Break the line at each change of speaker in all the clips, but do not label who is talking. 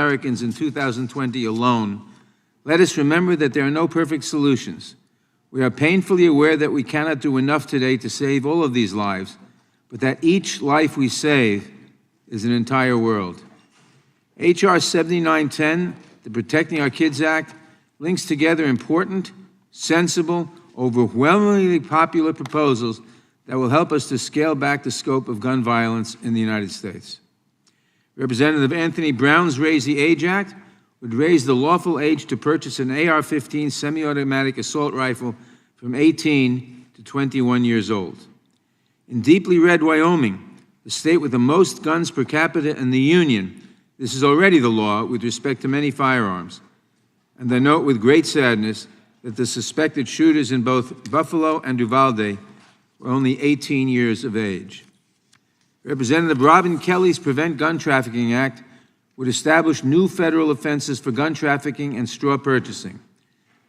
Americans in 2020 alone, let us remember that there are no perfect solutions. We are painfully aware that we cannot do enough today to save all of these lives, but that each life we save is an entire world. H.R. 7910, the Protecting Our Kids Act, links together important, sensible, overwhelmingly popular proposals that will help us to scale back the scope of gun violence in the United States. Representative Anthony Brown's Raise the Age Act would raise the lawful age to purchase an AR-15 semi-automatic assault rifle from 18 to 21 years old. In deeply red Wyoming, the state with the most guns per capita in the Union, this is already the law with respect to many firearms. And I note with great sadness that the suspected shooters in both Buffalo and Uvalde were only 18 years of age. Representative Robin Kelly's Prevent Gun Trafficking Act would establish new federal offenses for gun trafficking and straw purchasing,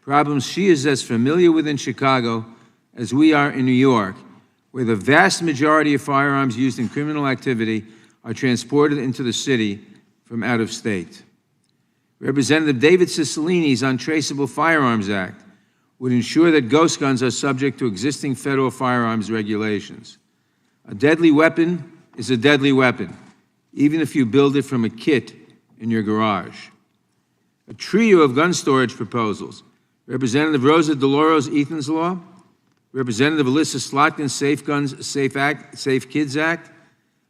problems she is as familiar with in Chicago as we are in New York, where the vast majority of firearms used in criminal activity are transported into the city from out of state. Representative David Cicilline's Untraceable Firearms Act would ensure that ghost guns are subject to existing federal firearms regulations. A deadly weapon is a deadly weapon, even if you build it from a kit in your garage. A trio of gun storage proposals, Representative Rosa DeLauro's Ethan's Law, Representative Alyssa Slotkin's Safe Guns, Safe Kids Act,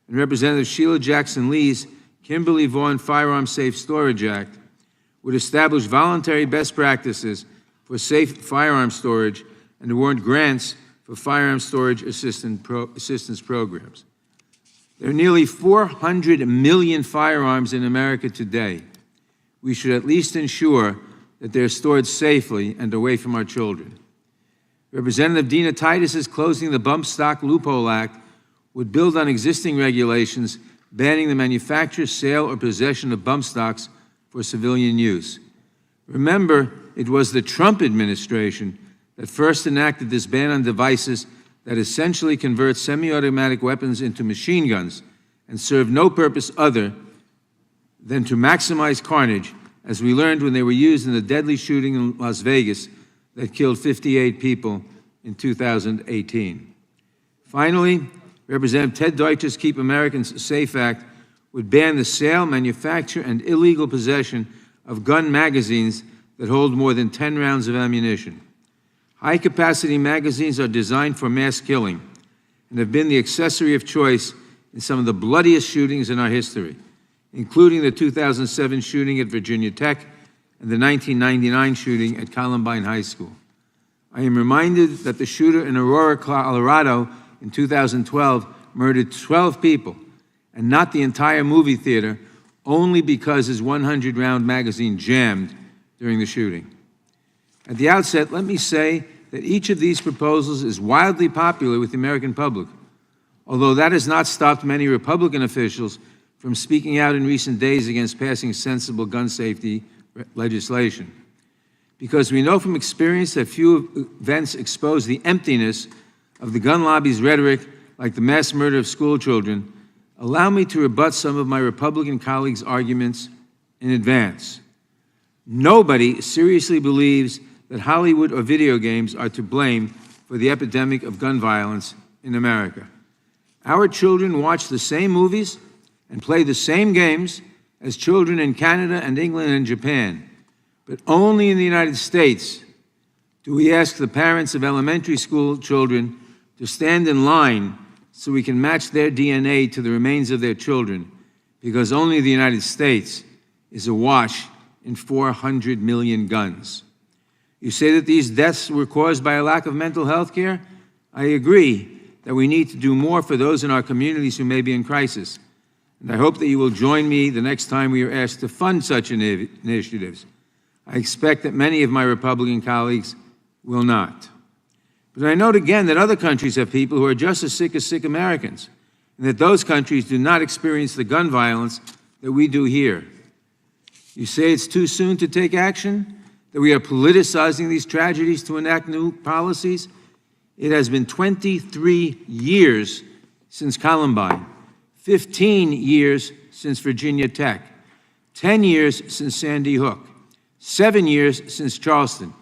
and Representative Sheila Jackson Lee's Kimberly Vaughn Firearm Safe Storage Act, would establish voluntary best practices for safe firearm storage and award grants for firearm storage assistance programs. There are nearly 400 million firearms in America today. We should at least ensure that they're stored safely and away from our children. Representative Dina Titus's Closing the Bump Stock Loophole Act would build on existing regulations banning the manufacture, sale, or possession of bump stocks for civilian use. Remember, it was the Trump administration that first enacted this ban on devices that essentially convert semi-automatic weapons into machine guns and serve no purpose other than to maximize carnage, as we learned when they were used in the deadly shooting in Las Vegas that killed 58 people in 2018. Finally, Representative Ted Deutsch's Keep Americans Safe Act would ban the sale, manufacture, and illegal possession of gun magazines that hold more than 10 rounds of ammunition. High-capacity magazines are designed for mass killing and have been the accessory of choice in some of the bloodiest shootings in our history, including the 2007 shooting at Virginia Tech and the 1999 shooting at Columbine High School. I am reminded that the shooter in Aurora, Colorado in 2012 murdered 12 people and not the entire movie theater only because his 100-round magazine jammed during the shooting. At the outset, let me say that each of these proposals is wildly popular with the American public, although that has not stopped many Republican officials from speaking out in recent days against passing sensible gun safety legislation. Because we know from experience that few events expose the emptiness of the gun lobby's rhetoric, like the mass murder of school children, allow me to rebut some of my Republican colleagues' arguments in advance. Nobody seriously believes that Hollywood or video games are to blame for the epidemic of gun violence in America. Our children watch the same movies and play the same games as children in Canada and England and Japan, but only in the United States do we ask the parents of elementary school children to stand in line so we can match their DNA to the remains of their children, because only the United States is awash in 400 million guns. You say that these deaths were caused by a lack of mental health care? I agree that we need to do more for those in our communities who may be in crisis. And I hope that you will join me the next time we are asked to fund such initiatives. I expect that many of my Republican colleagues will not. But I note again that other countries have people who are just as sick Americans, and that those countries do not experience the gun violence that we do here. You say it's too soon to take action, that we are politicizing these tragedies to enact new policies? It has been 23 years since Columbine, 15 years since Virginia Tech, 10 years since Sandy Hook, 7 years since Charleston,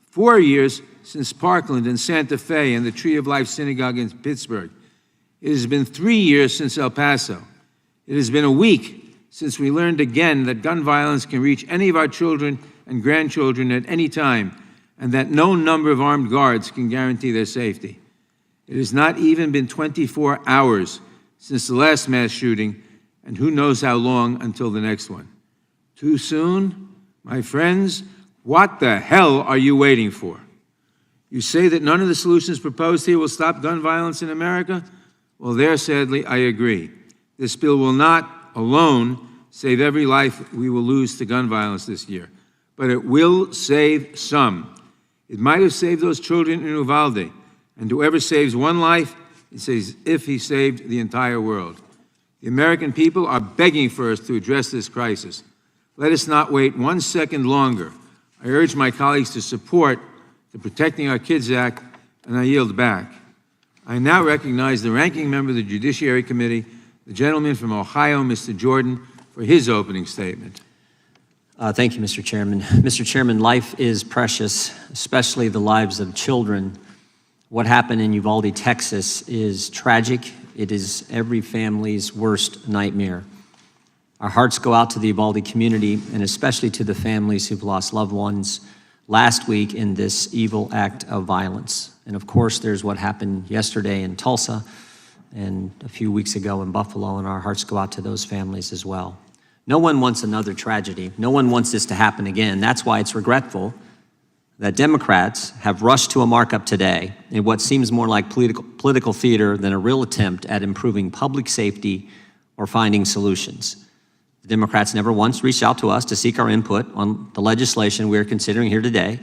4 years since Parkland and Santa Fe and the Tree of Life Synagogue in Pittsburgh. It has been 3 years since El Paso. It has been a week since we learned again that gun violence can reach any of our children and grandchildren at any time, and that no number of armed guards can guarantee their safety. It has not even been 24 hours since the last mass shooting, and who knows how long until the next one. Too soon? My friends, what the hell are you waiting for? You say that none of the solutions proposed here will stop gun violence in America? Well, there, sadly, I agree. This bill will not alone save every life we will lose to gun violence this year, but it will save some. It might have saved those children in Uvalde, and whoever saves one life, it says if he saved the entire world. The American people are begging for us to address this crisis. Let us not wait 1 second longer. I urge my colleagues to support the Protecting Our Kids Act, and I yield back. I now recognize the ranking member of the Judiciary Committee, the gentleman from Ohio, Mr. Jordan, for his opening statement.
Thank you, Mr. Chairman. Mr. Chairman, life is precious, especially the lives of children. What happened in Uvalde, Texas is tragic. It is every family's worst nightmare. Our hearts go out to the Uvalde community, and especially to the families who've lost loved ones last week in this evil act of violence. And of course, there's what happened yesterday in Tulsa and a few weeks ago in Buffalo, and our hearts go out to those families as well. No one wants another tragedy. No one wants this to happen again. That's why it's regretful that Democrats have rushed to a markup today in what seems more like political theater than a real attempt at improving public safety or finding solutions. The Democrats never once reached out to us to seek our input on the legislation we are considering here today.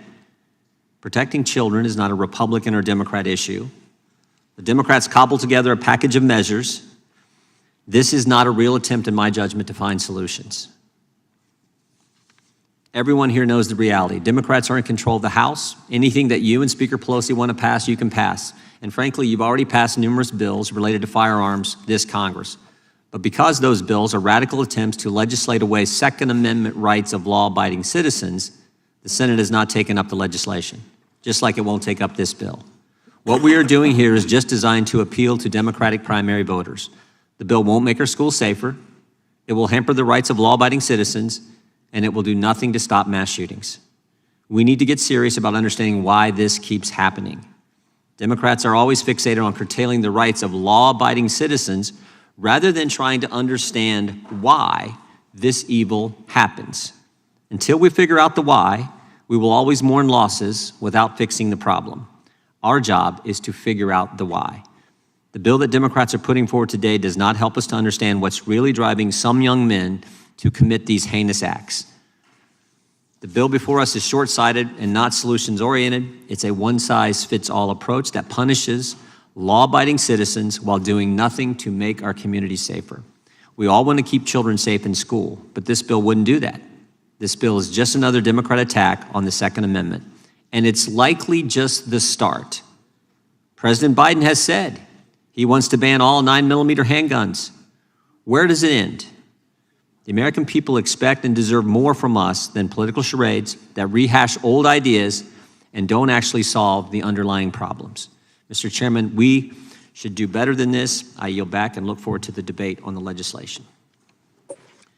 Protecting children is not a Republican or Democrat issue. The Democrats cobbled together a package of measures. This is not a real attempt, in my judgment, to find solutions. Everyone here knows the reality. Democrats are in control of the House. Anything that you and Speaker Pelosi want to pass, you can pass. And frankly, you've already passed numerous bills related to firearms this Congress. But because those bills are radical attempts to legislate away Second Amendment rights of law-abiding citizens, the Senate has not taken up the legislation, just like it won't take up this bill. What we are doing here is just designed to appeal to Democratic primary voters. The bill won't make our schools safer. It will hamper the rights of law-abiding citizens, and it will do nothing to stop mass shootings. We need to get serious about understanding why this keeps happening. Democrats are always fixated on curtailing the rights of law-abiding citizens rather than trying to understand why this evil happens. Until we figure out the why, we will always mourn losses without fixing the problem. Our job is to figure out the why. The bill that Democrats are putting forward today does not help us to understand what's really driving some young men to commit these heinous acts. The bill before us is short-sighted and not solutions-oriented. It's a one-size-fits-all approach that punishes law-abiding citizens while doing nothing to make our communities safer. We all want to keep children safe in school, but this bill wouldn't do that. This bill is just another Democrat attack on the Second Amendment, and it's likely just the start. President Biden has said he wants to ban all 9mm handguns. Where does it end? The American people expect and deserve more from us than political charades that rehash old ideas and don't actually solve the underlying problems. Mr. Chairman, we should do better than this. I yield back and look forward to the debate on the legislation.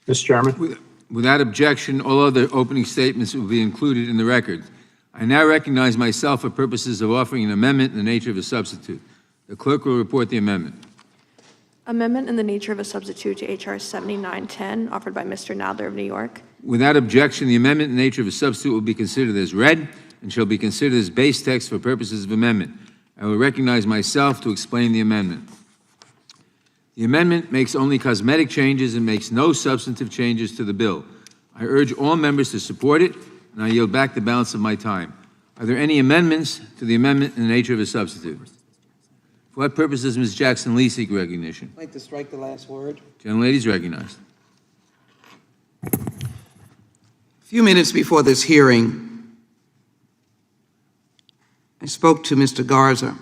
Mr. Chairman.
Without objection, all other opening statements will be included in the record. I now recognize myself for purposes of offering an amendment in the nature of a substitute. The clerk will report the amendment.
Amendment in the nature of a substitute to H.R. 7910, offered by Mr. Nadler of New York.
Without objection, the amendment in the nature of a substitute will be considered as read and shall be considered as base text for purposes of amendment. I will recognize myself to explain the amendment. The amendment makes only cosmetic changes and makes no substantive changes to the bill. I urge all members to support it, and I yield back the balance of my time. Are there any amendments to the amendment in the nature of a substitute? For what purpose does Ms. Jackson-Lee seek recognition?
I'd like to strike the last word.
Gentlelady is recognized.
A few minutes before this hearing, I spoke to Mr. Garza.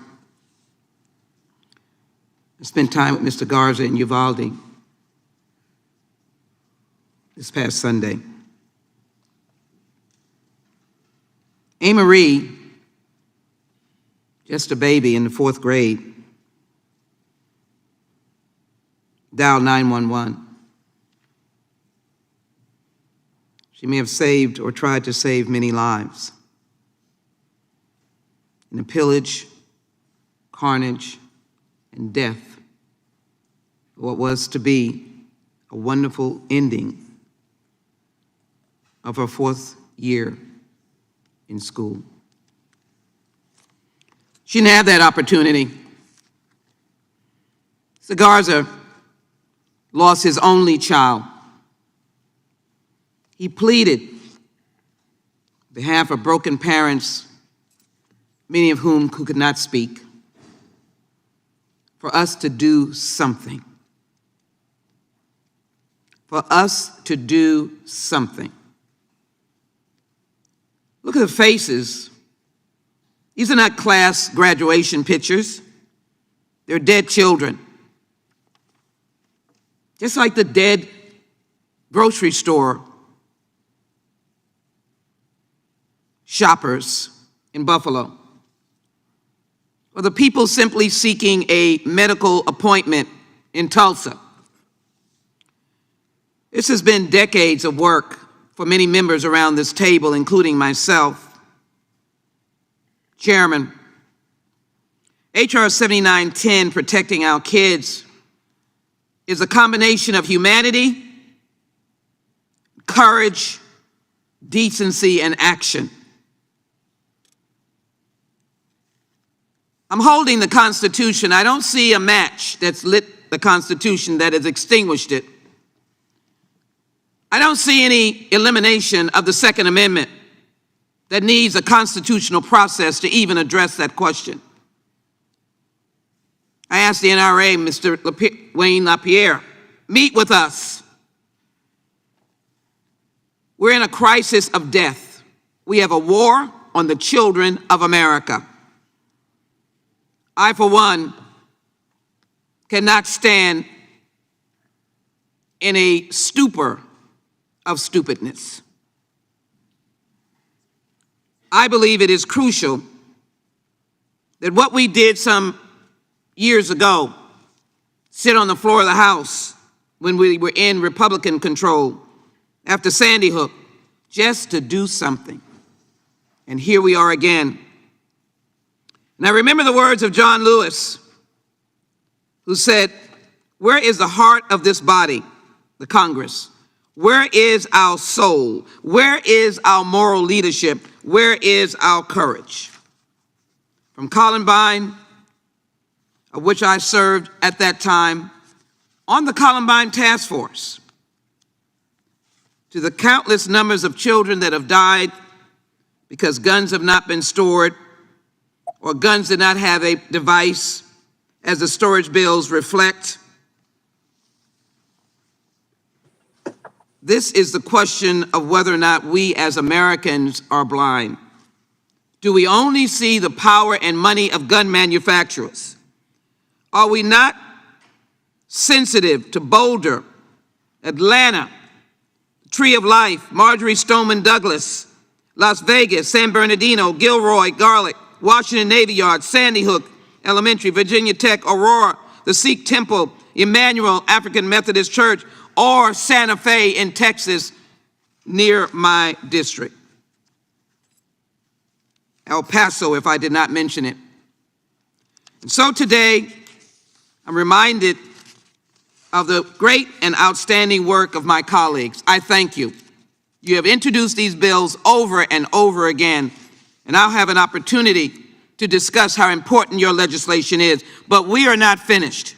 I spent time with Mr. Garza in Uvalde. this past Sunday. Marie, just a baby in the 4th grade, dialed 911. She may have saved or tried to save many lives. In the pillage, carnage, and death, what was to be a wonderful ending of her 4th year in school. She didn't have that opportunity. Garza lost his only child. He pleaded on behalf of broken parents, many of whom could not speak, for us to do something. For us to do something. Look at the faces. These are not class graduation pictures. They're dead children. Just like the dead grocery store shoppers in Buffalo, or the people simply seeking a medical appointment in Tulsa. This has been decades of work for many members around this table, including myself. Chairman, H.R. 7910, Protecting Our Kids, is a combination of humanity, courage, decency, and action. I'm holding the Constitution. I don't see a match that's lit the Constitution that has extinguished it. I don't see any elimination of the Second Amendment that needs a constitutional process to even address that question. I asked the NRA, Mr. Wayne LaPierre, meet with us. We're in a crisis of death. We have a war on the children of America. I, for one, cannot stand in a stupor of stupidness. I believe it is crucial that what we did some years ago, sit on the floor of the House when we were in Republican control after Sandy Hook, just to do something. And here we are again. And I remember the words of John Lewis, who said, "Where is the heart of this body, the Congress? Where is our soul? Where is our moral leadership? Where is our courage?" From Columbine, of which I served at that time on the Columbine Task Force, to the countless numbers of children that have died because guns have not been stored or guns did not have a device, as the storage bills reflect. This is the question of whether or not we as Americans are blind. Do we only see the power and money of gun manufacturers? Are we not sensitive to Boulder, Atlanta, Tree of Life, Marjorie Stoneman Douglas, Las Vegas, San Bernardino, Gilroy, Garlic, Washington Navy Yard, Sandy Hook Elementary, Virginia Tech, Aurora, the Sikh Temple, Emmanuel African Methodist Church, or Santa Fe in Texas, near my district? El Paso, if I did not mention it. And so today, I'm reminded of the great and outstanding work of my colleagues. I thank you. You have introduced these bills over and over again, and I'll have an opportunity to discuss how important your legislation is, but we are not finished.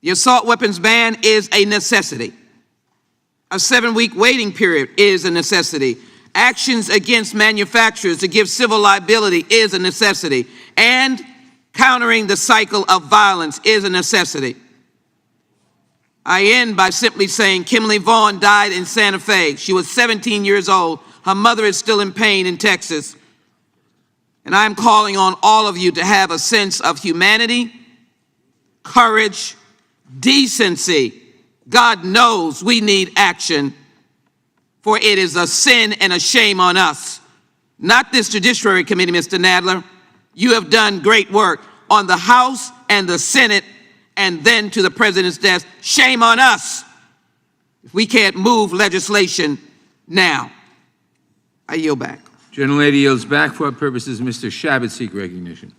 The assault weapons ban is a necessity. A 7-week waiting period is a necessity. Actions against manufacturers to give civil liability is a necessity. And countering the cycle of violence is a necessity. I end by simply saying Kimberly Vaughn died in Santa Fe. She was 17 years old. Her mother is still in pain in Texas. And I'm calling on all of you to have a sense of humanity, courage, decency, God knows we need action, for it is a sin and a shame on us. Not this Judiciary Committee, Mr. Nadler. You have done great work on the House and the Senate, and then to the President's desk. Shame on us if we can't move legislation now. I yield back.
Gentlelady yields back. For what purposes Mr. Shabbat seek recognition?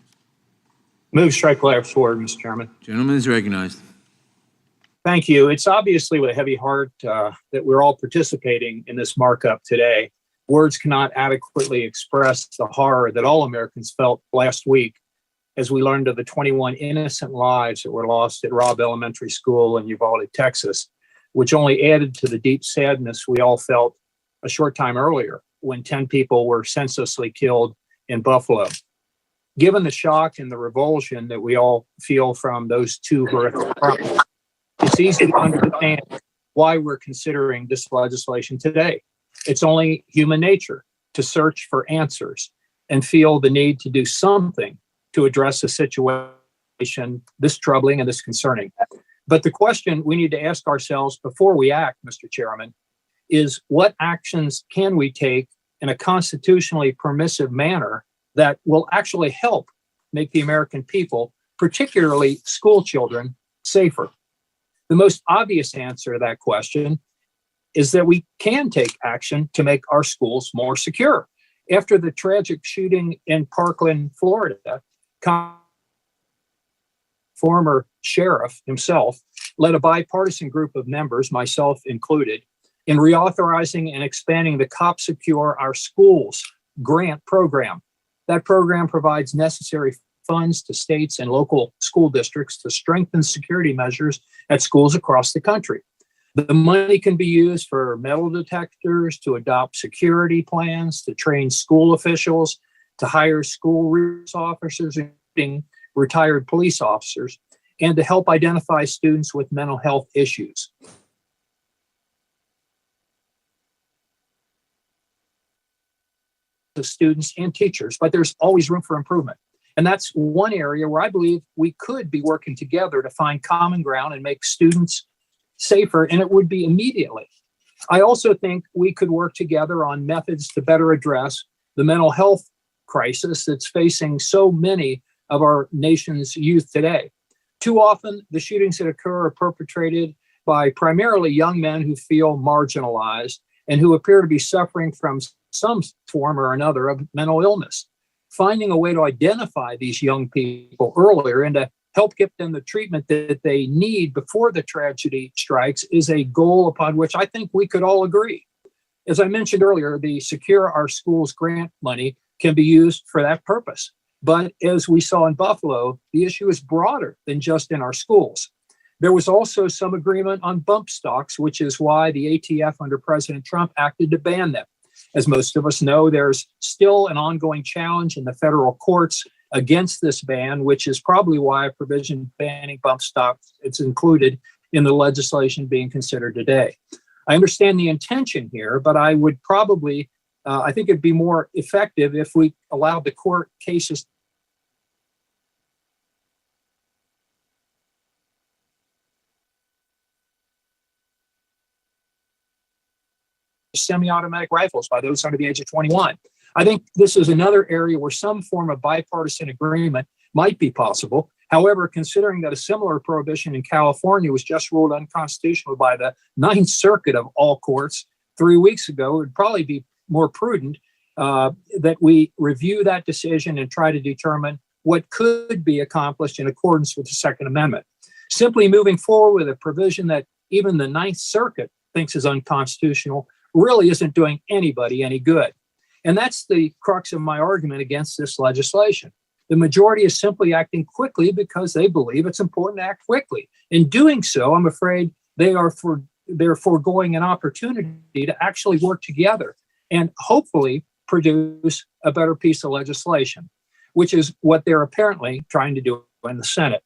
Move strike last forward, Mr. Chairman.
Gentleman is recognized.
Thank you. It's obviously with a heavy heart that we're all participating in this markup today. Words cannot adequately express the horror that all Americans felt last week as we learned of the 21 innocent lives that were lost at Robb Elementary School in Uvalde, Texas, which only added to the deep sadness we all felt a short time earlier when 10 people were senselessly killed in Buffalo. Given the shock and the revulsion that we all feel from those two horrific crimes, it's easy to understand why we're considering this legislation today. It's only human nature to search for answers and feel the need to do something to address a situation this troubling and this concerning. But the question we need to ask ourselves before we act, Mr. Chairman, is what actions can we take in a constitutionally permissive manner that will actually help make the American people, particularly school children, safer? The most obvious answer to that question is that we can take action to make our schools more secure. After the tragic shooting in Parkland, Florida, former sheriff himself led a bipartisan group of members, myself included, in reauthorizing and expanding the Cop Secure Our Schools grant program. That program provides necessary funds to states and local school districts to strengthen security measures at schools across the country. The money can be used for metal detectors, to adopt security plans, to train school officials, to hire school resource officers, including retired police officers, and to help identify students with mental health issues. The students and teachers, but there's always room for improvement. And that's one area where I believe we could be working together to find common ground and make students safer, and it would be immediately. I also think we could work together on methods to better address the mental health crisis that's facing so many of our nation's youth today. Too often, the shootings that occur are perpetrated by primarily young men who feel marginalized and who appear to be suffering from some form or another of mental illness. Finding a way to identify these young people earlier and to help get them the treatment that they need before the tragedy strikes is a goal upon which I think we could all agree. As I mentioned earlier, the Secure Our Schools grant money can be used for that purpose. But as we saw in Buffalo, the issue is broader than just in our schools. There was also some agreement on bump stocks, which is why the ATF under President Trump acted to ban them. As most of us know, there's still an ongoing challenge in the federal courts against this ban, which is probably why a provision banning bump stocks is included in the legislation being considered today. I understand the intention here, but I would probably, I think it'd be more effective if we allowed the court cases semi-automatic rifles by those under the age of 21. I think this is another area where some form of bipartisan agreement might be possible. However, considering that a similar prohibition in California was just ruled unconstitutional by the Ninth Circuit of all courts 3 weeks ago, it would probably be more prudent that we review that decision and try to determine what could be accomplished in accordance with the Second Amendment. Simply moving forward with a provision that even the Ninth Circuit thinks is unconstitutional really isn't doing anybody any good. And that's the crux of my argument against this legislation. The majority is simply acting quickly because they believe it's important to act quickly. In doing so, I'm afraid they're foregoing an opportunity to actually work together and hopefully produce a better piece of legislation, which is what they're apparently trying to do in the Senate.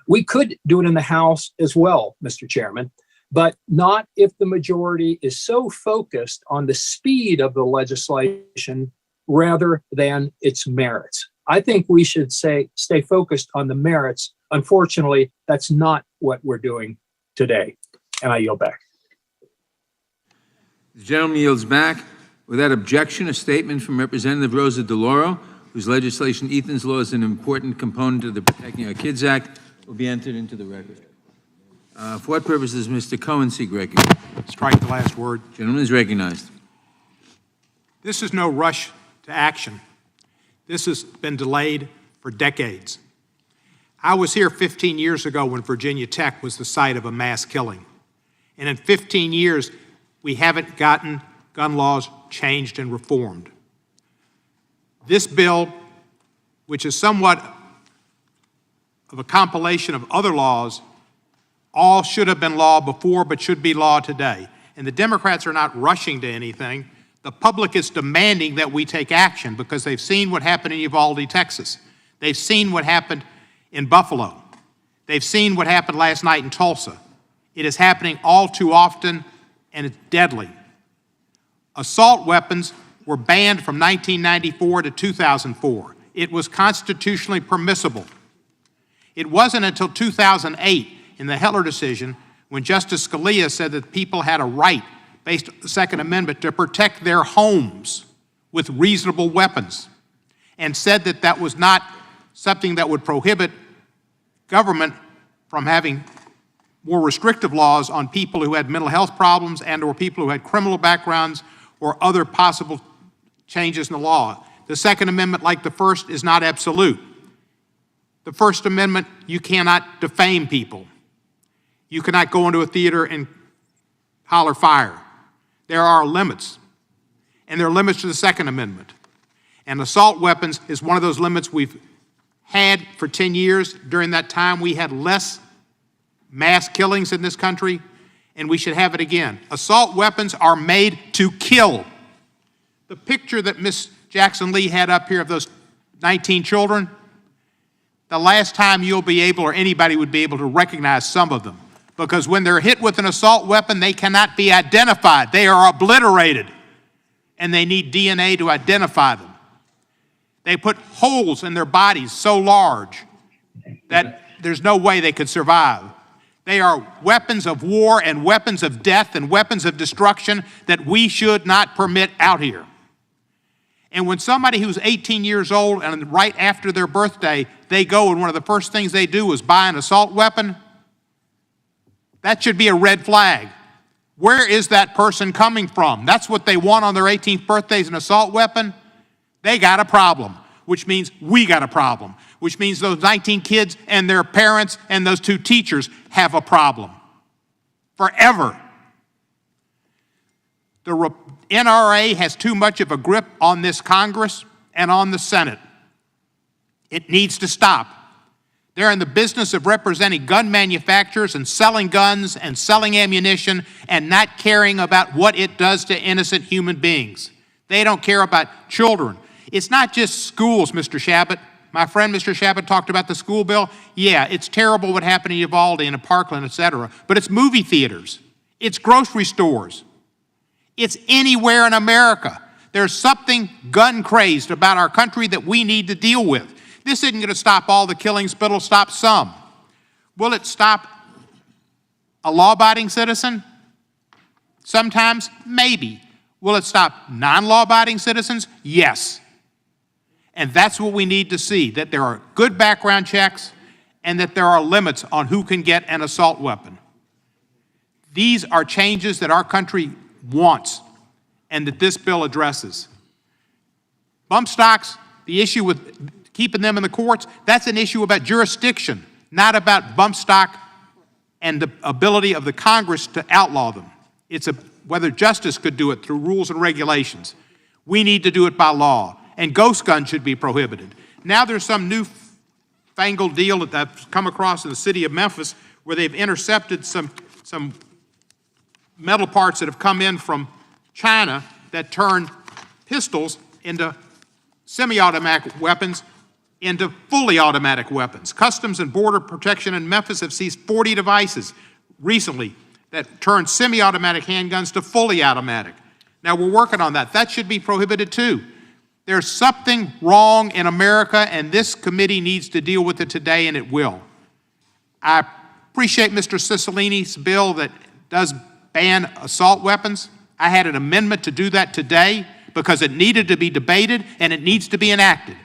We could do it in the House as well, Mr. Chairman, but not if the majority is so focused on the speed of the legislation rather than its merits. I think we should stay focused on the merits. Unfortunately, that's not what we're doing today. And I yield back.
The gentleman yields back. Without objection, a statement from Representative Rosa DeLauro, whose legislation, Ethan's Law, is an important component of the Protecting Our Kids Act, will be entered into the record. For what purpose does Mr. Cohen seek recognition?
Strike the last word.
Gentleman is recognized.
This is no rush to action. This has been delayed for decades. I was here 15 years ago when Virginia Tech was the site of a mass killing. And in 15 years, we haven't gotten gun laws changed and reformed. This bill, which is somewhat of a compilation of other laws, all should have been law before but should be law today. And the Democrats are not rushing to anything. The public is demanding that we take action because they've seen what happened in Uvalde, Texas. They've seen what happened in Buffalo. They've seen what happened last night in Tulsa. It is happening all too often, and it's deadly. Assault weapons were banned from 1994 to 2004. It was constitutionally permissible. It wasn't until 2008 in the Heller decision when Justice Scalia said that people had a right, based on the Second Amendment, to protect their homes with reasonable weapons, and said that that was not something that would prohibit government from having more restrictive laws on people who had mental health problems and or people who had criminal backgrounds or other possible changes in the law. The Second Amendment, like the First, is not absolute. The First Amendment, you cannot defame people. You cannot go into a theater and holler fire. There are limits, and there are limits to the Second Amendment. And assault weapons is one of those limits we've had for 10 years. During that time, we had less mass killings in this country, and we should have it again. Assault weapons are made to kill. The picture that Ms. Jackson Lee had up here of those 19 children, the last time you'll be able, or anybody would be able to recognize some of them, because when they're hit with an assault weapon, they cannot be identified. They are obliterated, and they need DNA to identify them. They put holes in their bodies so large that there's no way they could survive. They are weapons of war and weapons of death and weapons of destruction that we should not permit out here. And when somebody who's 18 years old and right after their birthday, they go and one of the first things they do is buy an assault weapon, that should be a red flag. Where is that person coming from? That's what they want on their 18th birthday, is an assault weapon. They got a problem, which means we got a problem, which means those 19 kids and their parents and those 2 teachers have a problem forever. The NRA has too much of a grip on this Congress and on the Senate. It needs to stop. They're in the business of representing gun manufacturers and selling guns and selling ammunition and not caring about what it does to innocent human beings. They don't care about children. It's not just schools, Mr. Shabbat. My friend Mr. Shabbat talked about the school bill. Yeah, it's terrible what happened in Uvalde and in Parkland, et cetera. But it's movie theaters. It's grocery stores. It's anywhere in America. There's something gun-crazed about our country that we need to deal with. This isn't going to stop all the killings, but it'll stop some. Will it stop a law-abiding citizen? Sometimes, maybe. Will it stop non-law-abiding citizens? Yes. And that's what we need to see, that there are good background checks and that there are limits on who can get an assault weapon. These are changes that our country wants and that this bill addresses. Bump stocks, the issue with keeping them in the courts, that's an issue about jurisdiction, not about bump stock and the ability of the Congress to outlaw them. It's whether justice could do it through rules and regulations. We need to do it by law, and ghost guns should be prohibited. Now there's some newfangled deal that I've come across in the city of Memphis where they've intercepted some metal parts that have come in from China that turn pistols into semi-automatic weapons into fully automatic weapons. Customs and Border Protection in Memphis have seized 40 devices recently that turn semi-automatic handguns to fully automatic. Now we're working on that. That should be prohibited too. There's something wrong in America, and this committee needs to deal with it today, and it will. I appreciate Mr. Cicilline's bill that does ban assault weapons. I had an amendment to do that today because it needed to be debated and it needs to be enacted.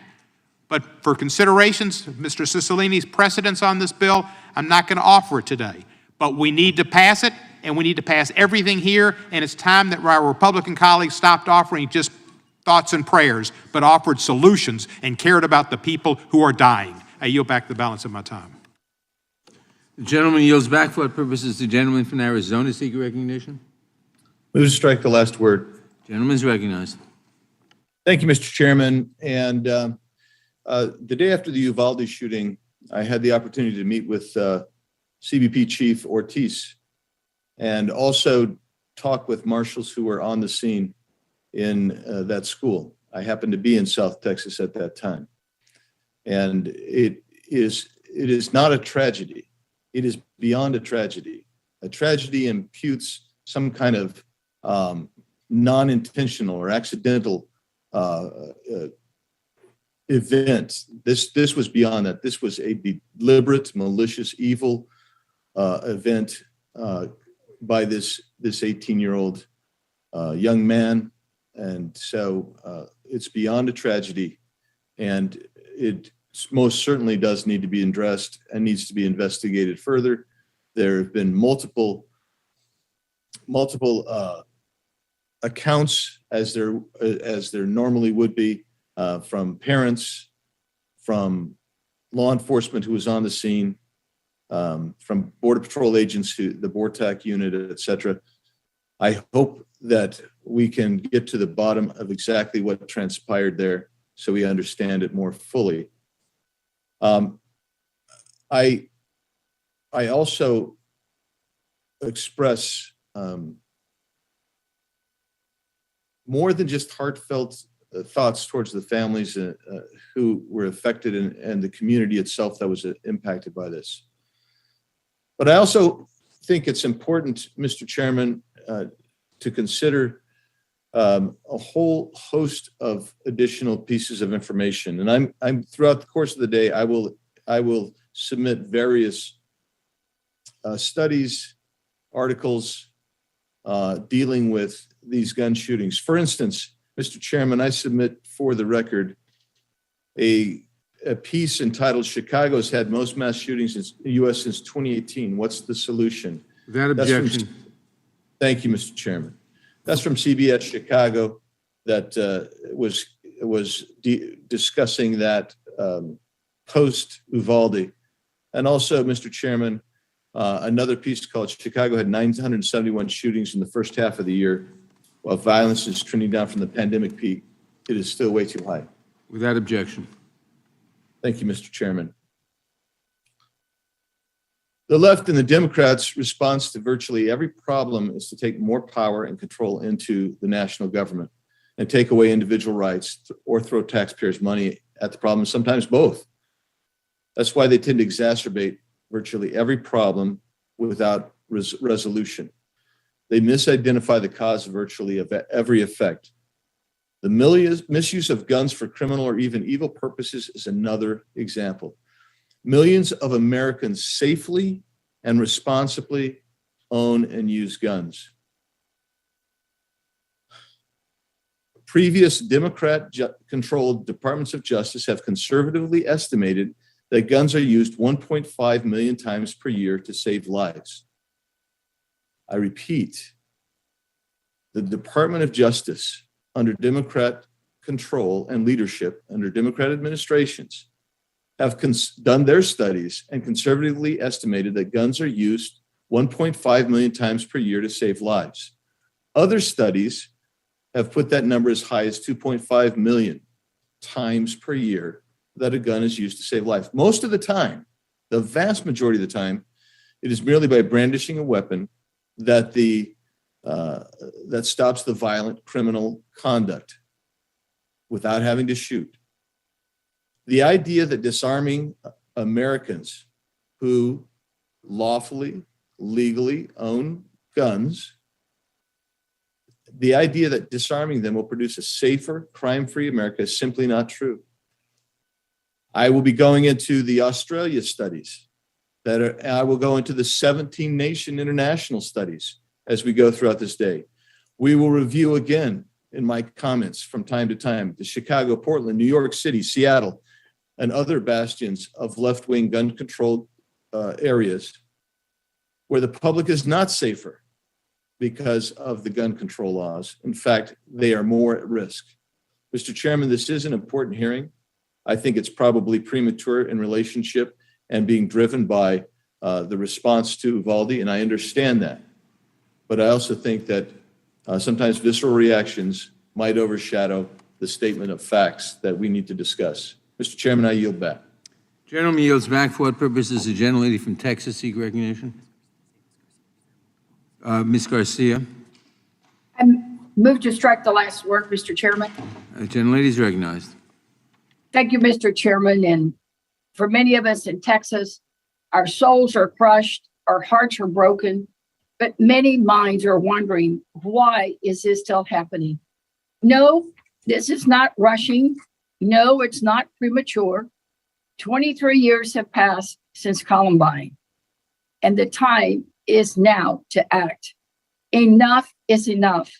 But for considerations of Mr. Cicilline's precedence on this bill, I'm not going to offer it today. But we need to pass it, and we need to pass everything here, and it's time that our Republican colleagues stopped offering just thoughts and prayers, but offered solutions and cared about the people who are dying. I yield back the balance of my time.
The gentleman yields back. For what purposes the gentleman from Arizona seek recognition?
Move to strike the last word.
Gentleman's recognized.
Thank you, Mr. Chairman. And the day after the Uvalde shooting, I had the opportunity to meet with CBP Chief Ortiz and also talk with marshals who were on the scene in that school. I happened to be in South Texas at that time. And it is not a tragedy. It is beyond a tragedy. A tragedy imputes some kind of non-intentional or accidental event. This was beyond that. This was a deliberate, malicious, evil event by this 18-year-old young man. And so it's beyond a tragedy, and it most certainly does need to be addressed and needs to be investigated further. There have been multiple accounts, as there normally would be, from parents, from law enforcement who was on the scene, from Border Patrol agents, the BORTAC unit, et cetera. I hope that we can get to the bottom of exactly what transpired there so we understand it more fully. I also express more than just heartfelt thoughts towards the families who were affected and the community itself that was impacted by this. But I also think it's important, Mr. Chairman, to consider a whole host of additional pieces of information. And I'm throughout the course of the day, I will submit various studies, articles dealing with these gun shootings. For instance, Mr. Chairman, I submit for the record a piece entitled "Chicago's had most mass shootings in the U.S. since 2018. What's the solution?"
Without objection.
Thank you, Mr. Chairman. That's from CBS Chicago that was discussing that post-Uvalde. And also, Mr. Chairman, another piece called "Chicago had 971 shootings in the first half of the year, while violence is trending down from the pandemic peak. It is still way too high."
Without objection.
Thank you, Mr. Chairman. The left and the Democrats' response to virtually every problem is to take more power and control into the national government and take away individual rights or throw taxpayers' money at the problem, sometimes both. That's why they tend to exacerbate virtually every problem without resolution. They misidentify the cause of virtually every effect. The misuse of guns for criminal or even evil purposes is another example. Millions of Americans safely and responsibly own and use guns. Previous Democrat-controlled departments of justice have conservatively estimated that guns are used 1.5 million times per year to save lives. I repeat, the Department of Justice under Democrat control and leadership under Democrat administrations have done their studies and conservatively estimated that guns are used 1.5 million times per year to save lives. Other studies have put that number as high as 2.5 million times per year that a gun is used to save life. Most of the time, the vast majority of the time, it is merely by brandishing a weapon that that stops the violent criminal conduct without having to shoot. The idea that disarming Americans who lawfully, legally own guns, the idea that disarming them will produce a safer, crime-free America is simply not true. I will be going into the Australia studies I will go into the 17-nation international studies as we go throughout this day. We will review again in my comments from time to time the Chicago, Portland, New York City, Seattle, and other bastions of left-wing gun-controlled areas where the public is not safer because of the gun control laws. In fact, they are more at risk. Mr. Chairman, this is an important hearing. I think it's probably premature in relationship and being driven by the response to Uvalde, and I understand that. But I also think that sometimes visceral reactions might overshadow the statement of facts that we need to discuss. Mr. Chairman, I yield back.
Gentleman yields back. For what purpose does the gentlelady from Texas seek recognition? Ms. Garcia.
I move to strike the last word, Mr. Chairman.
Gentlelady is recognized.
Thank you, Mr. Chairman. And for many of us in Texas, our souls are crushed, our hearts are broken, but many minds are wondering, why is this still happening? No, this is not rushing. No, it's not premature. 23 years have passed since Columbine, and the time is now to act. Enough is enough.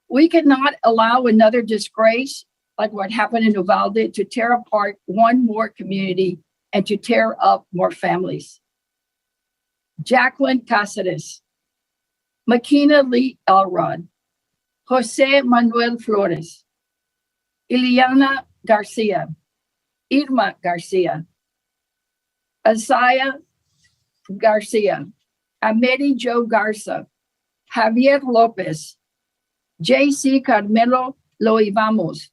We cannot allow another disgrace like what happened in Uvalde to tear apart one more community and to tear up more families. Jacqueline Cáceres, Makina Lee Elrod, Jose Manuel Flores, Ileana Garcia, Irma Garcia, Isaiah Garcia, Ameri Joe Garza, Javier Lopez, J.C. Carmelo Loivamos,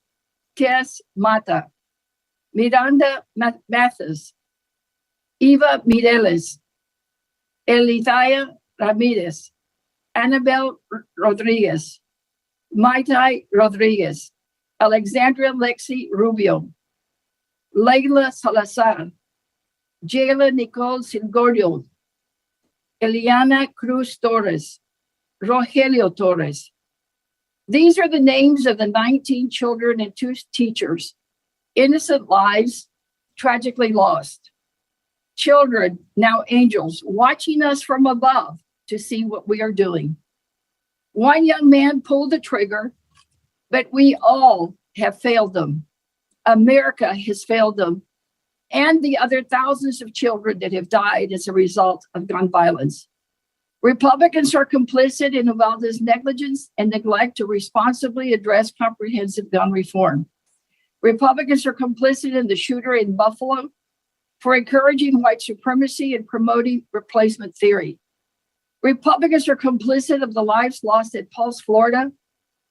Tess Mata, Miranda Mathis, Eva Mireles, Elithaya Ramirez, Annabel Rodriguez, Maitai Rodriguez, Alexandria Lexi Rubio, Leila Salazar, Jayla Nicole Silgorio, Eliana Cruz Torres, Rogelio Torres. These are the names of the 19 children and 2 teachers, innocent lives tragically lost. Children, now angels, watching us from above to see what we are doing. One young man pulled the trigger, but we all have failed them. America has failed them, and the other thousands of children that have died as a result of gun violence. Republicans are complicit in Uvalde's negligence and neglect to responsibly address comprehensive gun reform. Republicans are complicit in the shooter in Buffalo for encouraging white supremacy and promoting replacement theory. Republicans are complicit of the lives lost at Pulse, Florida,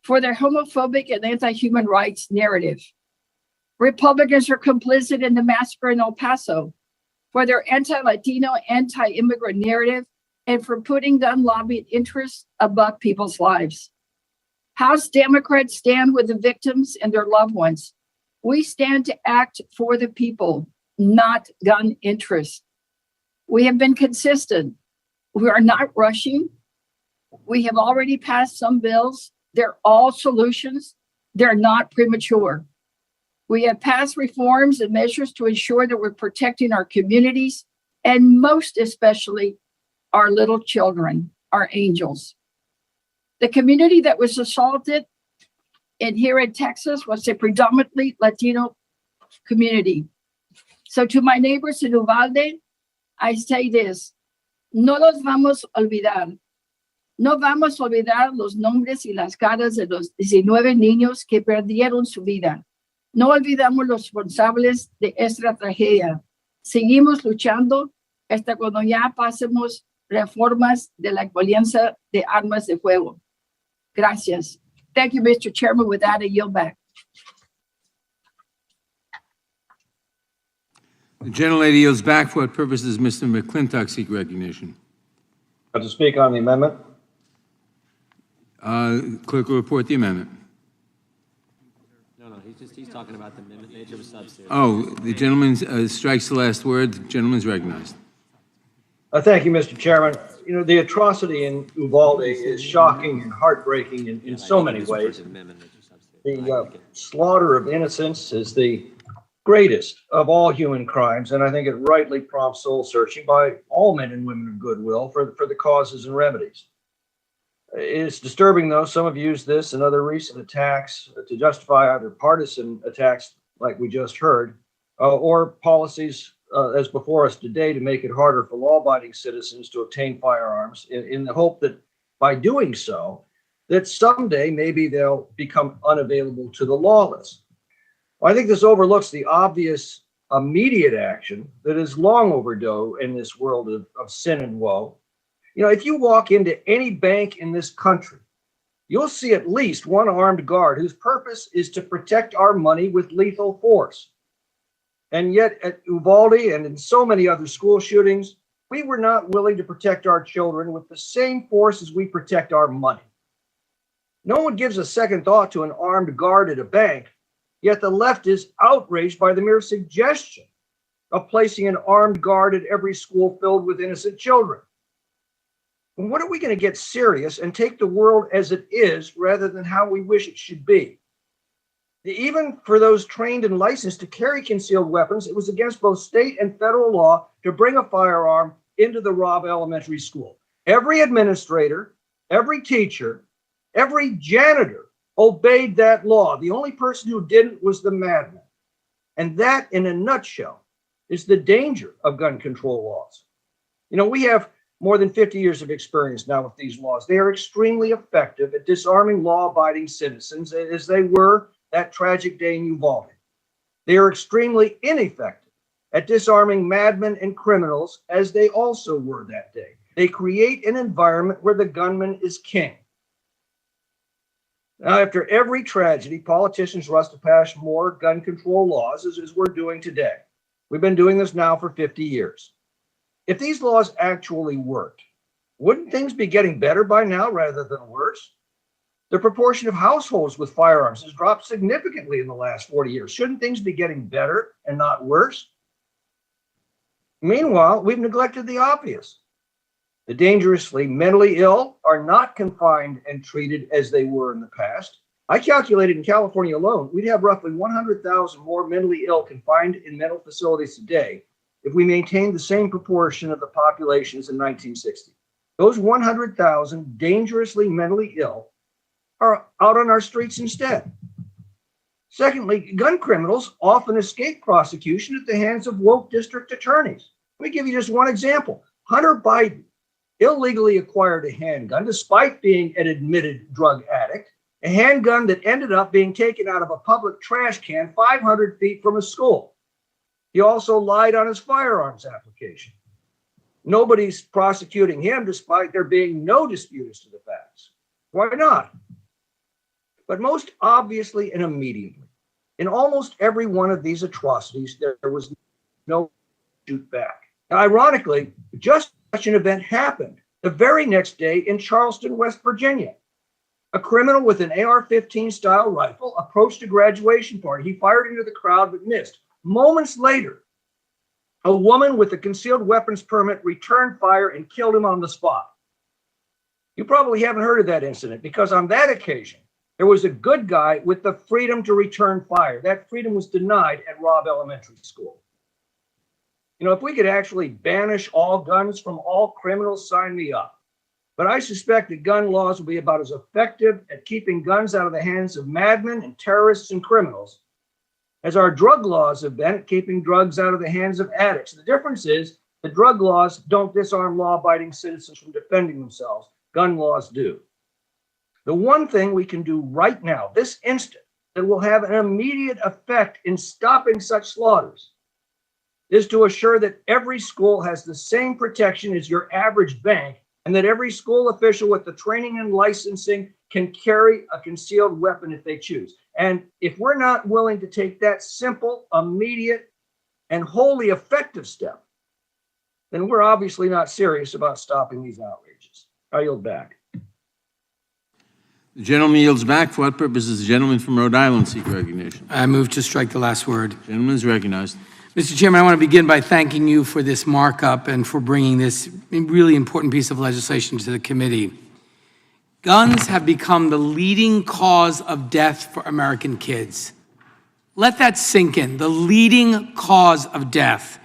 for their homophobic and anti-human rights narrative. Republicans are complicit in the massacre in El Paso for their anti-Latino, anti-immigrant narrative and for putting gun lobbying interests above people's lives. House Democrats stand with the victims and their loved ones. We stand to act for the people, not gun interests. We have been consistent. We are not rushing. We have already passed some bills. They're all solutions. They're not premature. We have passed reforms and measures to ensure that we're protecting our communities and most especially our little children, our angels. The community that was assaulted here in Texas was a predominantly Latino community. So to my neighbors in Uvalde, I say this, no los vamos a olvidar. No vamos a olvidar los nombres y las caras de los 19 niños que perdieron su vida. No olvidamos los responsables de esta tragedia. Seguimos luchando hasta cuando ya pasemos reformas de la violencia de armas de fuego. Gracias. Thank you, Mr. Chairman. With that, I yield back.
The gentlelady yields back. For what purpose does Mr. McClintock seek recognition?
To speak on the amendment.
Clerk will report the amendment.
No, he's talking about the amendment nature of a substitute.
Oh, the gentleman strikes the last word. The gentleman's recognized.
Thank you, Mr. Chairman. You know, the atrocity in Uvalde is shocking and heartbreaking in so many ways. The slaughter of innocents is the greatest of all human crimes, and I think it rightly prompts soul searching by all men and women of goodwill for the causes and remedies. It's disturbing, though, some have used this and other recent attacks to justify either partisan attacks like we just heard, or policies as before us today to make it harder for law-abiding citizens to obtain firearms in the hope that by doing so, that someday maybe they'll become unavailable to the lawless. Well, I think this overlooks the obvious immediate action that is long overdue in this world of sin and woe. You know, if you walk into any bank in this country, you'll see at least one armed guard whose purpose is to protect our money with lethal force. And yet at Uvalde and in so many other school shootings, we were not willing to protect our children with the same force as we protect our money. No one gives a second thought to an armed guard at a bank, yet the left is outraged by the mere suggestion of placing an armed guard at every school filled with innocent children. And when are we going to get serious and take the world as it is rather than how we wish it should be? Even for those trained and licensed to carry concealed weapons, it was against both state and federal law to bring a firearm into the Robb Elementary School. Every administrator, every teacher, every janitor obeyed that law. The only person who didn't was the madman. And that, in a nutshell, is the danger of gun control laws. You know, we have more than 50 years of experience now with these laws. They are extremely effective at disarming law-abiding citizens, as they were that tragic day in Uvalde. They are extremely ineffective at disarming madmen and criminals, as they also were that day. They create an environment where the gunman is king. Now, after every tragedy, politicians rush to pass more gun control laws, as we're doing today. We've been doing this now for 50 years. If these laws actually worked, wouldn't things be getting better by now rather than worse? The proportion of households with firearms has dropped significantly in the last 40 years. Shouldn't things be getting better and not worse? Meanwhile, we've neglected the obvious. The dangerously mentally ill are not confined and treated as they were in the past. I calculated in California alone, we'd have roughly 100,000 more mentally ill confined in mental facilities today if we maintained the same proportion of the population as in 1960. Those 100,000 dangerously mentally ill are out on our streets instead. Secondly, gun criminals often escape prosecution at the hands of woke district attorneys. Let me give you just one example. Hunter Biden illegally acquired a handgun despite being an admitted drug addict, a handgun that ended up being taken out of a public trash can 500 feet from a school. He also lied on his firearms application. Nobody's prosecuting him despite there being no dispute as to the facts. Why not? But most obviously and immediately, in almost every one of these atrocities, there was no shoot back. Now, ironically, just such an event happened the very next day in Charleston, West Virginia. A criminal with an AR-15 style rifle approached a graduation party. He fired into the crowd but missed. Moments later, a woman with a concealed weapons permit returned fire and killed him on the spot. You probably haven't heard of that incident because on that occasion, there was a good guy with the freedom to return fire. That freedom was denied at Robb Elementary School. You know, if we could actually banish all guns from all criminals, sign me up. But I suspect that gun laws will be about as effective at keeping guns out of the hands of madmen and terrorists and criminals as our drug laws have been at keeping drugs out of the hands of addicts. The difference is the drug laws don't disarm law-abiding citizens from defending themselves. Gun laws do. The one thing we can do right now, this instant, that will have an immediate effect in stopping such slaughters is to assure that every school has the same protection as your average bank and that every school official with the training and licensing can carry a concealed weapon if they choose. And if we're not willing to take that simple, immediate, and wholly effective step, then we're obviously not serious about stopping these outrages. I yield back.
The gentleman yields back. For what purpose does the gentleman from Rhode Island seek recognition?
I move to strike the last word.
Gentleman is recognized.
Mr. Chairman, I want to begin by thanking you for this markup and for bringing this really important piece of legislation to the committee. Guns have become the leading cause of death for American kids. Let that sink in, the leading cause of death.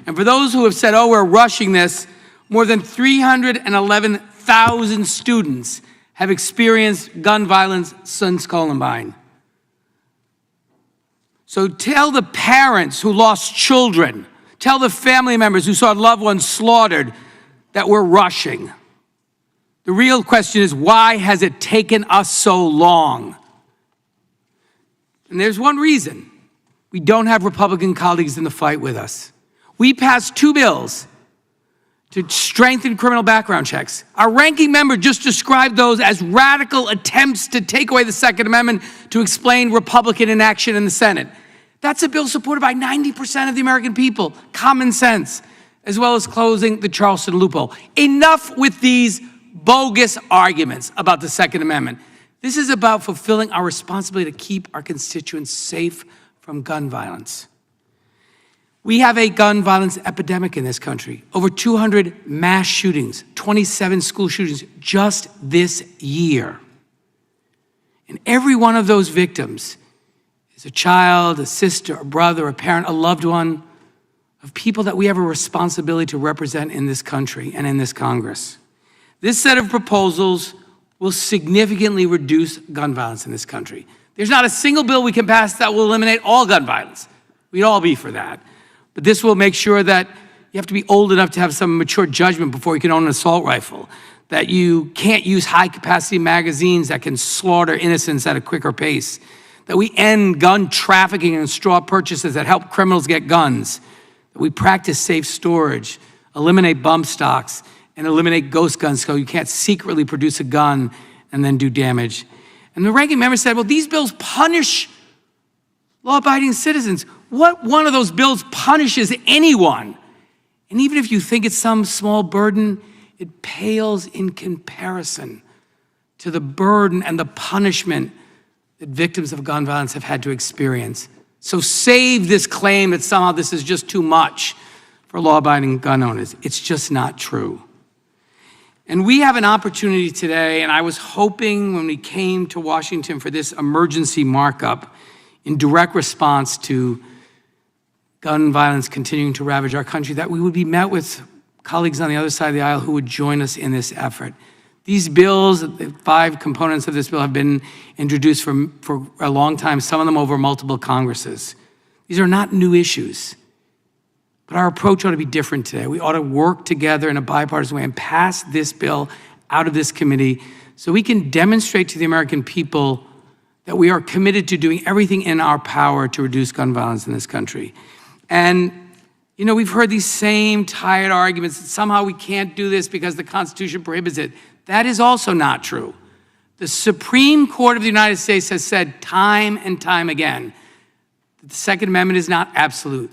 And for those who have said, oh, we're rushing this, more than 311,000 students have experienced gun violence since Columbine. So tell the parents who lost children, tell the family members who saw loved ones slaughtered that we're rushing. The real question is, why has it taken us so long? And there's one reason. We don't have Republican colleagues in the fight with us. We passed 2 bills to strengthen criminal background checks. Our ranking member just described those as radical attempts to take away the Second Amendment to explain Republican inaction in the Senate. That's a bill supported by 90% of the American people. Common sense, as well as closing the Charleston loophole. Enough with these bogus arguments about the Second Amendment. This is about fulfilling our responsibility to keep our constituents safe from gun violence. We have a gun violence epidemic in this country. Over 200 mass shootings, 27 school shootings just this year. And every one of those victims is a child, a sister, a brother, a parent, a loved one of people that we have a responsibility to represent in this country and in this Congress. This set of proposals will significantly reduce gun violence in this country. There's not a single bill we can pass that will eliminate all gun violence. We'd all be for that. But this will make sure that you have to be old enough to have some mature judgment before you can own an assault rifle, that you can't use high-capacity magazines that can slaughter innocents at a quicker pace, that we end gun trafficking and straw purchases that help criminals get guns, that we practice safe storage, eliminate bump stocks, and eliminate ghost guns so you can't secretly produce a gun and then do damage. And the ranking member said, well, these bills punish law-abiding citizens. What one of those bills punishes anyone? And even if you think it's some small burden, it pales in comparison to the burden and the punishment that victims of gun violence have had to experience. So save this claim that somehow this is just too much for law-abiding gun owners. It's just not true. And we have an opportunity today, and I was hoping when we came to Washington for this emergency markup in direct response to gun violence continuing to ravage our country, that we would be met with colleagues on the other side of the aisle who would join us in this effort. These bills, the 5 components of this bill, have been introduced for a long time, some of them over multiple Congresses. These are not new issues. But our approach ought to be different today. We ought to work together in a bipartisan way and pass this bill out of this committee so we can demonstrate to the American people that we are committed to doing everything in our power to reduce gun violence in this country. And, you know, we've heard these same tired arguments that somehow we can't do this because the Constitution prohibits it. That is also not true. The Supreme Court of the United States has said time and time again that the Second Amendment is not absolute,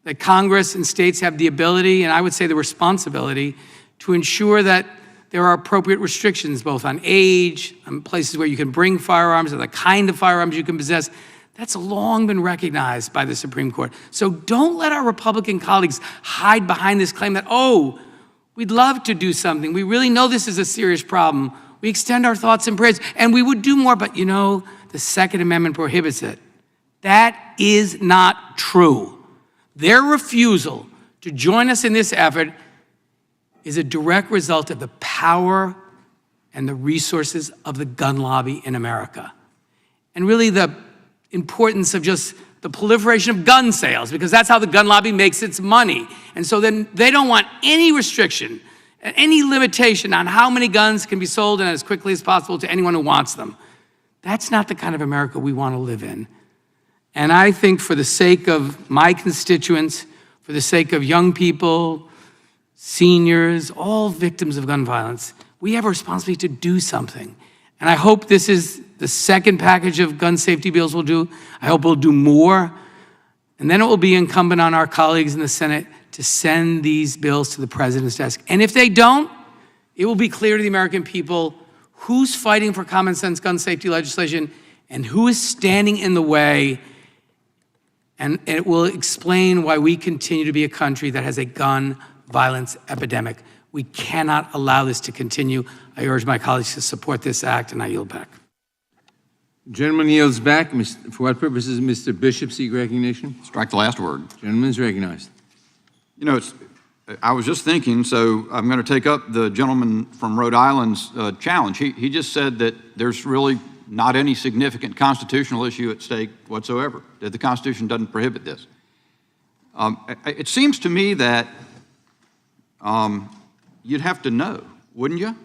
that Congress and states have the ability, and I would say the responsibility, to ensure that there are appropriate restrictions both on age, on places where you can bring firearms, and the kind of firearms you can possess. That's long been recognized by the Supreme Court. So don't let our Republican colleagues hide behind this claim that, oh, we'd love to do something. We really know this is a serious problem. We extend our thoughts and prayers, and we would do more, but you know, the Second Amendment prohibits it. That is not true. Their refusal to join us in this effort is a direct result of the power and the resources of the gun lobby in America. And really the importance of just the proliferation of gun sales, because that's how the gun lobby makes its money. And so then they don't want any restriction, any limitation on how many guns can be sold and as quickly as possible to anyone who wants them. That's not the kind of America we want to live in. And I think for the sake of my constituents, for the sake of young people, seniors, all victims of gun violence, we have a responsibility to do something. And I hope this is the second package of gun safety bills we'll do. I hope we'll do more. And then it will be incumbent on our colleagues in the Senate to send these bills to the president's desk. And if they don't, it will be clear to the American people who's fighting for common sense gun safety legislation and who is standing in the way. And it will explain why we continue to be a country that has a gun violence epidemic. We cannot allow this to continue. I urge my colleagues to support this act, and I yield back.
Gentleman yields back. For what purposes, Mr. Bishop seek recognition?
Strike the last word.
Gentleman is recognized.
You know, I was just thinking, so I'm going to take up the gentleman from Rhode Island's challenge. He just said that there's really not any significant constitutional issue at stake whatsoever, that the Constitution doesn't prohibit this. It seems to me that you'd have to know, wouldn't you?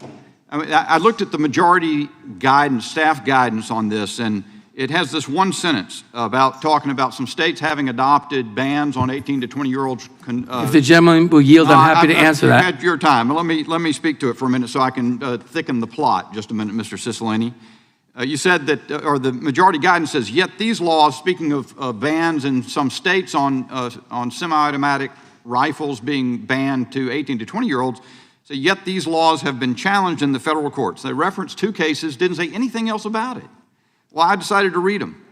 I mean, I looked at the majority guidance, staff guidance on this, and it has this one sentence about talking about some states having adopted bans on 18 to 20-year-olds.
If the gentleman will yield, I'm happy to answer that.
I've had your time. Let me speak to it for a minute so I can thicken the plot. Just a minute, Mr. Cicilline. You said that, or the majority guidance says, yet these laws, speaking of bans in some states on semi-automatic rifles being banned to 18 to 20-year-olds, so yet these laws have been challenged in the federal courts. They referenced 2 cases, didn't say anything else about it. Well, I decided to read them.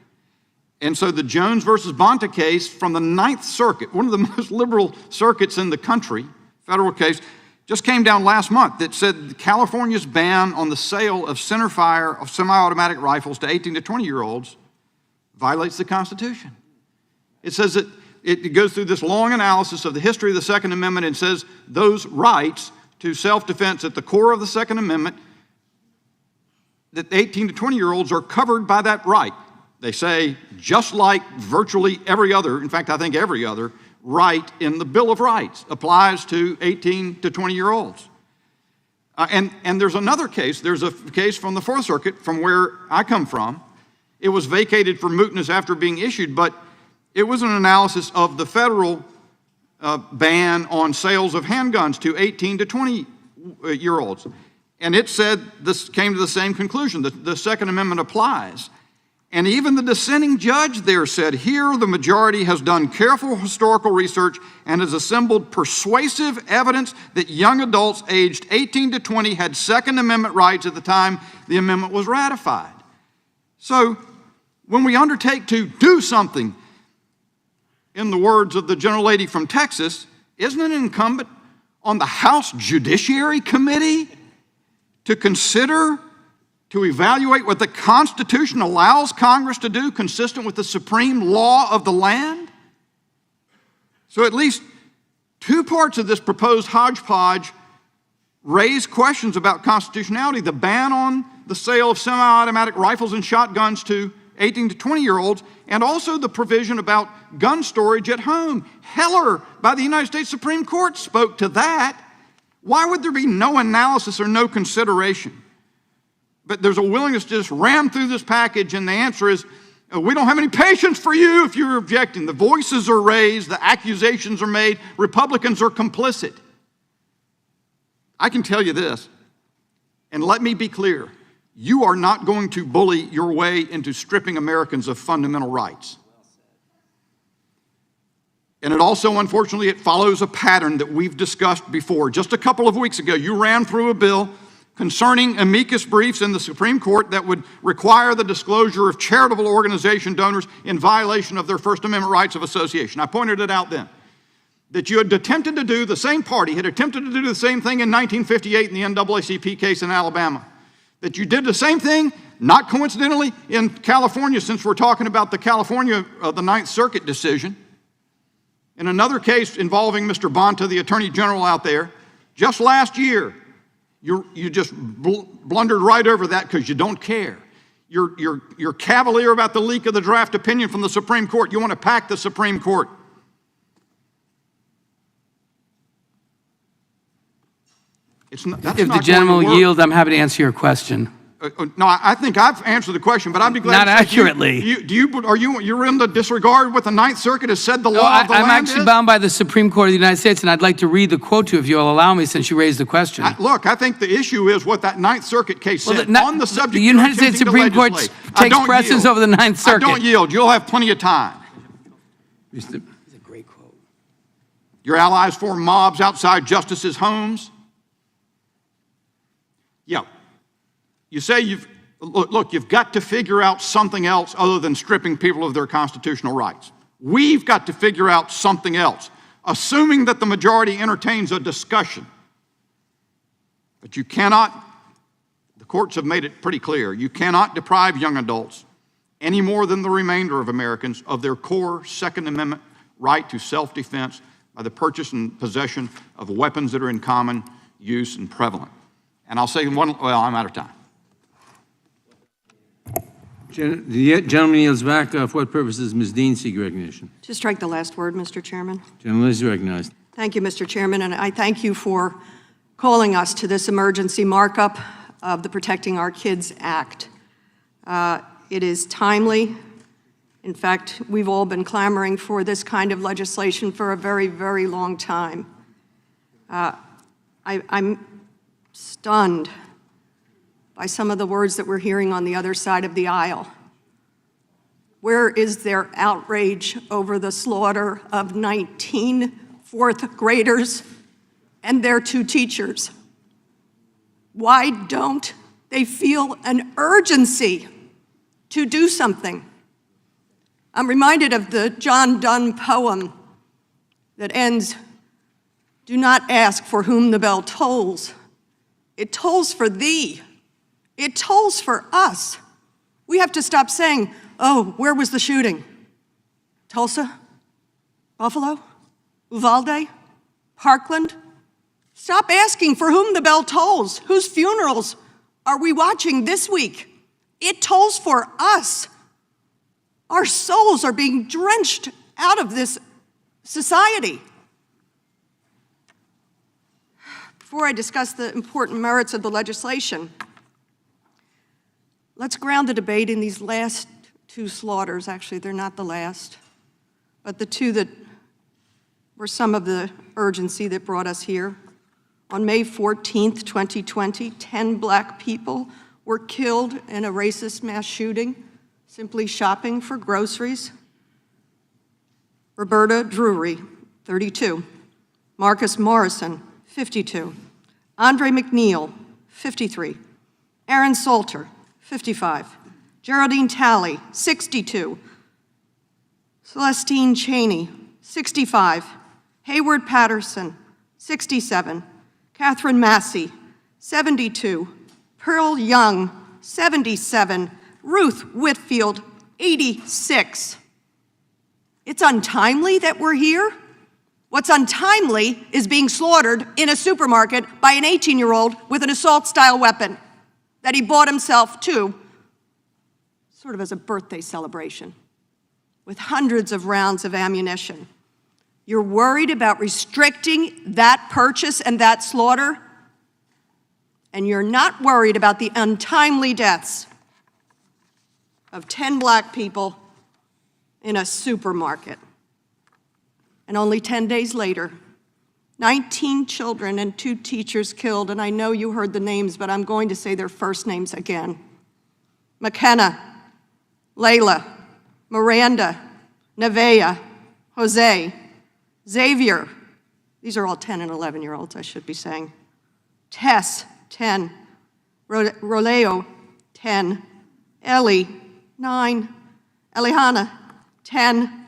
And so the Jones versus Bonta case from the 9th Circuit, one of the most liberal circuits in the country, federal case, just came down last month that said California's ban on the sale of centerfire of semi-automatic rifles to 18 to 20-year-olds violates the Constitution. It says that it goes through this long analysis of the history of the Second Amendment and says those rights to self-defense at the core of the Second Amendment, that 18 to 20-year-olds are covered by that right. They say, just like virtually every other, in fact, I think every other right in the Bill of Rights applies to 18 to 20-year-olds. And there's another case. There's a case from the 4th Circuit, from where I come from. It was vacated for mootness after being issued, but it was an analysis of the federal ban on sales of handguns to 18 to 20-year-olds. And it said, this came to the same conclusion, that the Second Amendment applies. And even the dissenting judge there said, here the majority has done careful historical research and has assembled persuasive evidence that young adults aged 18 to 20 had Second Amendment rights at the time the amendment was ratified. So when we undertake to do something, in the words of the gentle lady from Texas, isn't it incumbent on the House Judiciary Committee to consider, to evaluate what the Constitution allows Congress to do consistent with the supreme law of the land? So at least 2 parts of this proposed hodgepodge raise questions about constitutionality. The ban on the sale of semi-automatic rifles and shotguns to 18 to 20-year-olds, and also the provision about gun storage at home. Heller, by the United States Supreme Court, spoke to that. Why would there be no analysis or no consideration? But there's a willingness to just ram through this package, and the answer is, we don't have any patience for you if you're objecting. The voices are raised, the accusations are made, Republicans are complicit. I can tell you this, and let me be clear, you are not going to bully your way into stripping Americans of fundamental rights. And it also, unfortunately, it follows a pattern that we've discussed before. Just a couple of weeks ago, you ran through a bill concerning amicus briefs in the Supreme Court that would require the disclosure of charitable organization donors in violation of their First Amendment rights of association. I pointed it out then, that you had attempted to do, the same party had attempted to do the same thing in 1958 in the NAACP case in Alabama. That you did the same thing, not coincidentally, in California, since we're talking about the California, the 9th Circuit decision. In another case involving Mr. Bonta, the Attorney General out there, just last year, you just blundered right over that because you don't care. You're cavalier about the leak of the draft opinion from the Supreme Court. You want to pack the Supreme Court.
If the gentleman will yield, I'm happy to answer your question.
No, I think I've answered the question, but I'd be glad
Not
to
accurately.
You're in the disregard what the 9th Circuit has said the law of the
I'm
land
actually
is?
bound by the Supreme Court of the United States, and I'd like to read the quote to you if you'll allow me, since you raised the question.
Look, I think the issue is what that 9th Circuit case said on the subject.
The United States Supreme Court takes precedence over the 9th Circuit.
I don't yield. You'll have plenty of time.
It's a great quote.
Your allies form mobs outside justices' homes. Yeah. You say you've got to figure out something else other than stripping people of their constitutional rights. We've got to figure out something else, assuming that the majority entertains a discussion. But you cannot, the courts have made it pretty clear, you cannot deprive young adults any more than the remainder of Americans, of their core Second Amendment right to self-defense by the purchase and possession of weapons that are in common use and prevalent. And I'll say one, well, I'm out of time.
The gentleman yields back. For what purposes Ms. Dean seek recognition?
To strike the last word, Mr. Chairman.
Gentleman is recognized.
Thank you, Mr. Chairman, and I thank you for calling us to this emergency markup of the Protecting Our Kids Act. It is timely. In fact, we've all been clamoring for this kind of legislation for a very, very long time. I'm stunned by some of the words that we're hearing on the other side of the aisle. Where is their outrage over the slaughter of 19 fourth graders and their 2 teachers? Why don't they feel an urgency to do something? I'm reminded of the John Donne poem that ends, "Do not ask for whom the bell tolls. It tolls for thee. It tolls for us." We have to stop saying, "Oh, where was the shooting? Tulsa? Buffalo? Uvalde? Parkland?" Stop asking for whom the bell tolls. Whose funerals are we watching this week? It tolls for us. Our souls are being drenched out of this society. Before I discuss the important merits of the legislation, let's ground the debate in these last 2 slaughters. Actually, they're not the last, but the 2 that were some of the urgency that brought us here. On May 14th, 2020, 10 Black people were killed in a racist mass shooting, simply shopping for groceries. Roberta Drury, 32. Marcus Morrison, 52. Andre McNeil, 53. Aaron Salter, 55. Geraldine Talley, 62. Celestine Cheney, 65. Hayward Patterson, 67. Catherine Massey, 72. Pearl Young, 77. Ruth Whitfield, 86. It's untimely that we're here. What's untimely is being slaughtered in a supermarket by an 18-year-old with an assault-style weapon that he bought himself too, sort of as a birthday celebration, with hundreds of rounds of ammunition. You're worried about restricting that purchase and that slaughter, and you're not worried about the untimely deaths of 10 Black people in a supermarket. And only 10 days later, 19 children and 2 teachers killed, and I know you heard the names, but I'm going to say their first names again. McKenna, Layla, Miranda, Nevaeh, Jose, Xavier, these are all 10 and 11-year-olds, I should be saying. Tess, 10. Roleo, 10. Ellie, 9. Elihana, 10.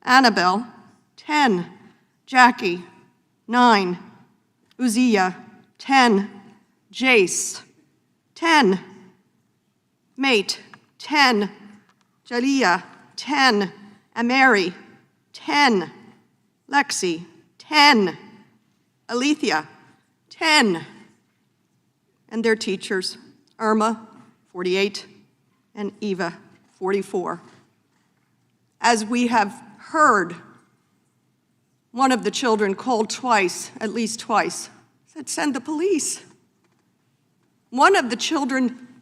Annabelle, 10. Jackie, 9. Uzziah, 10. Jace, 10. Mate, 10. Jaliyah, 10. Ameri, 10. Lexi, 10. Alethea, 10. And their teachers, Irma, 48, and Eva, 44. As we have heard, one of the children called twice, at least twice, said, "Send the police." One of the children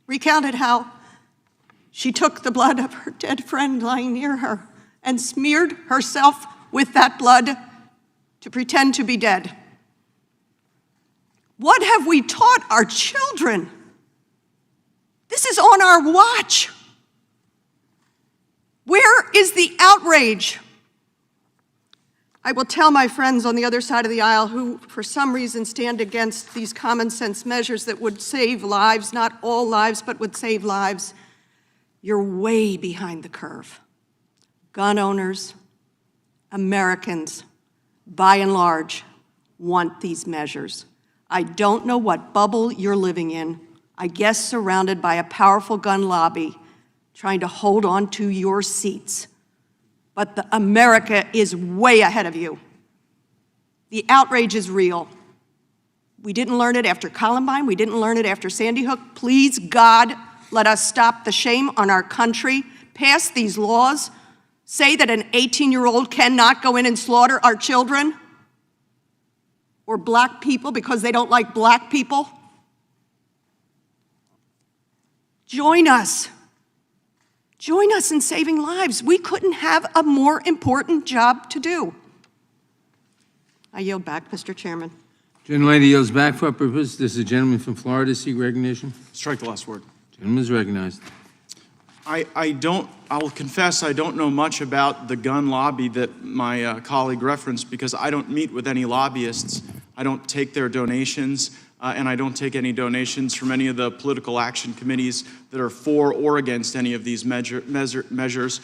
recounted how she took the blood of her dead friend lying near her and smeared herself with that blood to pretend to be dead. What have we taught our children? This is on our watch. Where is the outrage? I will tell my friends on the other side of the aisle who, for some reason, stand against these common sense measures that would save lives, not all lives, but would save lives, you're way behind the curve. Gun owners, Americans, by and large, want these measures. I don't know what bubble you're living in. I guess surrounded by a powerful gun lobby trying to hold on to your seats. But America is way ahead of you. The outrage is real. We didn't learn it after Columbine. We didn't learn it after Sandy Hook. Please, God, let us stop the shame on our country, pass these laws, say that an 18-year-old cannot go in and slaughter our children or black people because they don't like black people. Join us. Join us in saving lives. We couldn't have a more important job to do. I yield back, Mr. Chairman.
Gentlelady yields back for a purpose. This is a gentleman from Florida. Seek recognition.
Strike the last word.
Gentleman is recognized.
I will confess I don't know much about the gun lobby that my colleague referenced because I don't meet with any lobbyists. I don't take their donations, and I don't take any donations from any of the political action committees that are for or against any of these measures.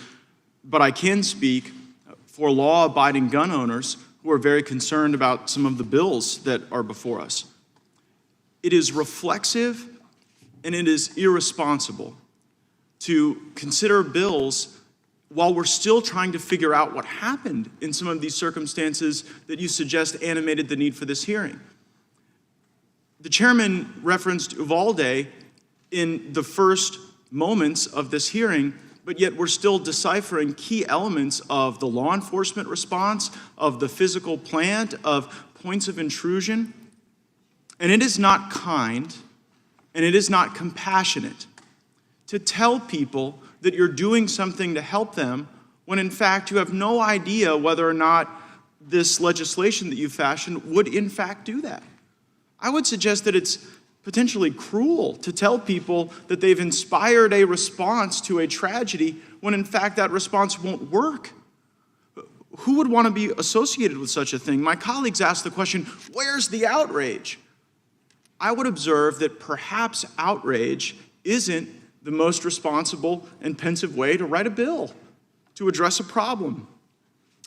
But I can speak for law-abiding gun owners who are very concerned about some of the bills that are before us. It is reflexive and it is irresponsible to consider bills while we're still trying to figure out what happened in some of these circumstances that you suggest animated the need for this hearing. The chairman referenced Uvalde in the first moments of this hearing, but yet we're still deciphering key elements of the law enforcement response, of the physical plant, of points of intrusion. And it is not kind, and it is not compassionate to tell people that you're doing something to help them when in fact you have no idea whether or not this legislation that you fashioned would in fact do that. I would suggest that it's potentially cruel to tell people that they've inspired a response to a tragedy when in fact that response won't work. Who would want to be associated with such a thing? My colleagues asked the question, where's the outrage? I would observe that perhaps outrage isn't the most responsible and pensive way to write a bill, to address a problem.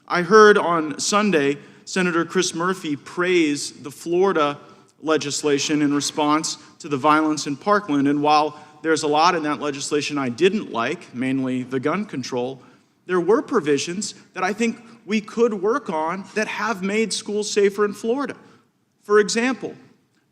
I heard on Sunday Senator Chris Murphy praise the Florida legislation in response to the violence in Parkland, and while there's a lot in that legislation I didn't like, mainly the gun control, there were provisions that I think we could work on that have made schools safer in Florida. For example,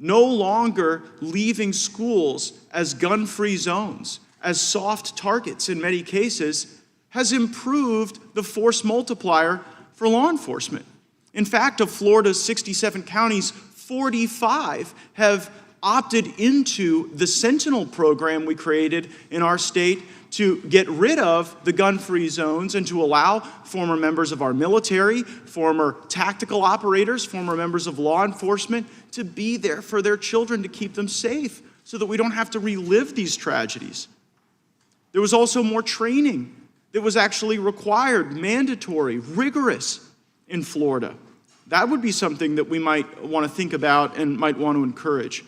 no longer leaving schools as gun-free zones, as soft targets in many cases, has improved the force multiplier for law enforcement. In fact, of Florida's 67 counties, 45 have opted into the Sentinel program we created in our state to get rid of the gun-free zones and to allow former members of our military, former tactical operators, former members of law enforcement to be there for their children to keep them safe so that we don't have to relive these tragedies. There was also more training that was actually required, mandatory, rigorous in Florida. That would be something that we might want to think about and might want to encourage.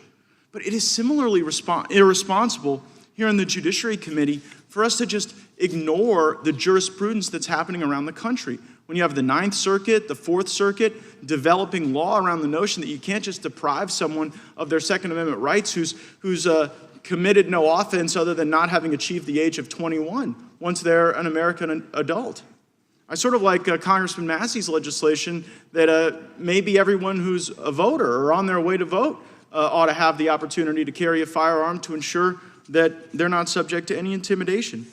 But it is similarly irresponsible here in the Judiciary Committee for us to just ignore the jurisprudence that's happening around the country. When you have the Ninth Circuit, the Fourth Circuit, developing law around the notion that you can't just deprive someone of their Second Amendment rights who's committed no offense other than not having achieved the age of 21 once they're an American adult. I sort of like Congressman Massey's legislation that maybe everyone who's a voter or on their way to vote ought to have the opportunity to carry a firearm to ensure that they're not subject to any intimidation.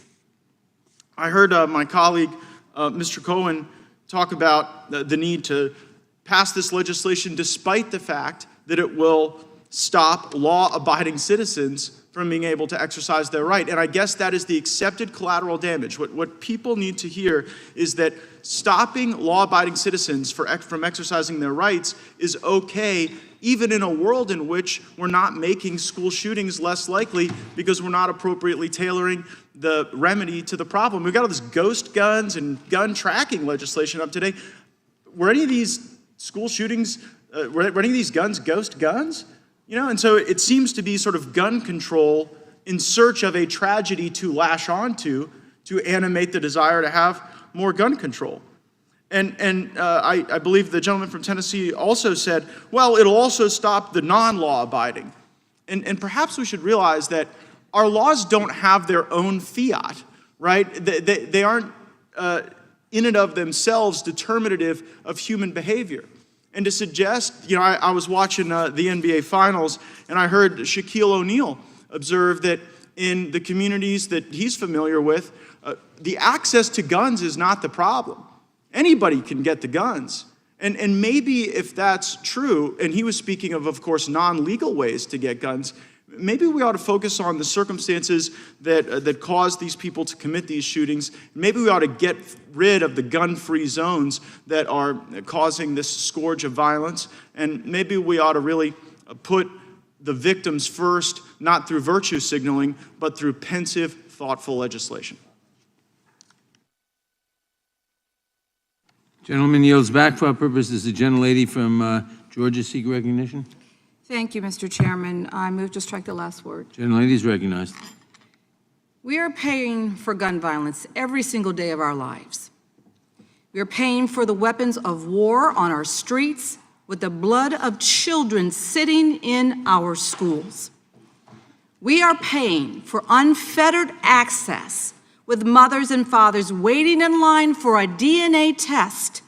I heard my colleague, Mr. Cohen, talk about the need to pass this legislation despite the fact that it will stop law-abiding citizens from being able to exercise their right. And I guess that is the accepted collateral damage. What people need to hear is that stopping law-abiding citizens from exercising their rights is okay, even in a world in which we're not making school shootings less likely because we're not appropriately tailoring the remedy to the problem. We've got all this ghost guns and gun tracking legislation up today. Were any of these school shootings, were any of these guns ghost guns? You know, and so it seems to be sort of gun control in search of a tragedy to lash onto to animate the desire to have more gun control. And I believe the gentleman from Tennessee also said, well, it'll also stop the non-law abiding. And perhaps we should realize that our laws don't have their own fiat. right? They aren't in and of themselves determinative of human behavior. And to suggest, I was watching the NBA Finals, and I heard Shaquille O'Neal observe that in the communities that he's familiar with, the access to guns is not the problem. Anybody can get the guns. And maybe if that's true, and he was speaking of course, non-legal ways to get guns, maybe we ought to focus on the circumstances that cause these people to commit these shootings. Maybe we ought to get rid of the gun-free zones that are causing this scourge of violence. And maybe we ought to really put the victims first, not through virtue signaling, but through pensive, thoughtful legislation.
Gentleman yields back for our purposes. The gentlelady from Georgia seek recognition.
Thank you, Mr. Chairman. I move to strike the last word.
Gentlelady is recognized.
We are paying for gun violence every single day of our lives. We are paying for the weapons of war on our streets with the blood of children sitting in our schools. We are paying for unfettered access with mothers and fathers waiting in line for a DNA test,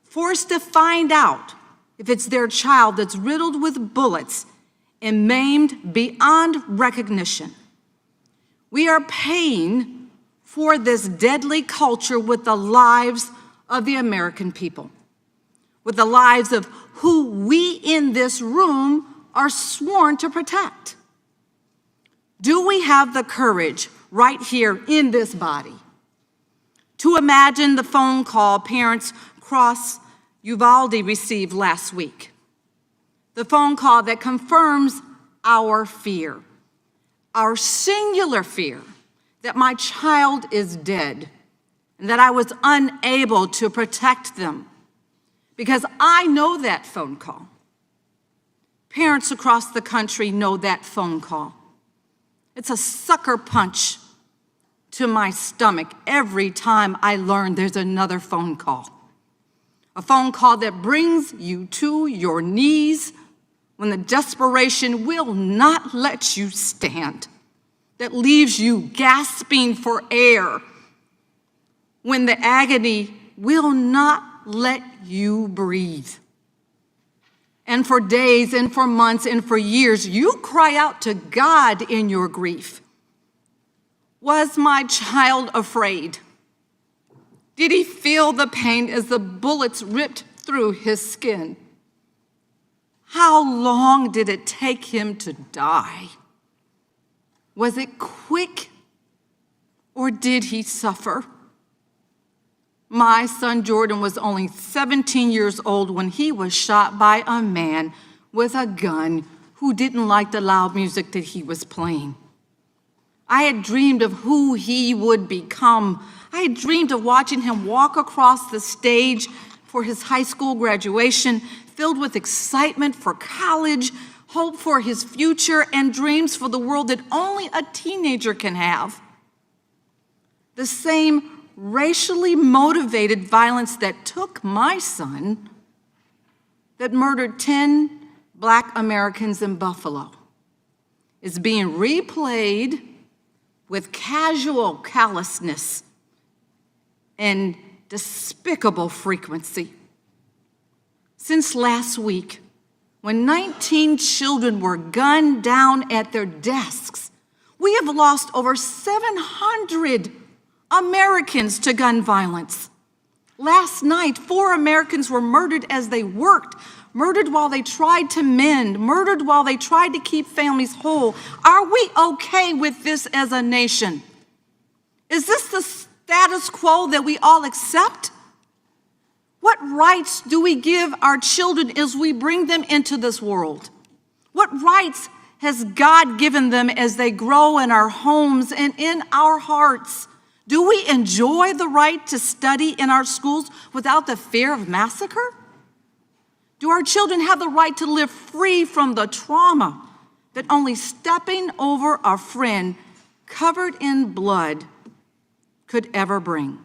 forced to find out if it's their child that's riddled with bullets and maimed beyond recognition. We are paying for this deadly culture with the lives of the American people, with the lives of who we in this room are sworn to protect. Do we have the courage right here in this body to imagine the phone call parents across Uvalde received last week? The phone call that confirms our fear, our singular fear that my child is dead and that I was unable to protect them, because I know that phone call. Parents across the country know that phone call. It's a sucker punch to my stomach every time I learn there's another phone call. A phone call that brings you to your knees when the desperation will not let you stand, that leaves you gasping for air when the agony will not let you breathe. And for days and for months and for years, you cry out to God in your grief. Was my child afraid? Did he feel the pain as the bullets ripped through his skin? How long did it take him to die? Was it quick, or did he suffer? My son Jordan was only 17 years old when he was shot by a man with a gun who didn't like the loud music that he was playing. I had dreamed of who he would become. I had dreamed of watching him walk across the stage for his high school graduation, filled with excitement for college, hope for his future, and dreams for the world that only a teenager can have. The same racially motivated violence that took my son, that murdered 10 Black Americans in Buffalo, is being replayed with casual callousness and despicable frequency. Since last week, when 19 children were gunned down at their desks, we have lost over 700 Americans to gun violence. Last night, 4 Americans were murdered as they worked, murdered while they tried to mend, murdered while they tried to keep families whole. Are we okay with this as a nation? Is this the status quo that we all accept? What rights do we give our children as we bring them into this world? What rights has God given them as they grow in our homes and in our hearts? Do we enjoy the right to study in our schools without the fear of massacre? Do our children have the right to live free from the trauma that only stepping over a friend covered in blood could ever bring?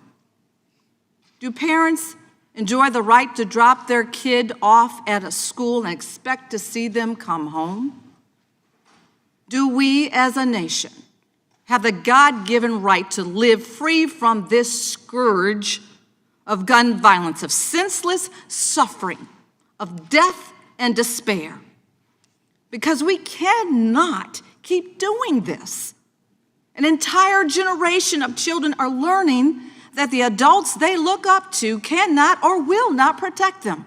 Do parents enjoy the right to drop their kid off at a school and expect to see them come home? Do we as a nation have the God-given right to live free from this scourge of gun violence, of senseless suffering, of death and despair. Because we cannot keep doing this. An entire generation of children are learning that the adults they look up to cannot or will not protect them.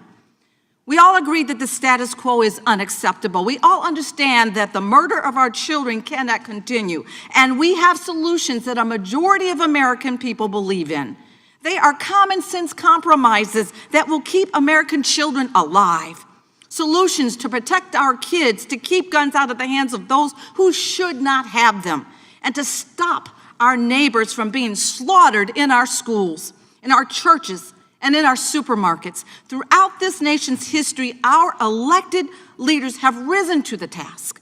We all agree that the status quo is unacceptable. We all understand that the murder of our children cannot continue, and we have solutions that a majority of American people believe in. They are common sense compromises that will keep American children alive. Solutions to protect our kids, to keep guns out of the hands of those who should not have them, and to stop our neighbors from being slaughtered in our schools, in our churches, and in our supermarkets. Throughout this nation's history, our elected leaders have risen to the task.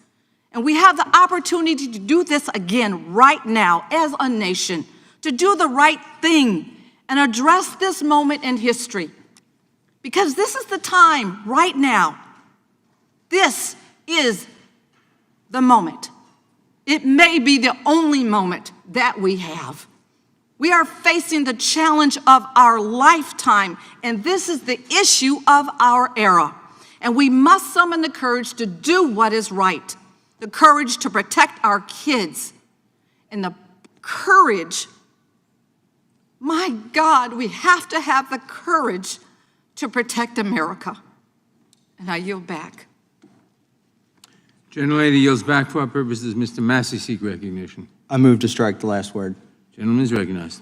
And we have the opportunity to do this again right now as a nation, to do the right thing and address this moment in history. Because this is the time right now. This is the moment. It may be the only moment that we have. We are facing the challenge of our lifetime, and this is the issue of our era. And we must summon the courage to do what is right, the courage to protect our kids, and the courage, my God, we have to have the courage to protect America. And I yield back.
Gentlelady yields back for our purposes. Mr. Massey seek recognition.
I move to strike the last word.
Gentleman is recognized.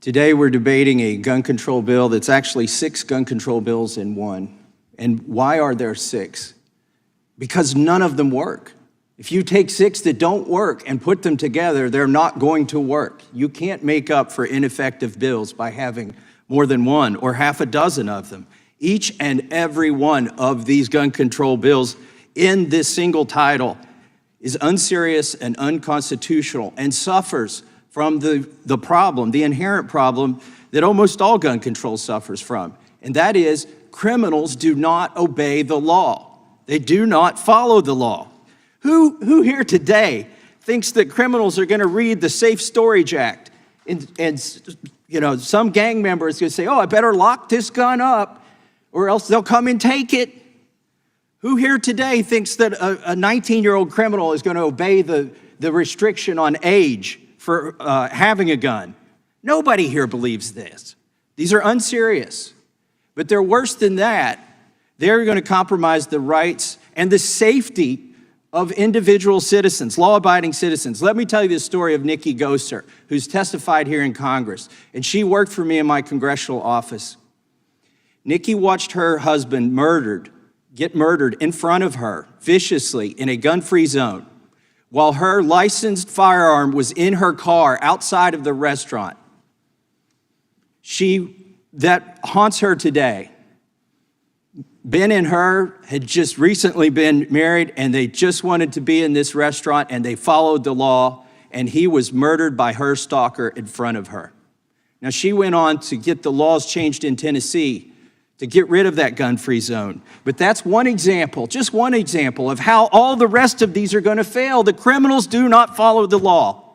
Today we're debating a gun control bill that's actually 6 gun control bills in one. And why are there 6? Because none of them work. If you take 6 that don't work and put them together, they're not going to work. You can't make up for ineffective bills by having more than one or half a dozen of them. Each and every one of these gun control bills in this single title is unserious and unconstitutional and suffers from the problem, the inherent problem that almost all gun control suffers from. And that is criminals do not obey the law. They do not follow the law. Who here today thinks that criminals are going to read the Safe Storage Act and you know, some gang member is going to say, oh, I better lock this gun up or else they'll come and take it? Who here today thinks that a 19-year-old criminal is going to obey the restriction on age for having a gun? Nobody here believes this. These are unserious. But they're worse than that. They're going to compromise the rights and the safety of individual citizens, law-abiding citizens. Let me tell you the story of Nikki Gosser, who's testified here in Congress, and she worked for me in my congressional office. Nikki watched her husband get murdered in front of her viciously in a gun-free zone while her licensed firearm was in her car outside of the restaurant. That haunts her today. Ben and her had just recently been married, and they just wanted to be in this restaurant, and they followed the law, and he was murdered by her stalker in front of her. Now, she went on to get the laws changed in Tennessee to get rid of that gun-free zone. But that's one example, just one example of how all the rest of these are going to fail. The criminals do not follow the law.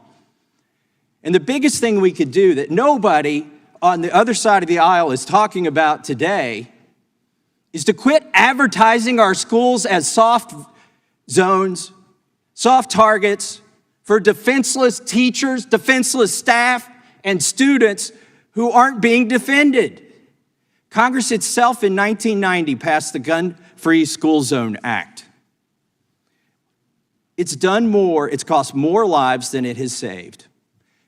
And the biggest thing we could do that nobody on the other side of the aisle is talking about today is to quit advertising our schools as soft zones, soft targets for defenseless teachers, defenseless staff, and students who aren't being defended. Congress itself in 1990 passed the Gun-Free School Zone Act. It's done more, it's cost more lives than it has saved.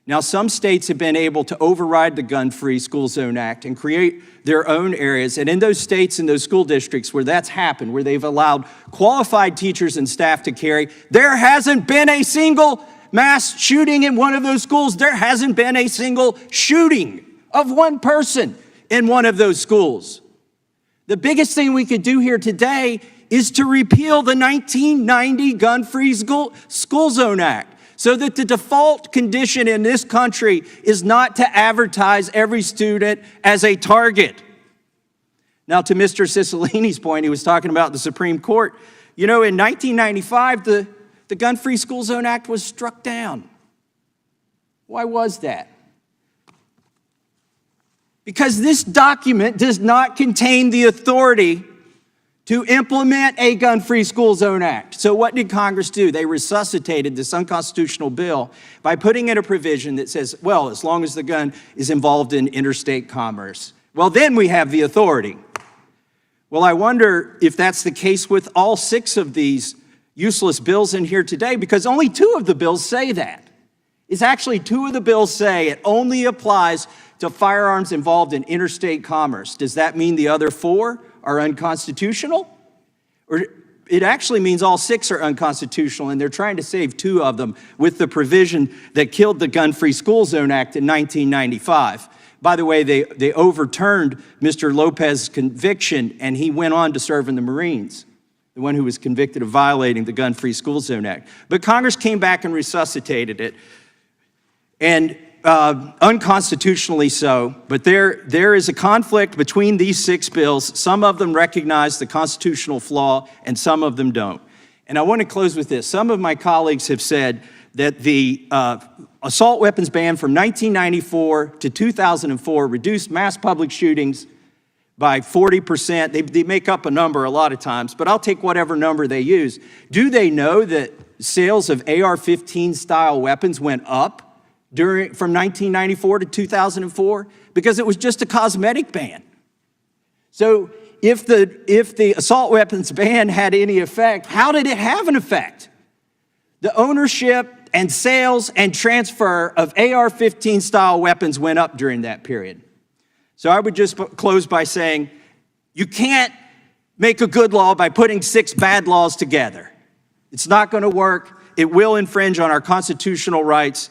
Now, some states have been able to override the Gun-Free School Zone Act and create their own areas. And in those states and those school districts where that's happened, where they've allowed qualified teachers and staff to carry, there hasn't been a single mass shooting in one of those schools. There hasn't been a single shooting of one person in one of those schools. The biggest thing we could do here today is to repeal the 1990 Gun-Free School Zone Act, so that the default condition in this country is not to advertise every student as a target. Now, to Mr. Cicilline's point, he was talking about the Supreme Court. You know, in 1995, the Gun-Free School Zone Act was struck down. Why was that? Because this document does not contain the authority to implement a Gun-Free School Zone Act. So what did Congress do? They resuscitated this unconstitutional bill by putting in a provision that says, well, as long as the gun is involved in interstate commerce, well, then we have the authority. Well, I wonder if that's the case with all 6 of these useless bills in here today, because only 2 of the bills say that. It's actually 2 of the bills say it only applies to firearms involved in interstate commerce. Does that mean the other 4 are unconstitutional? Or it actually means all 6 are unconstitutional, and they're trying to save 2 of them with the provision that killed the Gun-Free School Zone Act in 1995. By the way, they overturned Mr. Lopez's conviction, and he went on to serve in the Marines, the one who was convicted of violating the Gun-Free School Zone Act. But Congress came back and resuscitated it, and unconstitutionally so. But there is a conflict between these 6 bills. Some of them recognize the constitutional flaw, and some of them don't. And I want to close with this. Some of my colleagues have said that the assault weapons ban from 1994 to 2004 reduced mass public shootings by 40%. They make up a number a lot of times, but I'll take whatever number they use. Do they know that sales of AR-15 style weapons went up from 1994 to 2004? Because it was just a cosmetic ban. So if the assault weapons ban had any effect, how did it have an effect? The ownership and sales and transfer of AR-15 style weapons went up during that period. So I would just close by saying, you can't make a good law by putting 6 bad laws together. It's not going to work. It will infringe on our constitutional rights,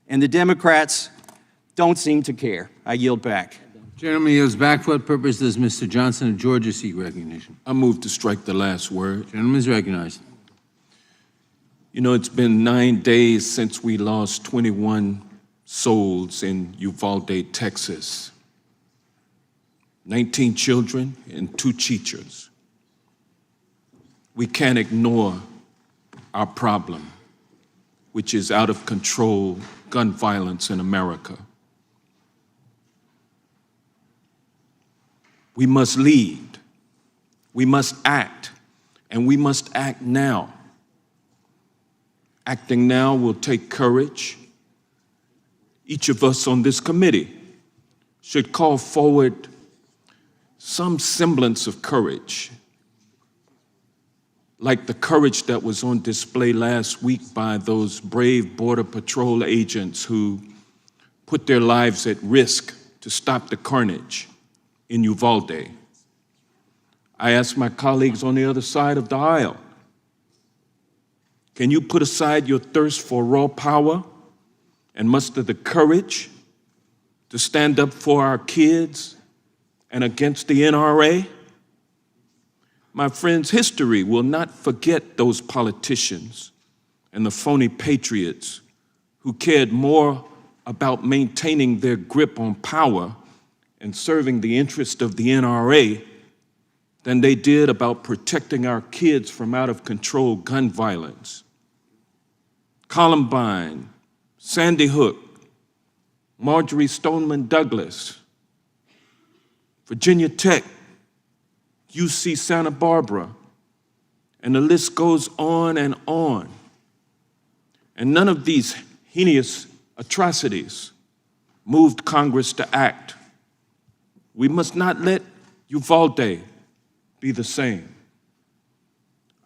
and the Democrats don't seem to care. I yield back.
Gentleman yields back. For what purpose does Mr. Johnson of Georgia seek recognition?
I move to strike the last word.
Gentleman is recognized.
You know, it's been 9 days since we lost 21 souls in Uvalde, Texas. 19 children and 2 teachers. We can't ignore our problem, which is out of control gun violence in America. We must lead, we must act, and we must act now. Acting now will take courage. Each of us on this committee should call forward some semblance of courage, like the courage that was on display last week by those brave Border Patrol agents who put their lives at risk to stop the carnage in Uvalde. I ask my colleagues on the other side of the aisle, can you put aside your thirst for raw power and muster the courage to stand up for our kids and against the NRA? My friends, history will not forget those politicians and the phony patriots who cared more about maintaining their grip on power and serving the interest of the NRA than they did about protecting our kids from out-of-control gun violence. Columbine, Sandy Hook, Marjorie Stoneman Douglas, Virginia Tech, UC Santa Barbara, and the list goes on and on. And none of these heinous atrocities moved Congress to act. We must not let Uvalde be the same.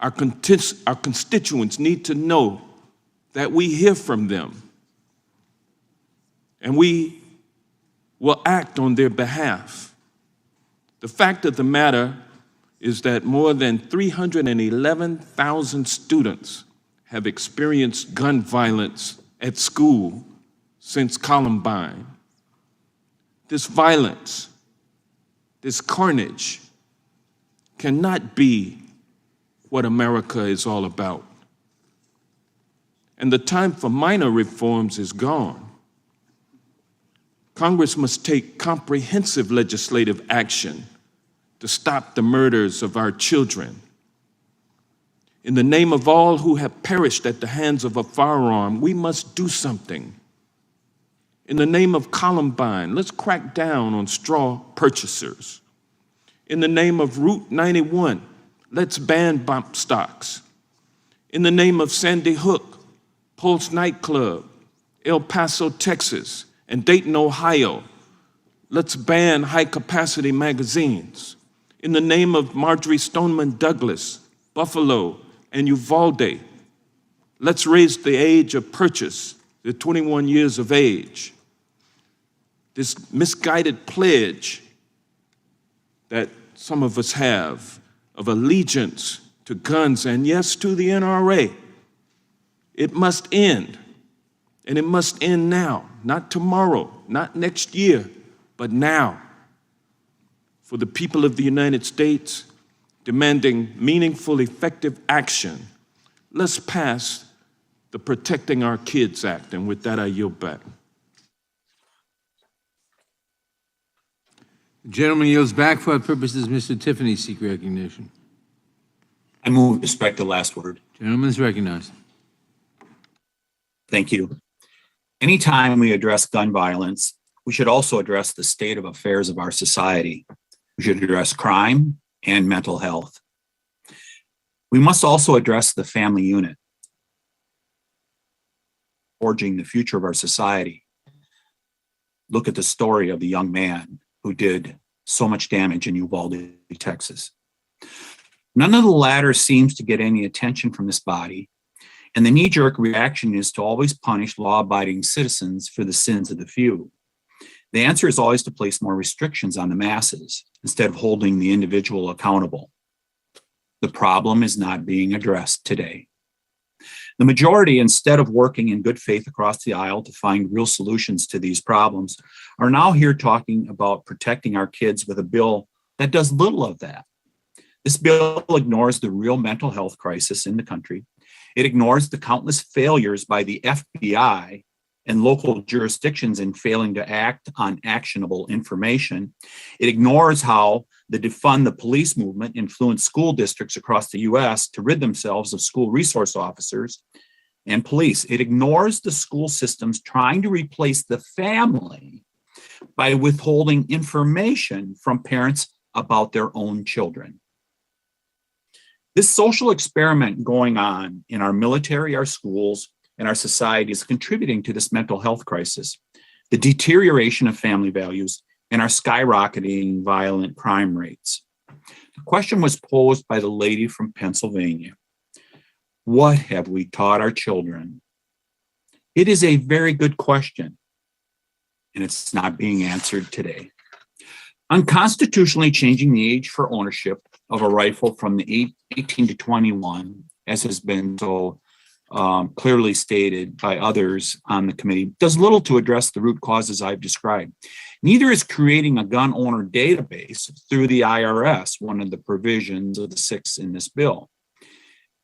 Our constituents need to know that we hear from them, and we will act on their behalf. The fact of the matter is that more than 311,000 students have experienced gun violence at school since Columbine. This violence, this carnage, cannot be what America is all about. And the time for minor reforms is gone. Congress must take comprehensive legislative action to stop the murders of our children. In the name of all who have perished at the hands of a firearm, we must do something. In the name of Columbine, let's crack down on straw purchasers. In the name of Route 91, let's ban bump stocks. In the name of Sandy Hook, Pulse Nightclub, El Paso, Texas, and Dayton, Ohio, let's ban high-capacity magazines. In the name of Marjorie Stoneman Douglas, Buffalo, and Uvalde, let's raise the age of purchase to 21 years of age. This misguided pledge that some of us have of allegiance to guns and yes, to the NRA, it must end. And it must end now, not tomorrow, not next year, but now. For the people of the United States, demanding meaningful, effective action, let's pass the Protecting Our Kids Act. And with that, I yield back.
The gentleman yields back. For our purposes, Mr. Tiffany seek recognition.
I move to strike the last word.
Gentleman is recognized.
Thank you. Anytime we address gun violence, we should also address the state of affairs of our society. We should address crime and mental health. We must also address the family unit, forging the future of our society. Look at the story of the young man who did so much damage in Uvalde, Texas. None of the latter seems to get any attention from this body, and the knee-jerk reaction is to always punish law-abiding citizens for the sins of the few. The answer is always to place more restrictions on the masses instead of holding the individual accountable. The problem is not being addressed today. The majority, instead of working in good faith across the aisle to find real solutions to these problems, are now here talking about protecting our kids with a bill that does little of that. This bill ignores the real mental health crisis in the country. It ignores the countless failures by the FBI and local jurisdictions in failing to act on actionable information. It ignores how the defund the police movement influenced school districts across the US to rid themselves of school resource officers and police. It ignores the school systems trying to replace the family by withholding information from parents about their own children. This social experiment going on in our military, our schools, and our society is contributing to this mental health crisis, the deterioration of family values, and our skyrocketing violent crime rates. The question was posed by the lady from Pennsylvania. What have we taught our children? It is a very good question, and it's not being answered today. Unconstitutionally changing the age for ownership of a rifle from the 18 to 21, as has been so clearly stated by others on the committee, does little to address the root causes I've described. Neither is creating a gun owner database through the IRS, one of the provisions of the 6 in this bill.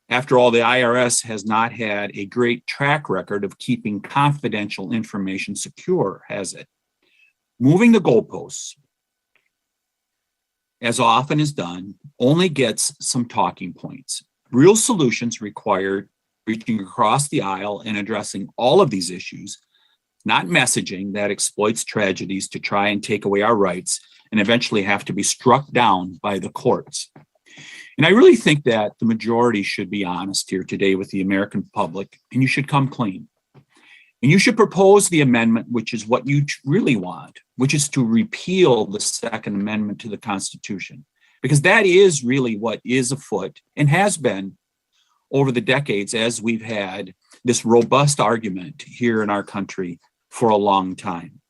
After all, the IRS has not had a great track record of keeping confidential information secure, has it? Moving the goalposts, as often is done, only gets some talking points. Real solutions require reaching across the aisle and addressing all of these issues, not messaging that exploits tragedies to try and take away our rights and eventually have to be struck down by the courts. And I really think that the majority should be honest here today with the American public, and you should come clean. And you should propose the amendment, which is what you really want, which is to repeal the Second Amendment to the Constitution, because that is really what is afoot and has been over the decades as we've had this robust argument here in our country for a long time.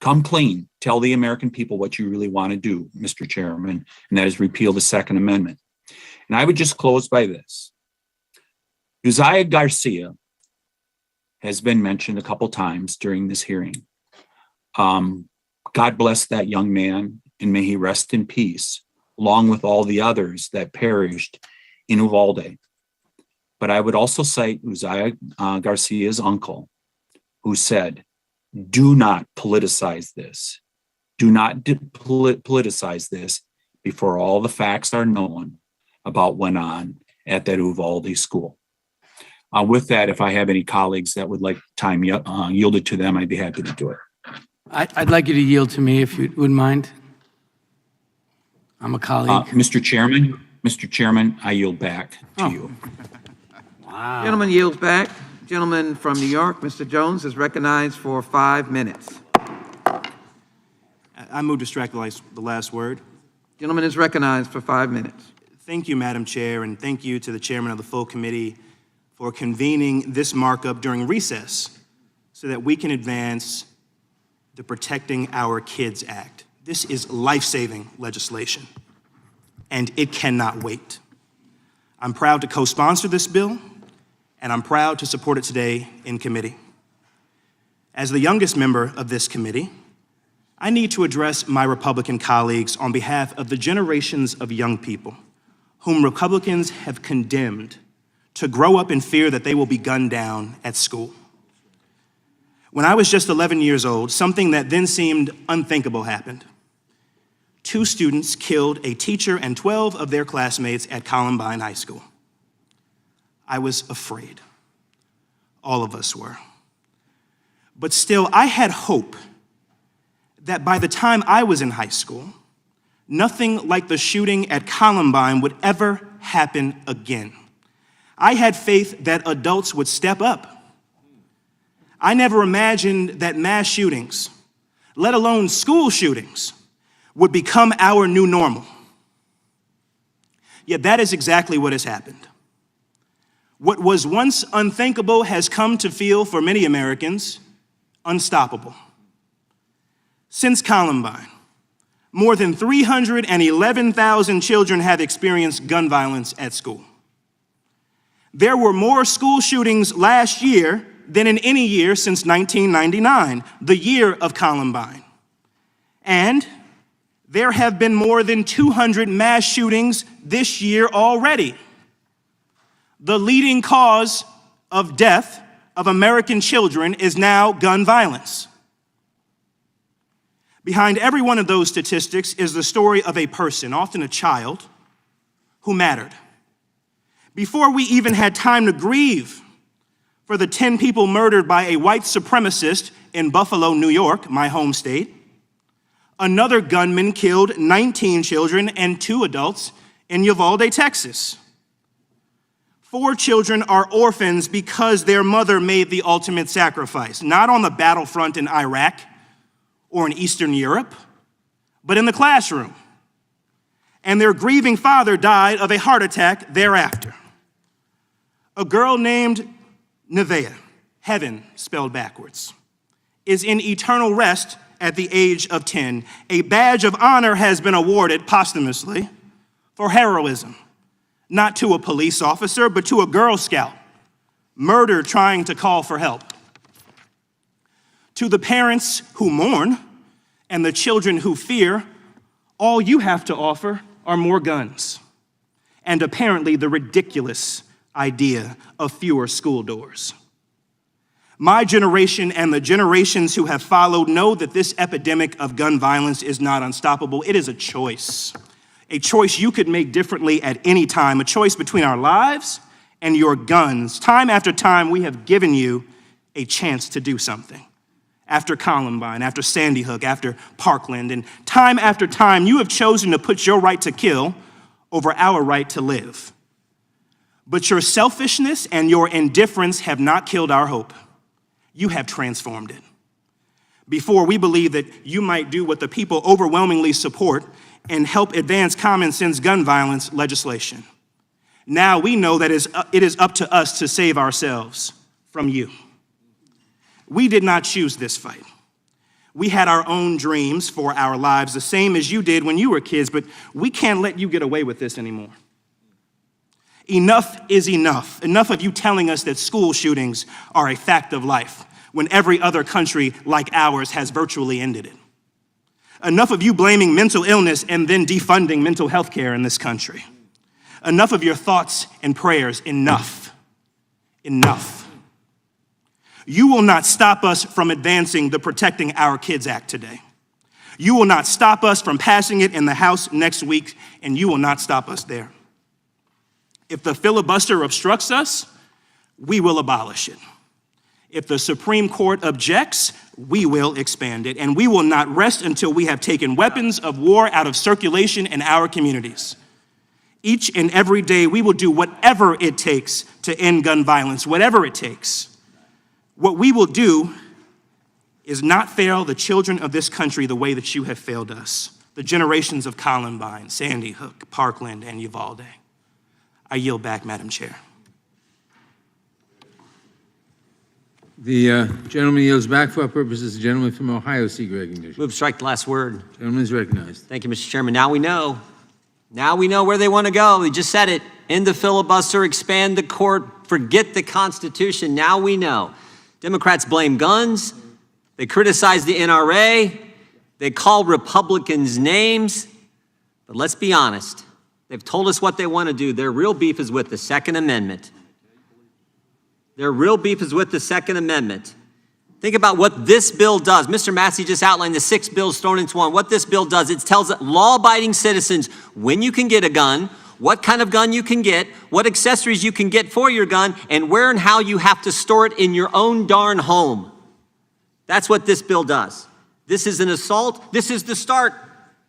Come clean. Tell the American people what you really want to do, Mr. Chairman, and that is repeal the Second Amendment. And I would just close by this. Uzziah Garcia has been mentioned a couple times during this hearing. God bless that young man, and may he rest in peace, along with all the others that perished in Uvalde. But I would also cite Uzziah Garcia's uncle, who said, do not politicize this. Do not politicize this before all the facts are known about what went on at that Uvalde school. With that, if I have any colleagues that would like time yielded to them, I'd be happy to do it.
I'd like you to yield to me if you wouldn't mind. I'm a colleague.
Mr. Chairman, I yield back to you.
Wow.
Gentleman yields back. Gentleman from New York, Mr. Jones, is recognized for 5 minutes.
I move to strike the last word.
Gentleman is recognized for 5 minutes.
Thank you, Madam Chair, and thank you to the chairman of the full committee for convening this markup during recess so that we can advance the Protecting Our Kids Act. This is life-saving legislation, and it cannot wait. I'm proud to co-sponsor this bill, and I'm proud to support it today in committee. As the youngest member of this committee, I need to address my Republican colleagues on behalf of the generations of young people whom Republicans have condemned to grow up in fear that they will be gunned down at school. When I was just 11 years old, something that then seemed unthinkable happened. 2 students killed a teacher and 12 of their classmates at Columbine High School. I was afraid. All of us were. But still, I had hope that by the time I was in high school, nothing like the shooting at Columbine would ever happen again. I had faith that adults would step up. I never imagined that mass shootings, let alone school shootings, would become our new normal. Yet that is exactly what has happened. What was once unthinkable has come to feel, for many Americans, unstoppable. Since Columbine, more than 311,000 children have experienced gun violence at school. There were more school shootings last year than in any year since 1999, the year of Columbine. And there have been more than 200 mass shootings this year already. The leading cause of death of American children is now gun violence. Behind every one of those statistics is the story of a person, often a child, who mattered. Before we even had time to grieve for the 10 people murdered by a white supremacist in Buffalo, New York, my home state, another gunman killed 19 children and 2 adults in Uvalde, Texas. 4 children are orphans because their mother made the ultimate sacrifice, not on the battlefront in Iraq or in Eastern Europe, but in the classroom. And their grieving father died of a heart attack thereafter. A girl named Nevaeh, heaven spelled backwards, is in eternal rest at the age of 10. A badge of honor has been awarded posthumously for heroism, not to a police officer, but to a Girl Scout, murdered trying to call for help. To the parents who mourn and the children who fear, all you have to offer are more guns, and apparently the ridiculous idea of fewer school doors. My generation and the generations who have followed know that this epidemic of gun violence is not unstoppable. It is a choice you could make differently at any time, a choice between our lives and your guns. Time after time, we have given you a chance to do something. After Columbine, after Sandy Hook, after Parkland, and time after time, you have chosen to put your right to kill over our right to live. But your selfishness and your indifference have not killed our hope. You have transformed it. Before, we believed that you might do what the people overwhelmingly support and help advance common sense gun violence legislation. Now we know that it is up to us to save ourselves from you. We did not choose this fight. We had our own dreams for our lives, the same as you did when you were kids, but we can't let you get away with this anymore. Enough is enough. Enough of you telling us that school shootings are a fact of life when every other country like ours has virtually ended it. Enough of you blaming mental illness and then defunding mental health care in this country. Enough of your thoughts and prayers. Enough. Enough. You will not stop us from advancing the Protecting Our Kids Act today. You will not stop us from passing it in the House next week, and you will not stop us there. If the filibuster obstructs us, we will abolish it. If the Supreme Court objects, we will expand it, and we will not rest until we have taken weapons of war out of circulation in our communities. Each and every day, we will do whatever it takes to end gun violence, whatever it takes. What we will do is not fail the children of this country the way that you have failed us, the generations of Columbine, Sandy Hook, Parkland, and Uvalde. I yield back, Madam Chair.
The gentleman yields back for our purposes. The gentleman from Ohio seek recognition.
Move to strike the last word.
Gentleman is recognized.
Thank you, Mr. Chairman. Now we know. Now we know where they want to go. We just said it. End the filibuster, expand the court, forget the Constitution. Now we know. Democrats blame guns. They criticize the NRA. They call Republicans names. But let's be honest. They've told us what they want to do. Their real beef is with the Second Amendment. Their real beef is with the Second Amendment. Think about what this bill does. Mr. Massey just outlined the 6 bills thrown into one. What this bill does, it tells law-abiding citizens when you can get a gun, what kind of gun you can get, what accessories you can get for your gun, and where and how you have to store it in your own darn home. That's what this bill does. This is an assault. This is the start.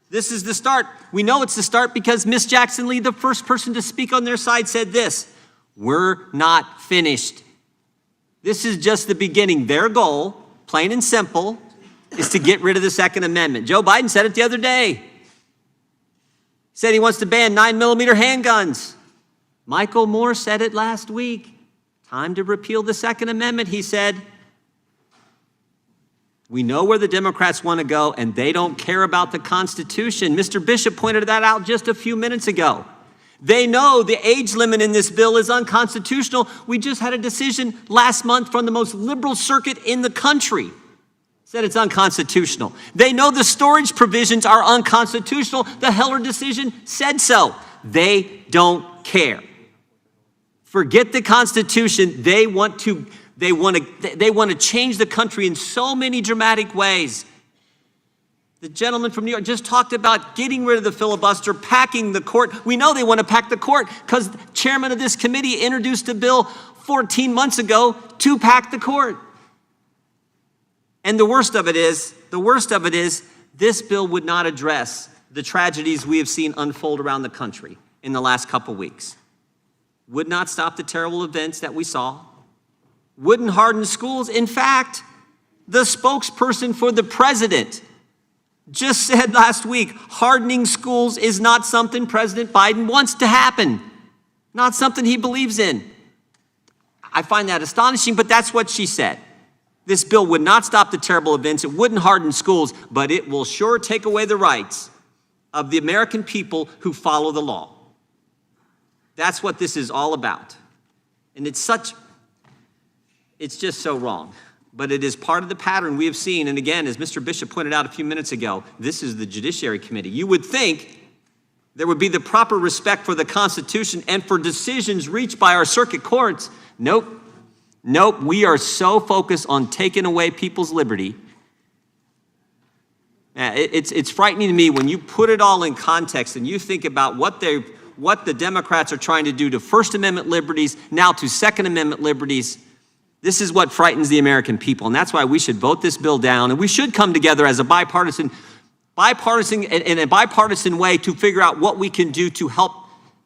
This is the start. We know it's the start because Ms. Jackson Lee, the first person to speak on their side, said this: we're not finished. This is just the beginning. Their goal, plain and simple, is to get rid of the Second Amendment. Joe Biden said it the other day. He said he wants to ban 9mm handguns. Michael Moore said it last week. Time to repeal the Second Amendment, he said. We know where the Democrats want to go, and they don't care about the Constitution. Mr. Bishop pointed that out just a few minutes ago. They know the age limit in this bill is unconstitutional. We just had a decision last month from the most liberal circuit in the country. Said it's unconstitutional. They know the storage provisions are unconstitutional. The Heller decision said so. They don't care. Forget the Constitution. They want to change the country in so many dramatic ways. The gentleman from New York just talked about getting rid of the filibuster, packing the court. We know they want to pack the court because the chairman of this committee introduced a bill 14 months ago to pack the court. And the worst of it is, this bill would not address the tragedies we have seen unfold around the country in the last couple weeks. Would not stop the terrible events that we saw. Wouldn't harden schools. In fact, the spokesperson for the president just said last week, hardening schools is not something President Biden wants to happen, not something he believes in. I find that astonishing, but that's what she said. This bill would not stop the terrible events, it wouldn't harden schools, but it will sure take away the rights of the American people who follow the law. That's what this is all about. And it's just so wrong. But it is part of the pattern we have seen. And again, as Mr. Bishop pointed out a few minutes ago, this is the Judiciary Committee. You would think there would be the proper respect for the Constitution and for decisions reached by our circuit courts. Nope. We are so focused on taking away people's liberty. It's frightening to me when you put it all in context and you think about what the Democrats are trying to do to First Amendment liberties, now to Second Amendment liberties. This is what frightens the American people, and that's why we should vote this bill down, and we should come together as a bipartisan in a bipartisan way to figure out what we can do to help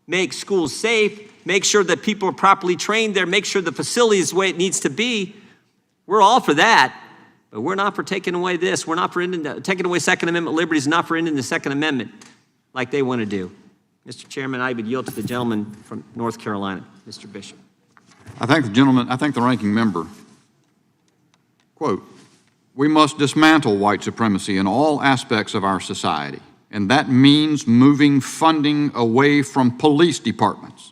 make schools safe, make sure that people are properly trained there, make sure the facility is the way it needs to be. We're all for that, but we're not for taking away this. We're not for taking away Second Amendment liberties, not for ending the Second Amendment like they want to do. Mr. Chairman, I would yield to the gentleman from North Carolina, Mr. Bishop.
I thank the ranking member. Quote, we must dismantle white supremacy in all aspects of our society, and that means moving funding away from police departments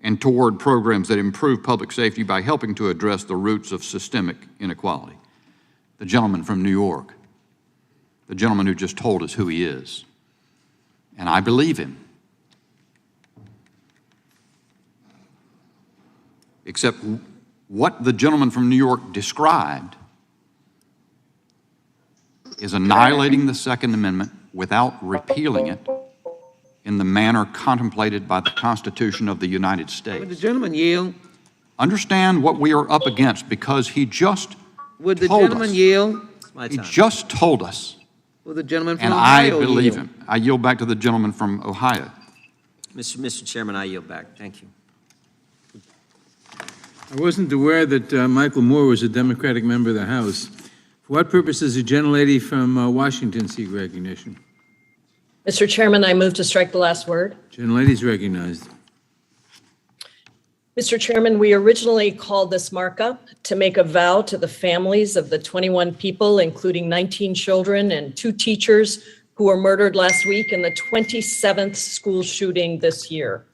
and toward programs that improve public safety by helping to address the roots of systemic inequality. The gentleman from New York, the gentleman who just told us who he is, and I believe him. Except what the gentleman from New York described is annihilating the Second Amendment without repealing it in the manner contemplated by the Constitution of the United States.
Would the gentleman yield?
Understand what we are up against, because he just
Would the
told
gentleman
us.
yield?
He just told us,
Will the gentleman from
and I
Ohio
believe
yield?
him. I yield back to the gentleman from Ohio.
Mr. Chairman, I yield back. Thank you.
I wasn't aware that Michael Moore was a Democratic member of the House. For what purpose does the gentlelady from Washington seek recognition?
Mr. Chairman, I move to strike the last word.
Gentlelady's recognized.
Mr. Chairman, we originally called this markup to make a vow to the families of the 21 people, including 19 children and 2 teachers who were murdered last week in the 27th school shooting this year.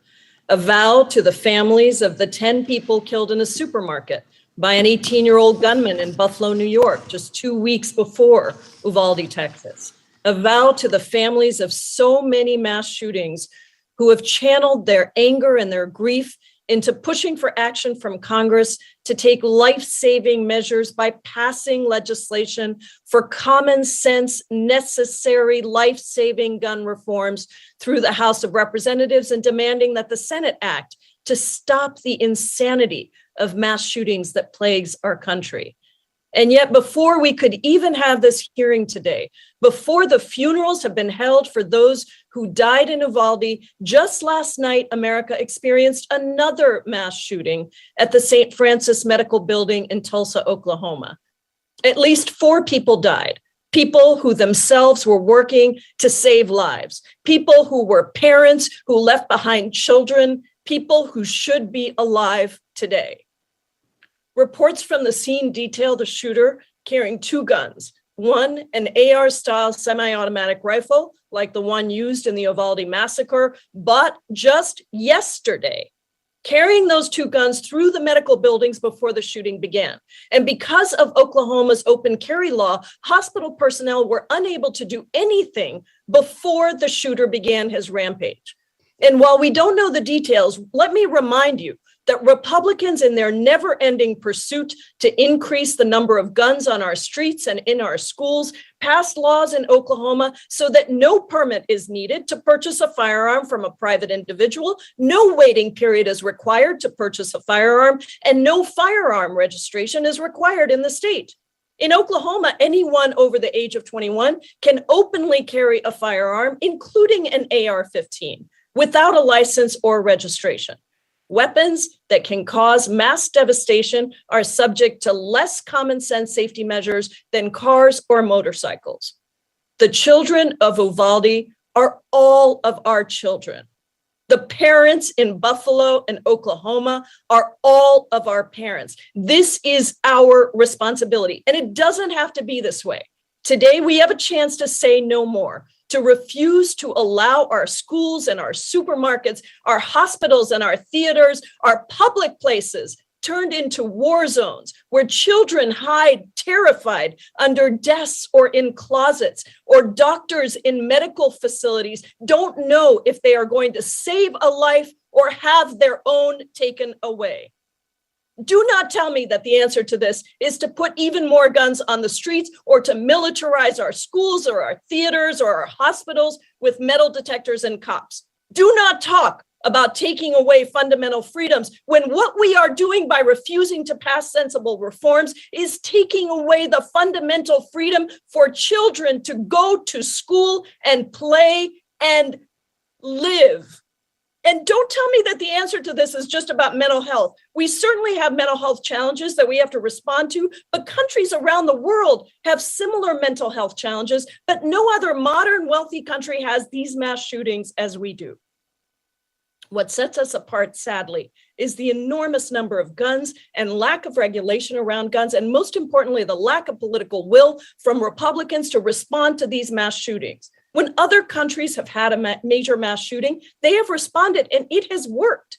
A vow to the families of the 10 people killed in a supermarket by an 18-year-old gunman in Buffalo, New York, just 2 weeks before Uvalde, Texas. A vow to the families of so many mass shootings who have channeled their anger and their grief into pushing for action from Congress to take life-saving measures by passing legislation for common sense, necessary, life-saving gun reforms through the House of Representatives, and demanding that the Senate act to stop the insanity of mass shootings that plagues our country. And yet, before we could even have this hearing today, before the funerals have been held for those who died in Uvalde, just last night, America experienced another mass shooting at the St. Francis Medical Building in Tulsa, Oklahoma. At least 4 people died, people who themselves were working to save lives, people who were parents who left behind children, people who should be alive today. Reports from the scene detail the shooter carrying 2 guns, one an AR-style semi-automatic rifle, like the one used in the Uvalde massacre, bought just yesterday, carrying those 2 guns through the medical buildings before the shooting began. And because of Oklahoma's open carry law, hospital personnel were unable to do anything before the shooter began his rampage. And while we don't know the details, let me remind you that Republicans, in their never-ending pursuit to increase the number of guns on our streets and in our schools, passed laws in Oklahoma so that no permit is needed to purchase a firearm from a private individual, no waiting period is required to purchase a firearm, and no firearm registration is required in the state. In Oklahoma, anyone over the age of 21 can openly carry a firearm, including an AR-15, without a license or registration. Weapons that can cause mass devastation are subject to less common sense safety measures than cars or motorcycles. The children of Uvalde are all of our children. The parents in Buffalo and Oklahoma are all of our parents. This is our responsibility, and it doesn't have to be this way. Today, we have a chance to say no more, to refuse to allow our schools and our supermarkets, our hospitals and our theaters, our public places turned into war zones where children hide terrified under desks or in closets, or doctors in medical facilities don't know if they are going to save a life or have their own taken away. Do not tell me that the answer to this is to put even more guns on the streets or to militarize our schools or our theaters or our hospitals with metal detectors and cops. Do not talk about taking away fundamental freedoms when what we are doing by refusing to pass sensible reforms is taking away the fundamental freedom for children to go to school and play and live. And don't tell me that the answer to this is just about mental health. We certainly have mental health challenges that we have to respond to, but countries around the world have similar mental health challenges, but no other modern wealthy country has these mass shootings as we do. What sets us apart, sadly, is the enormous number of guns and lack of regulation around guns, and most importantly, the lack of political will from Republicans to respond to these mass shootings. When other countries have had a major mass shooting, they have responded, and it has worked.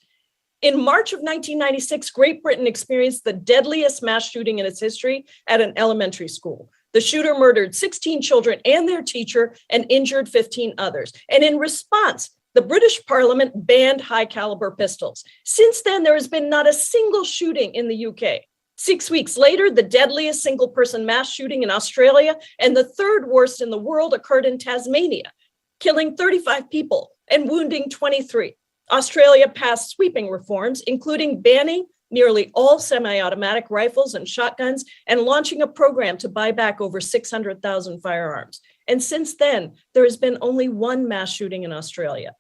In March of 1996, Great Britain experienced the deadliest mass shooting in its history at an elementary school. The shooter murdered 16 children and their teacher and injured 15 others. And in response, the British Parliament banned high-caliber pistols. Since then, there has been not a single shooting in the UK. 6 weeks later, the deadliest single-person mass shooting in Australia and the third worst in the world occurred in Tasmania, killing 35 people and wounding 23. Australia passed sweeping reforms, including banning nearly all semi-automatic rifles and shotguns, and launching a program to buy back over 600,000 firearms. And since then, there has been only one mass shooting in Australia.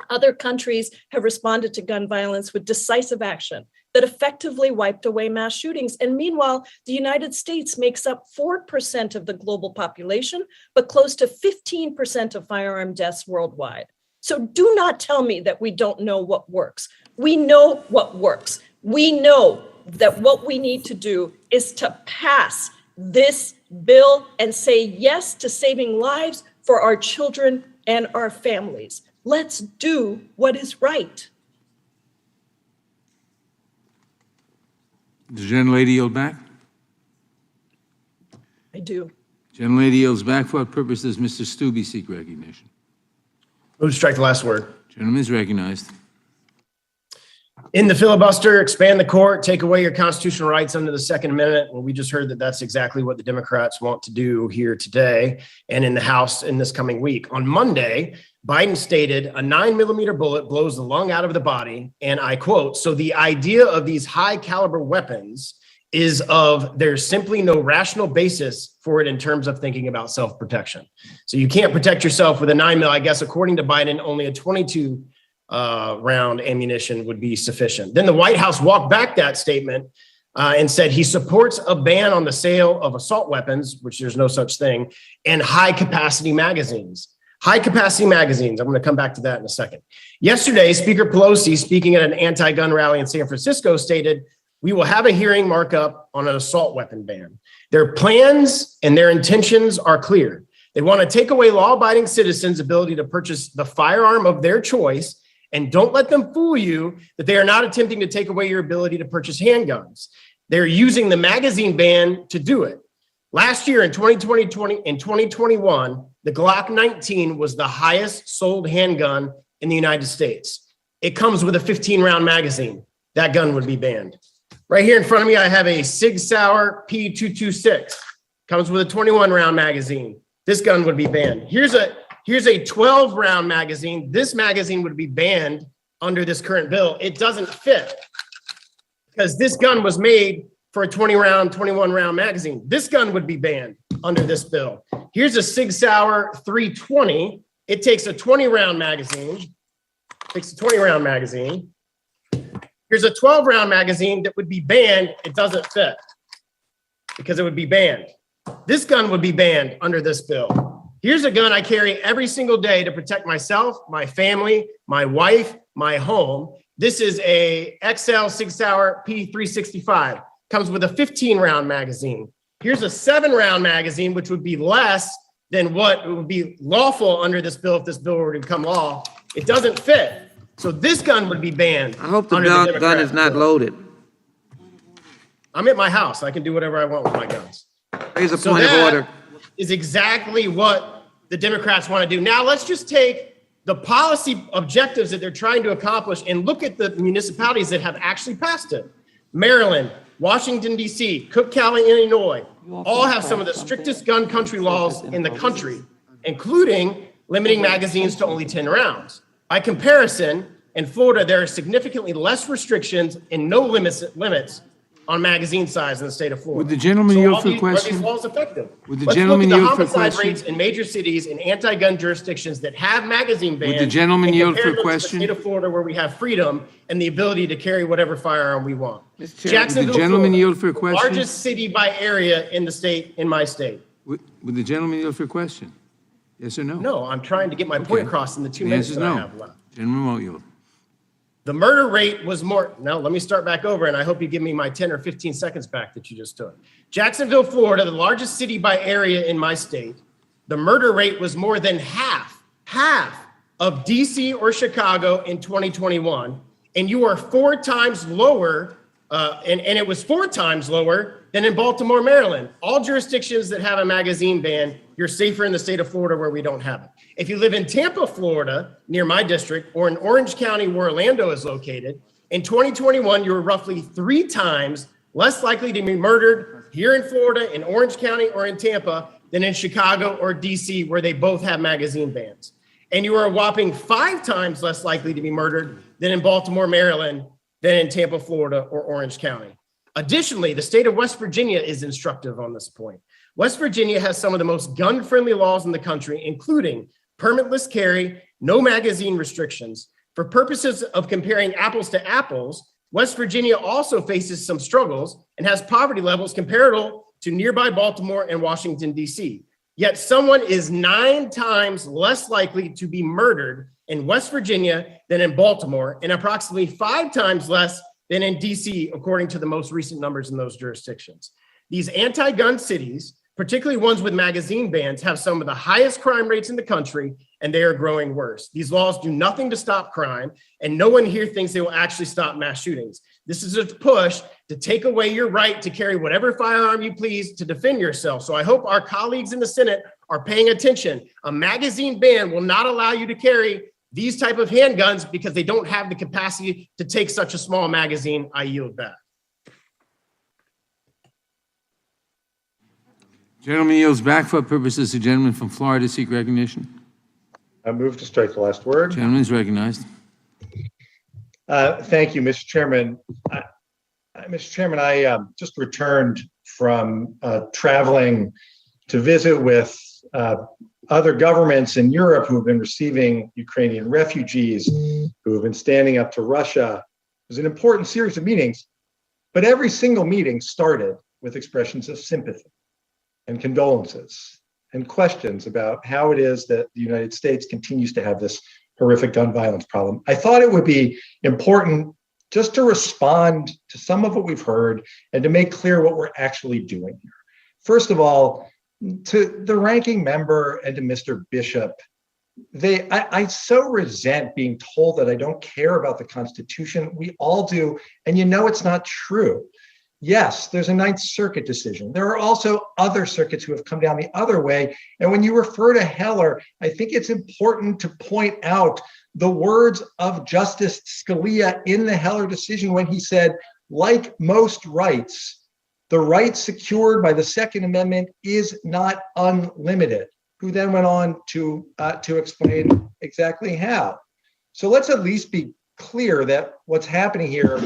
Other countries have responded to gun violence with decisive action that effectively wiped away mass shootings. And meanwhile, the United States makes up 4% of the global population, but close to 15% of firearm deaths worldwide. So do not tell me that we don't know what works. We know what works. We know that what we need to do is to pass this bill and say yes to saving lives for our children and our families. Let's do what is right.
Does the gentlelady yield back?
I do.
Gentlelady yields back. For what purpose does Mr. Stubbe seek recognition?
Move to strike the last word.
Gentleman is recognized.
In the filibuster, expand the court, take away your constitutional rights under the Second Amendment. Well, we just heard that that's exactly what the Democrats want to do here today and in the House in this coming week. On Monday, Biden stated a 9mm bullet blows the lung out of the body. And I quote, so the idea of these high caliber weapons is of there's simply no rational basis for it in terms of thinking about self-protection. So you can't protect yourself with a 9mm. I guess, according to Biden, only a 22 round ammunition would be sufficient. Then the White House walked back that statement and said he supports a ban on the sale of assault weapons, which there's no such thing, and high capacity magazines. High capacity magazines. I'm going to come back to that in a second. Yesterday, Speaker Pelosi, speaking at an anti-gun rally in San Francisco, stated, we will have a hearing markup on an assault weapon ban. Their plans and their intentions are clear. They want to take away law-abiding citizens' ability to purchase the firearm of their choice. And don't let them fool you that they are not attempting to take away your ability to purchase handguns. They're using the magazine ban to do it. Last year in 2021, the Glock 19 was the highest sold handgun in the United States. It comes with a 15-round magazine. That gun would be banned. Right here in front of me, I have a Sig Sauer P226. Comes with a 21-round magazine. This gun would be banned. Here's a 12-round magazine. This magazine would be banned under this current bill. It doesn't fit because this gun was made for a 20-round, 21-round magazine. This gun would be banned under this bill. Here's a Sig Sauer 320. It takes a 20-round magazine. Here's a 12-round magazine that would be banned. It doesn't fit because it would be banned. This gun would be banned under this bill. Here's a gun I carry every single day to protect myself, my family, my wife, my home. This is a XL Sig Sauer P365. Comes with a 15-round magazine. Here's a 7-round magazine, which would be less than what would be lawful under this bill if this bill were to become law. It doesn't fit. So this gun would be banned.
I hope the gun is not loaded.
I'm at my house. I can do whatever I want with my guns.
Here's a point of order.
Is exactly what the Democrats want to do. Now let's just take the policy objectives that they're trying to accomplish and look at the municipalities that have actually passed it. Maryland, Washington, D.C., Cook County, Illinois, all have some of the strictest gun country laws in the country, including limiting magazines to only 10 rounds. By comparison, in Florida, there are significantly less restrictions and no limits on magazine size in the state of Florida.
Would the gentleman yield for a question?
Are these laws effective?
Would the gentleman yield for a
Let's look at the homicide
question?
rates in major cities and anti-gun jurisdictions that have magazine bans.
Would the gentleman yield for a
compare them to
question?
the state of Florida, where we have freedom and the ability to carry whatever firearm we want.
Would the
Jacksonville,
gentleman
Florida,
yield for a
the
question?
largest city by area in the state, in my state.
Would the gentleman yield for a question? Yes or no?
No, I'm trying to get my point across in the 2
The
minutes
answer
that
is
I
no.
have left.
Gentleman won't yield.
The murder rate was more. Now, let me start back over, and I hope you give me my 10 or 15 seconds back that you just took. Jacksonville, Florida, the largest city by area in my state, the murder rate was more than half of DC or Chicago in 2021. And you are 4 times lower, and it was 4 times lower than in Baltimore, Maryland. All jurisdictions that have a magazine ban, you're safer in the state of Florida where we don't have it. If you live in Tampa, Florida, near my district, or in Orange County where Orlando is located, in 2021, you were roughly 3 times less likely to be murdered here in Florida, in Orange County, or in Tampa than in Chicago or DC, where they both have magazine bans. And you are a whopping 5 times less likely to be murdered than in Baltimore, Maryland, than in Tampa, Florida, or Orange County. Additionally, the state of West Virginia is instructive on this point. West Virginia has some of the most gun-friendly laws in the country, including permitless carry, no magazine restrictions. For purposes of comparing apples to apples, West Virginia also faces some struggles and has poverty levels comparable to nearby Baltimore and Washington, D.C. Yet someone is 9 times less likely to be murdered in West Virginia than in Baltimore, and approximately 5 times less than in DC, according to the most recent numbers in those jurisdictions. These anti-gun cities, particularly ones with magazine bans, have some of the highest crime rates in the country, and they are growing worse. These laws do nothing to stop crime, and no one here thinks they will actually stop mass shootings. This is a push to take away your right to carry whatever firearm you please to defend yourself. So I hope our colleagues in the Senate are paying attention. A magazine ban will not allow you to carry these type of handguns because they don't have the capacity to take such a small magazine. I yield back.
Gentleman yields back for purposes. The gentleman from Florida seek recognition.
I move to strike the last word.
Gentleman is recognized.
Thank you, Mr. Chairman. Mr. Chairman, I just returned from traveling to visit with other governments in Europe who have been receiving Ukrainian refugees, who have been standing up to Russia. It was an important series of meetings, but every single meeting started with expressions of sympathy and condolences and questions about how it is that the United States continues to have this horrific gun violence problem. I thought it would be important just to respond to some of what we've heard and to make clear what we're actually doing here. First of all, to the ranking member and to Mr. Bishop, I so resent being told that I don't care about the Constitution. We all do, and you know it's not true. Yes, there's a Ninth Circuit decision. There are also other circuits who have come down the other way. And when you refer to Heller, I think it's important to point out the words of Justice Scalia in the Heller decision when he said, like most rights, the right secured by the Second Amendment is not unlimited, who then went on to explain exactly how. So let's at least be clear that what's happening here,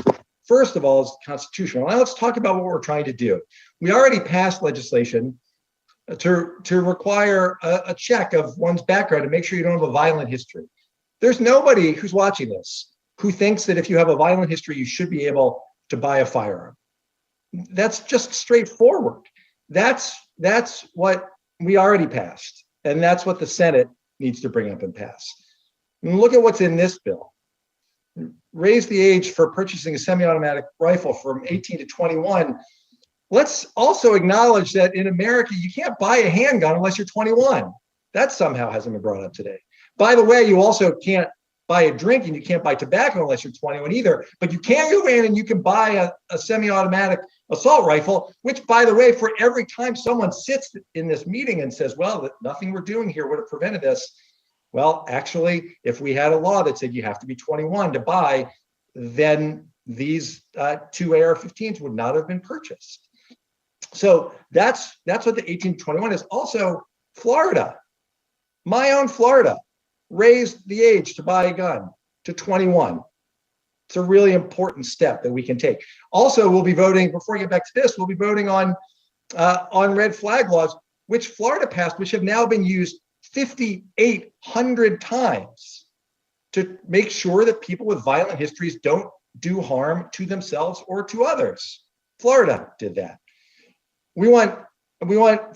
first of all, is constitutional. Now let's talk about what we're trying to do. We already passed legislation to require a check of one's background to make sure you don't have a violent history. There's nobody who's watching this who thinks that if you have a violent history, you should be able to buy a firearm. That's just straightforward. That's what we already passed, and that's what the Senate needs to bring up and pass. And look at what's in this bill. Raise the age for purchasing a semi-automatic rifle from 18 to 21. Let's also acknowledge that in America, you can't buy a handgun unless you're 21. That somehow hasn't been brought up today. By the way, you also can't buy a drink and you can't buy tobacco unless you're 21 either, but you can go in and you can buy a semi-automatic assault rifle, which, by the way, for every time someone sits in this meeting and says, well, nothing we're doing here would have prevented this. Well, actually, if we had a law that said you have to be 21 to buy, then these 2 AR-15s would not have been purchased. So that's what the 18 to 21 is. Also, Florida, my own Florida, raised the age to buy a gun to 21. It's a really important step that we can take. Also, we'll be voting, before I get back to this, we'll be voting on red flag laws, which Florida passed, which have now been used 5,800 times to make sure that people with violent histories don't do harm to themselves or to others. Florida did that. We want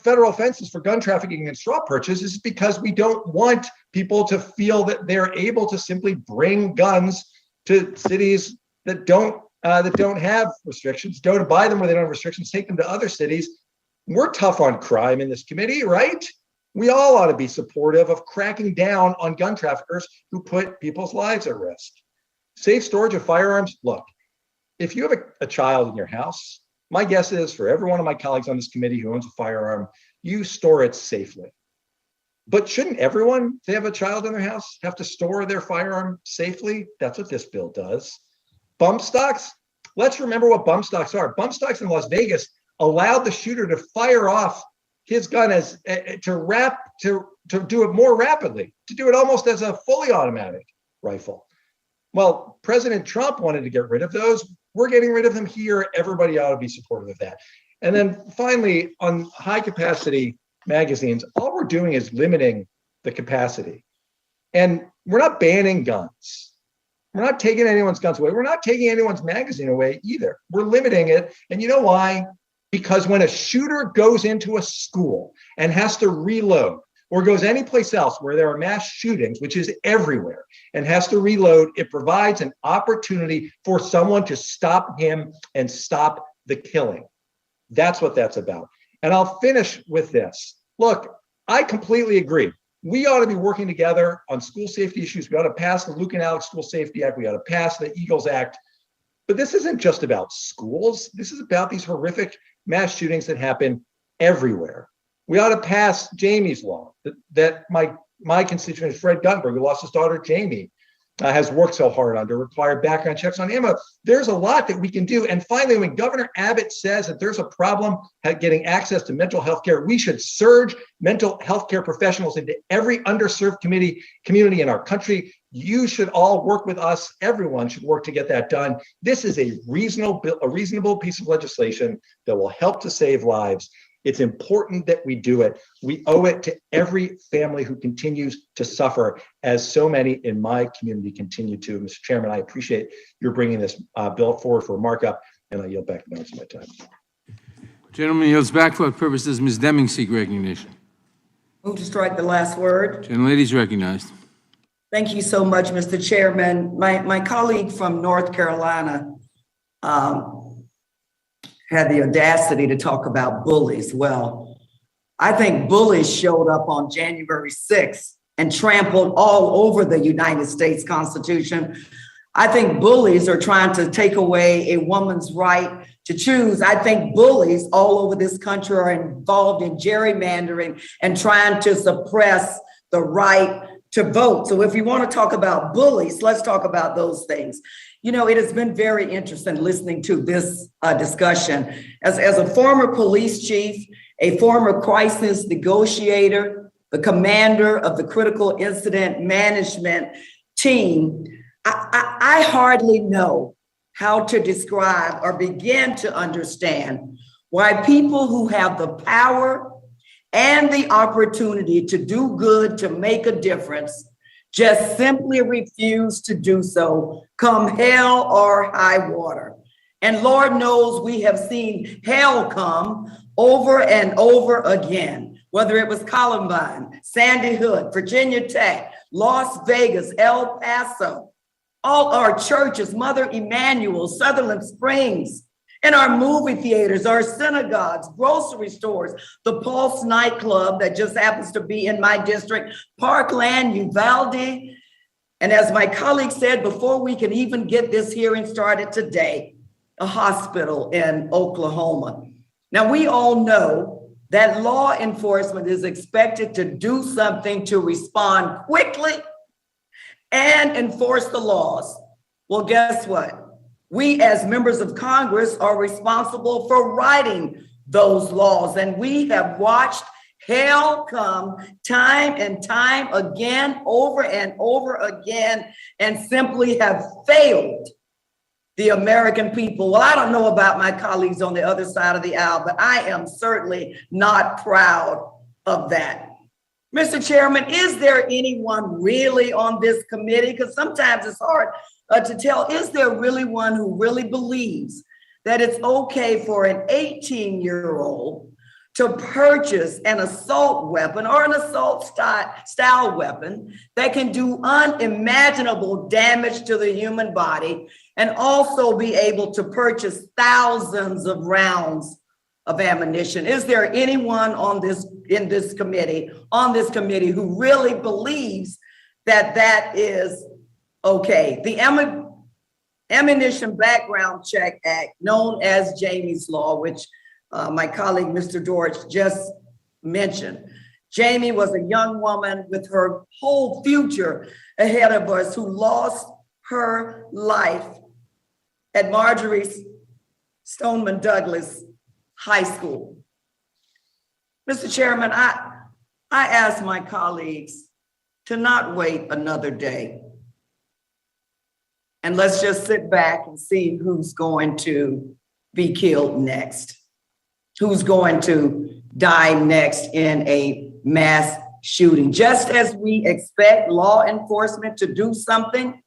federal offenses for gun trafficking and straw purchases because we don't want people to feel that they're able to simply bring guns to cities that don't have restrictions, don't buy them where they don't have restrictions, take them to other cities. We're tough on crime in this committee, right? We all ought to be supportive of cracking down on gun traffickers who put people's lives at risk. Safe storage of firearms. Look, if you have a child in your house, my guess is for every one of my colleagues on this committee who owns a firearm, you store it safely. But shouldn't everyone, if they have a child in their house, have to store their firearm safely? That's what this bill does. Bump stocks. Let's remember what bump stocks are. Bump stocks in Las Vegas allowed the shooter to fire off his gun to do it more rapidly, to do it almost as a fully automatic rifle. Well, President Trump wanted to get rid of those. We're getting rid of them here. Everybody ought to be supportive of that. And then finally, on high capacity magazines, all we're doing is limiting the capacity. And we're not banning guns. We're not taking anyone's guns away. We're not taking anyone's magazine away either. We're limiting it. And you know why? Because when a shooter goes into a school and has to reload, or goes anyplace else where there are mass shootings, which is everywhere, and has to reload, it provides an opportunity for someone to stop him and stop the killing. That's what that's about. And I'll finish with this. Look, I completely agree. We ought to be working together on school safety issues. We ought to pass the Luke and Alex School Safety Act. We ought to pass the Eagles Act. But this isn't just about schools. This is about these horrific mass shootings that happen everywhere. We ought to pass Jamie's law that my constituent, Fred Guttenberg, who lost his daughter, Jamie, has worked so hard on to require background checks on ammo. There's a lot that we can do. And finally, when Governor Abbott says that there's a problem getting access to mental health care, we should surge mental health care professionals into every underserved community in our country. You should all work with us. Everyone should work to get that done. This is a reasonable piece of legislation that will help to save lives. It's important that we do it. We owe it to every family who continues to suffer, as so many in my community continue to. Mr. Chairman, I appreciate your bringing this bill forward for markup, and I yield back the balance of my time.
Gentleman yields back for what purposes Ms. Deming seek recognition.
Move to strike the last word.
Gentlelady is recognized.
Thank you so much, Mr. Chairman. My colleague from North Carolina had the audacity to talk about bullies. Well, I think bullies showed up on January 6th and trampled all over the United States Constitution. I think bullies are trying to take away a woman's right to choose. I think bullies all over this country are involved in gerrymandering and trying to suppress the right to vote. So if you want to talk about bullies, let's talk about those things. You know, it has been very interesting listening to this discussion. As a former police chief, a former crisis negotiator, the commander of the critical incident management team, I hardly know how to describe or begin to understand why people who have the power and the opportunity to do good, to make a difference, just simply refuse to do so, come hell or high water. And Lord knows we have seen hell come over and over again, whether it was Columbine, Sandy Hook, Virginia Tech, Las Vegas, El Paso, all our churches, Mother Emanuel, Sutherland Springs, in our movie theaters, our synagogues, grocery stores, the Pulse nightclub that just happens to be in my district, Parkland, Uvalde. And as my colleague said, before we can even get this hearing started today, a hospital in Oklahoma. Now, we all know that law enforcement is expected to do something to respond quickly and enforce the laws. Well, guess what? We as members of Congress are responsible for writing those laws, and we have watched hell come time and time again, over and over again, and simply have failed the American people. Well, I don't know about my colleagues on the other side of the aisle, but I am certainly not proud of that. Mr. Chairman, is there anyone really on this committee? Because sometimes it's hard to tell, is there really one who really believes that it's okay for an 18-year-old to purchase an assault weapon or an assault style weapon that can do unimaginable damage to the human body and also be able to purchase thousands of rounds of ammunition? Is there anyone on this committee who really believes that that is okay? The Ammunition Background Check Act, known as Jamie's Law, which my colleague, Mr. Dorch, just mentioned. Jamie was a young woman with her whole future ahead of us who lost her life at Marjorie Stoneman Douglas High School. Mr. Chairman, I ask my colleagues to not wait another day. And let's just sit back and see who's going to be killed next. Who's going to die next in a mass shooting? Just as we expect law enforcement to do something,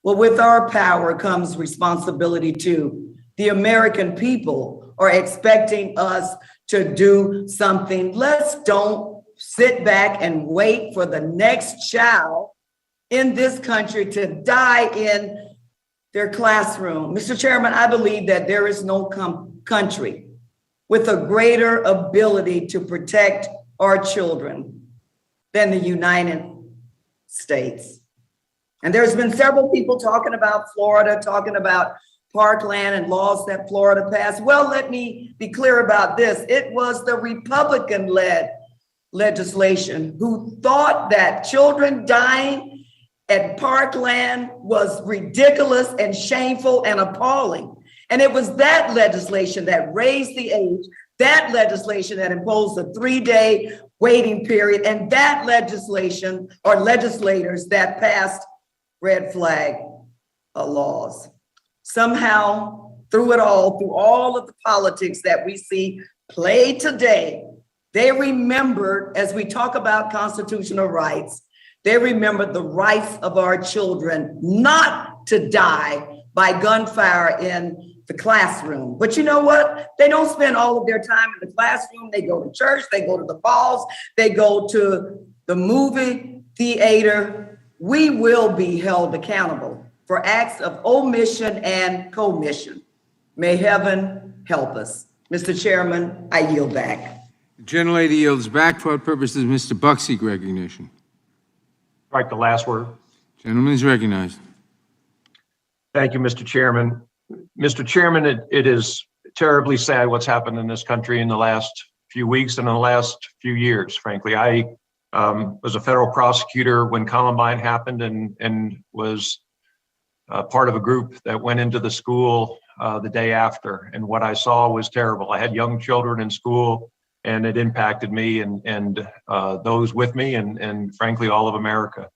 well, with our power comes responsibility too. The American people are expecting us to do something. Let's don't sit back and wait for the next child in this country to die in their classroom. Mr. Chairman, I believe that there is no country with a greater ability to protect our children than the United States. And there's been several people talking about Florida, talking about Parkland and laws that Florida passed. Well, let me be clear about this. It was the Republican-led legislation who thought that children dying at Parkland was ridiculous and shameful and appalling. And it was that legislation that raised the age, that legislation that imposed a 3-day waiting period, and that legislation or legislators that passed red flag laws. Somehow, through it all, through all of the politics that we see played today, they remembered, as we talk about constitutional rights, they remembered the rights of our children not to die by gunfire in the classroom. But you know what? They don't spend all of their time in the classroom. They go to church, they go to the balls, they go to the movie theater. We will be held accountable for acts of omission and commission. May heaven help us. Mr. Chairman, I yield back.
The gentlelady yields back. For what purpose is Mr. Buck seek recognition?
Right, the last word.
Gentleman is recognized.
Thank you, Mr. Chairman. Mr. Chairman, it is terribly sad what's happened in this country in the last few weeks and in the last few years, frankly. I was a federal prosecutor when Columbine happened and was part of a group that went into the school the day after. And what I saw was terrible. I had young children in school, and it impacted me and those with me and frankly, all of America.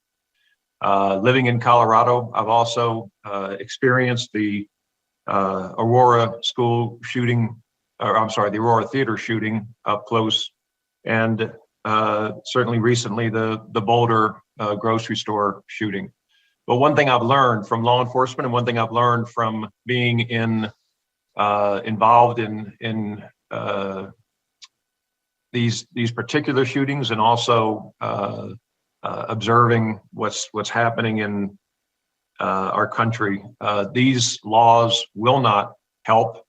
Living in Colorado, I've also experienced the Aurora school shooting, or I'm sorry, the Aurora theater shooting up close. And certainly recently the Boulder grocery store shooting. But one thing I've learned from law enforcement and one thing I've learned from being involved in these particular shootings and also observing what's happening in our country, these laws will not help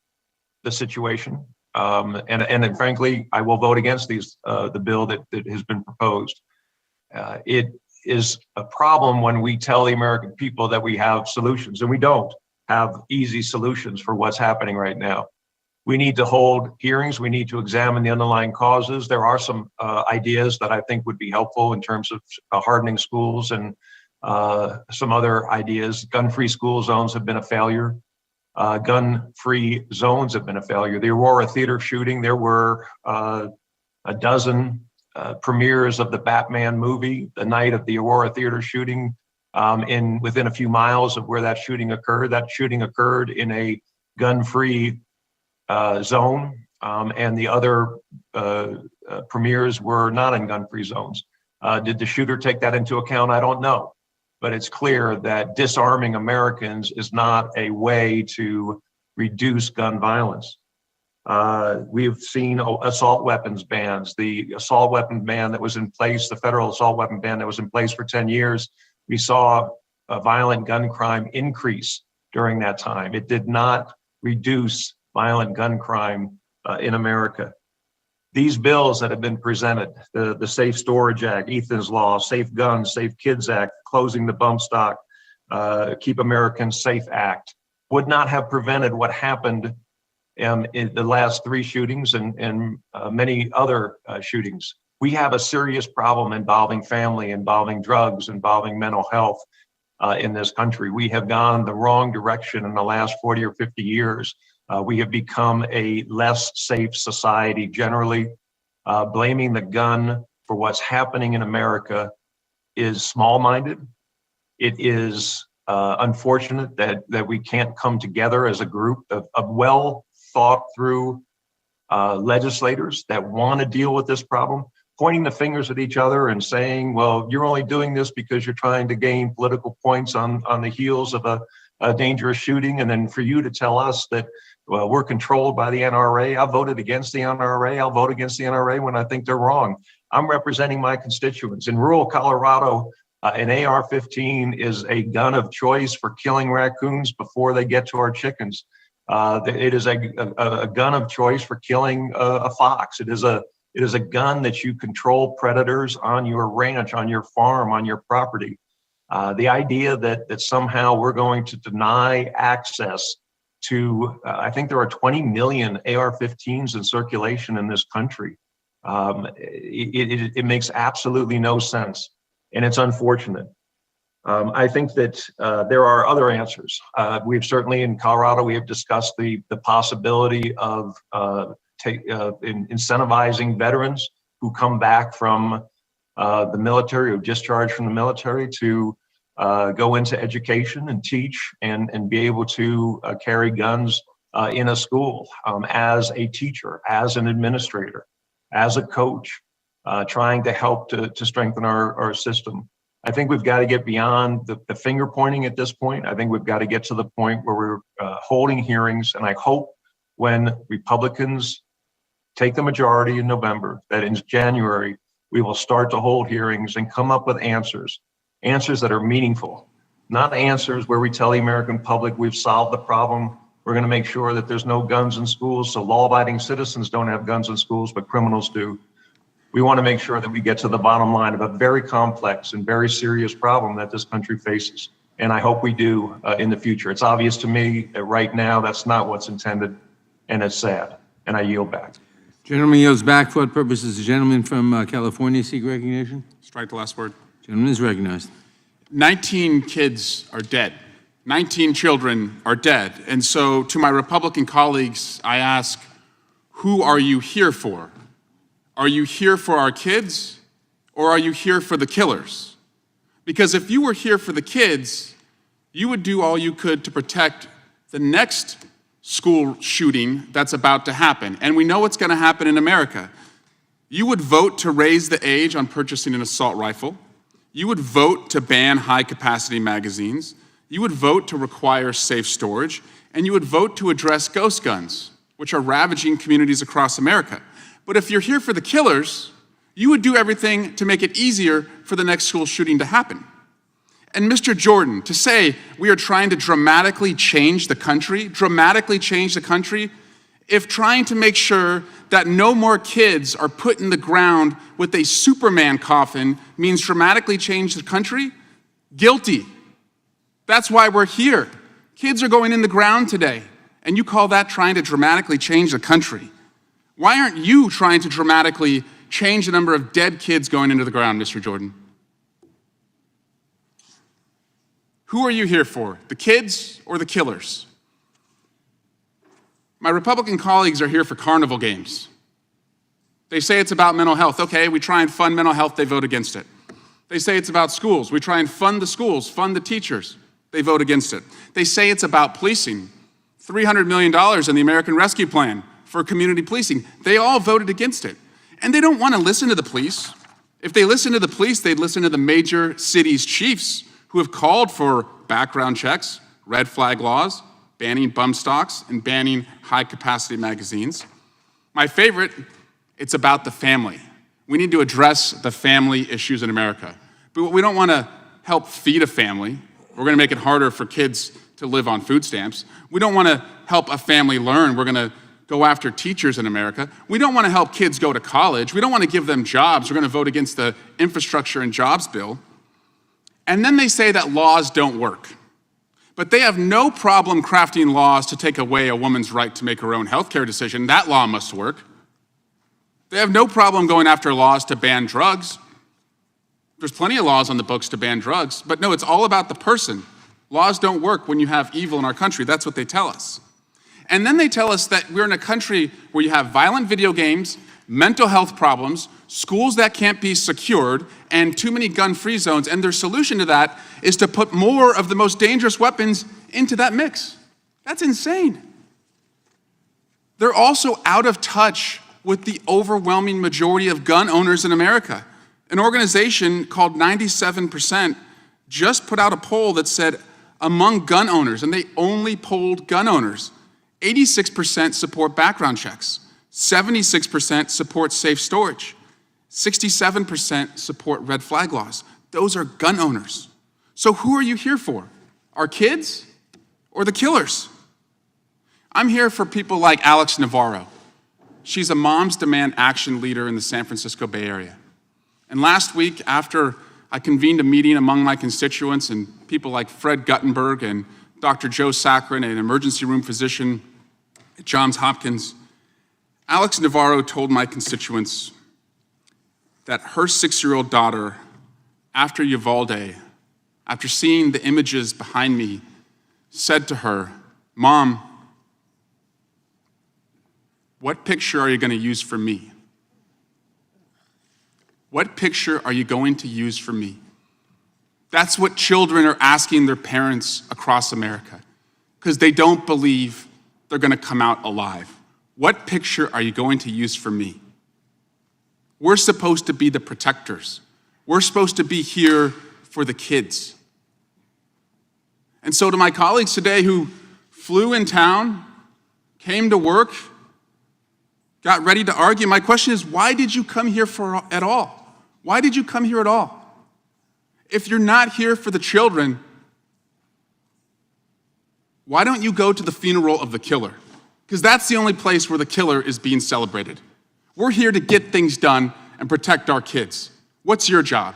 the situation. And frankly, I will vote against the bill that has been proposed. It is a problem when we tell the American people that we have solutions, and we don't have easy solutions for what's happening right now. We need to hold hearings. We need to examine the underlying causes. There are some ideas that I think would be helpful in terms of hardening schools and some other ideas. Gun-free school zones have been a failure. Gun-free zones have been a failure. The Aurora theater shooting, there were a dozen premieres of the Batman movie the night of the Aurora theater shooting within a few miles of where that shooting occurred. That shooting occurred in a gun-free zone, and the other premieres were not in gun-free zones. Did the shooter take that into account? I don't know. But it's clear that disarming Americans is not a way to reduce gun violence. We've seen assault weapons bans. The assault weapon ban that was in place, the federal assault weapon ban that was in place for 10 years, we saw a violent gun crime increase during that time. It did not reduce violent gun crime in America. These bills that have been presented, the Safe Storage Act, Ethan's Law, Safe Guns, Safe Kids Act, Closing the Bump Stock, Keep Americans Safe Act, would not have prevented what happened in the last 3 shootings and many other shootings. We have a serious problem involving family, involving drugs, involving mental health in this country. We have gone the wrong direction in the last 40 or 50 years. We have become a less safe society generally. Blaming the gun for what's happening in America is small-minded. It is
unfortunate that we can't come together as a group of well thought through legislators that want to deal with this problem, pointing the fingers at each other and saying, well, you're only doing this because you're trying to gain political points on the heels of a dangerous shooting. And then for you to tell us that, well, we're controlled by the NRA. I voted against the NRA. I'll vote against the NRA when I think they're wrong. I'm representing my constituents. In rural Colorado, an AR-15 is a gun of choice for killing raccoons before they get to our chickens. It is a gun of choice for killing a fox. It is a gun that you control predators on your ranch, on your farm, on your property. The idea that somehow we're going to deny access to, I think there are 20 million AR-15s in circulation in this country. It makes absolutely no sense, and it's unfortunate. I think that there are other answers. We've certainly in Colorado, we have discussed the possibility of incentivizing veterans who come back from the military or discharge from the military to go into education and teach and be able to carry guns in a school as a teacher, as an administrator, as a coach, trying to help to strengthen our system. I think we've got to get beyond the finger pointing at this point. I think we've got to get to the point where we're holding hearings. And I hope when Republicans take the majority in November, that in January, we will start to hold hearings and come up with answers that are meaningful, not answers where we tell the American public we've solved the problem. We're going to make sure that there's no guns in schools, so law-abiding citizens don't have guns in schools, but criminals do. We want to make sure that we get to the bottom line of a very complex and very serious problem that this country faces. And I hope we do in the future. It's obvious to me that right now that's not what's intended, and it's sad. And I yield back.
Gentleman yields back for what purposes? The gentleman from California seek recognition?
Strike the last word.
Gentleman is recognized.
19 kids are dead. 19 children are dead. And so to my Republican colleagues, I ask, who are you here for? Are you here for our kids, or are you here for the killers? Because if you were here for the kids, you would do all you could to protect the next school shooting that's about to happen. And we know what's going to happen in America. You would vote to raise the age on purchasing an assault rifle. You would vote to ban high-capacity magazines. You would vote to require safe storage. And you would vote to address ghost guns, which are ravaging communities across America. But if you're here for the killers, you would do everything to make it easier for the next school shooting to happen. And Mr. Jordan, to say we are trying to dramatically change the country, if trying to make sure that no more kids are put in the ground with a Superman coffin means dramatically change the country, guilty. That's why we're here. Kids are going in the ground today, and you call that trying to dramatically change the country. Why aren't you trying to dramatically change the number of dead kids going into the ground, Mr. Jordan? Who are you here for, the kids or the killers? My Republican colleagues are here for carnival games. They say it's about mental health. Okay, we try and fund mental health, they vote against it. They say it's about schools. We try and fund the schools, fund the teachers. They vote against it. They say it's about policing. $300 million in the American Rescue Plan for community policing. They all voted against it. And they don't want to listen to the police. If they listen to the police, they'd listen to the major cities' chiefs who have called for background checks, red flag laws, banning bump stocks, and banning high-capacity magazines. My favorite, it's about the family. We need to address the family issues in America. But we don't want to help feed a family. We're going to make it harder for kids to live on food stamps. We don't want to help a family learn. We're going to go after teachers in America. We don't want to help kids go to college. We don't want to give them jobs. We're going to vote against the infrastructure and jobs bill. And then they say that laws don't work. But they have no problem crafting laws to take away a woman's right to make her own healthcare decision. That law must work. They have no problem going after laws to ban drugs. There's plenty of laws on the books to ban drugs. But no, it's all about the person. Laws don't work when you have evil in our country. That's what they tell us. And then they tell us that we're in a country where you have violent video games, mental health problems, schools that can't be secured, and too many gun-free zones. And their solution to that is to put more of the most dangerous weapons into that mix. That's insane. They're also out of touch with the overwhelming majority of gun owners in America. An organization called 97% just put out a poll that said among gun owners, and they only polled gun owners, 86% support background checks, 76% support safe storage, 67% support red flag laws. Those are gun owners. So who are you here for? Our kids or the killers? I'm here for people like Alex Navarro. She's a Moms Demand Action leader in the San Francisco Bay Area. And last week, after I convened a meeting among my constituents and people like Fred Guttenberg and Dr. Joe Saccharin, an emergency room physician at Johns Hopkins, Alex Navarro told my constituents that her 6-year-old daughter, after Uvalde, after seeing the images behind me, said to her, "Mom, what picture are you going to use for me? What picture are you going to use for me?" That's what children are asking their parents across America, because they don't believe they're going to come out alive. What picture are you going to use for me? We're supposed to be the protectors. We're supposed to be here for the kids. And so to my colleagues today who flew in town, came to work, got ready to argue, my question is, why did you come here at all? Why did you come here at all? If you're not here for the children, why don't you go to the funeral of the killer? Because that's the only place where the killer is being celebrated. We're here to get things done and protect our kids. What's your job?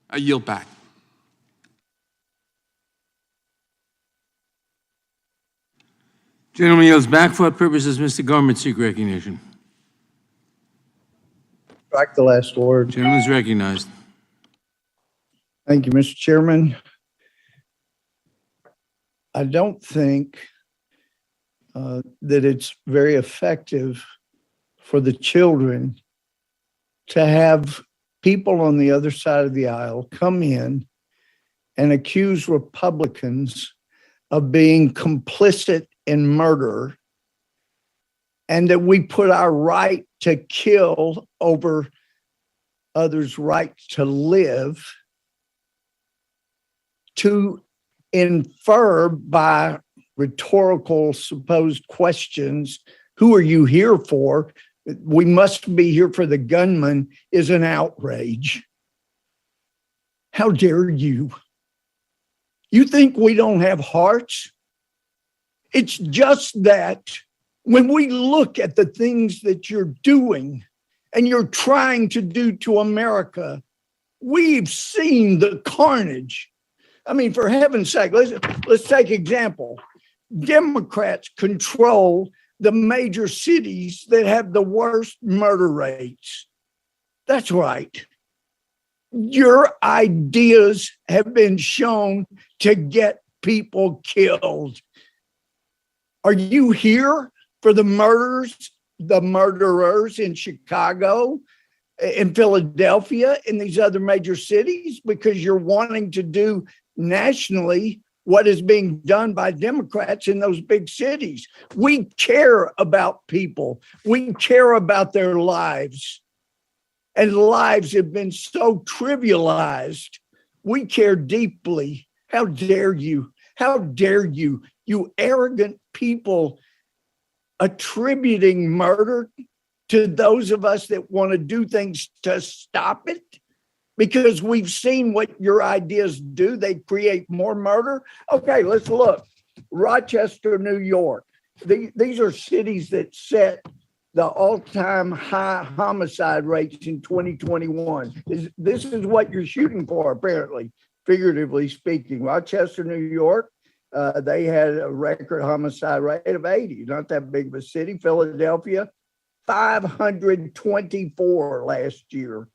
I yield back.
Gentleman yields back for what purposes, Mr. Government seek recognition.
Strike the last word.
Gentleman is recognized.
Thank you, Mr. Chairman. I don't think that it's very effective for the children to have people on the other side of the aisle come in and accuse Republicans of being complicit in murder, and that we put our right to kill over others' right to live, to infer by rhetorical supposed questions, who are you here for? We must be here for the gunman, is an outrage. How dare you? You think we don't have hearts? It's just that when we look at the things that you're doing and you're trying to do to America, we've seen the carnage. I mean, for heaven's sake, let's take example. Democrats control the major cities that have the worst murder rates. That's right. Your ideas have been shown to get people killed. Are you here for the murderers in Chicago, in Philadelphia, in these other major cities? Because you're wanting to do nationally what is being done by Democrats in those big cities. We care about people. We care about their lives. And lives have been so trivialized. We care deeply. How dare you? How dare you, you arrogant people, attributing murder to those of us that want to do things to stop it? Because we've seen what your ideas do. They create more murder. Okay, let's look. Rochester, New York. These are cities that set the all-time high homicide rates in 2021. This is what you're shooting for, apparently, figuratively speaking. Rochester, New York, they had a record homicide rate of 80, not that big of a city. Philadelphia, 524 last year.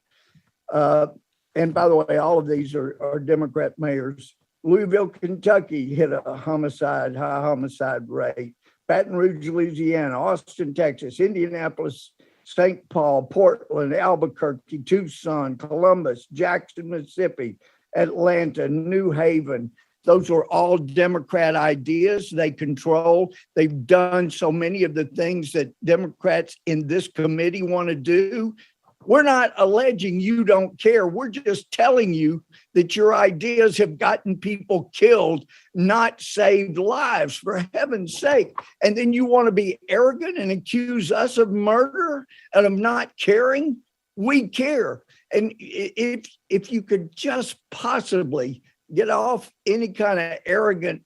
And by the way, all of these are Democrat mayors. Louisville, Kentucky hit a high homicide rate. Baton Rouge, Louisiana, Austin, Texas, Indianapolis, St. Paul, Portland, Albuquerque, Tucson, Columbus, Jackson, Mississippi, Atlanta, New Haven. Those are all Democrat ideas they control. They've done so many of the things that Democrats in this committee want to do. We're not alleging you don't care. We're just telling you that your ideas have gotten people killed, not saved lives, for heaven's sake. And then you want to be arrogant and accuse us of murder and of not caring? We care. And if you could just possibly get off any kind of arrogant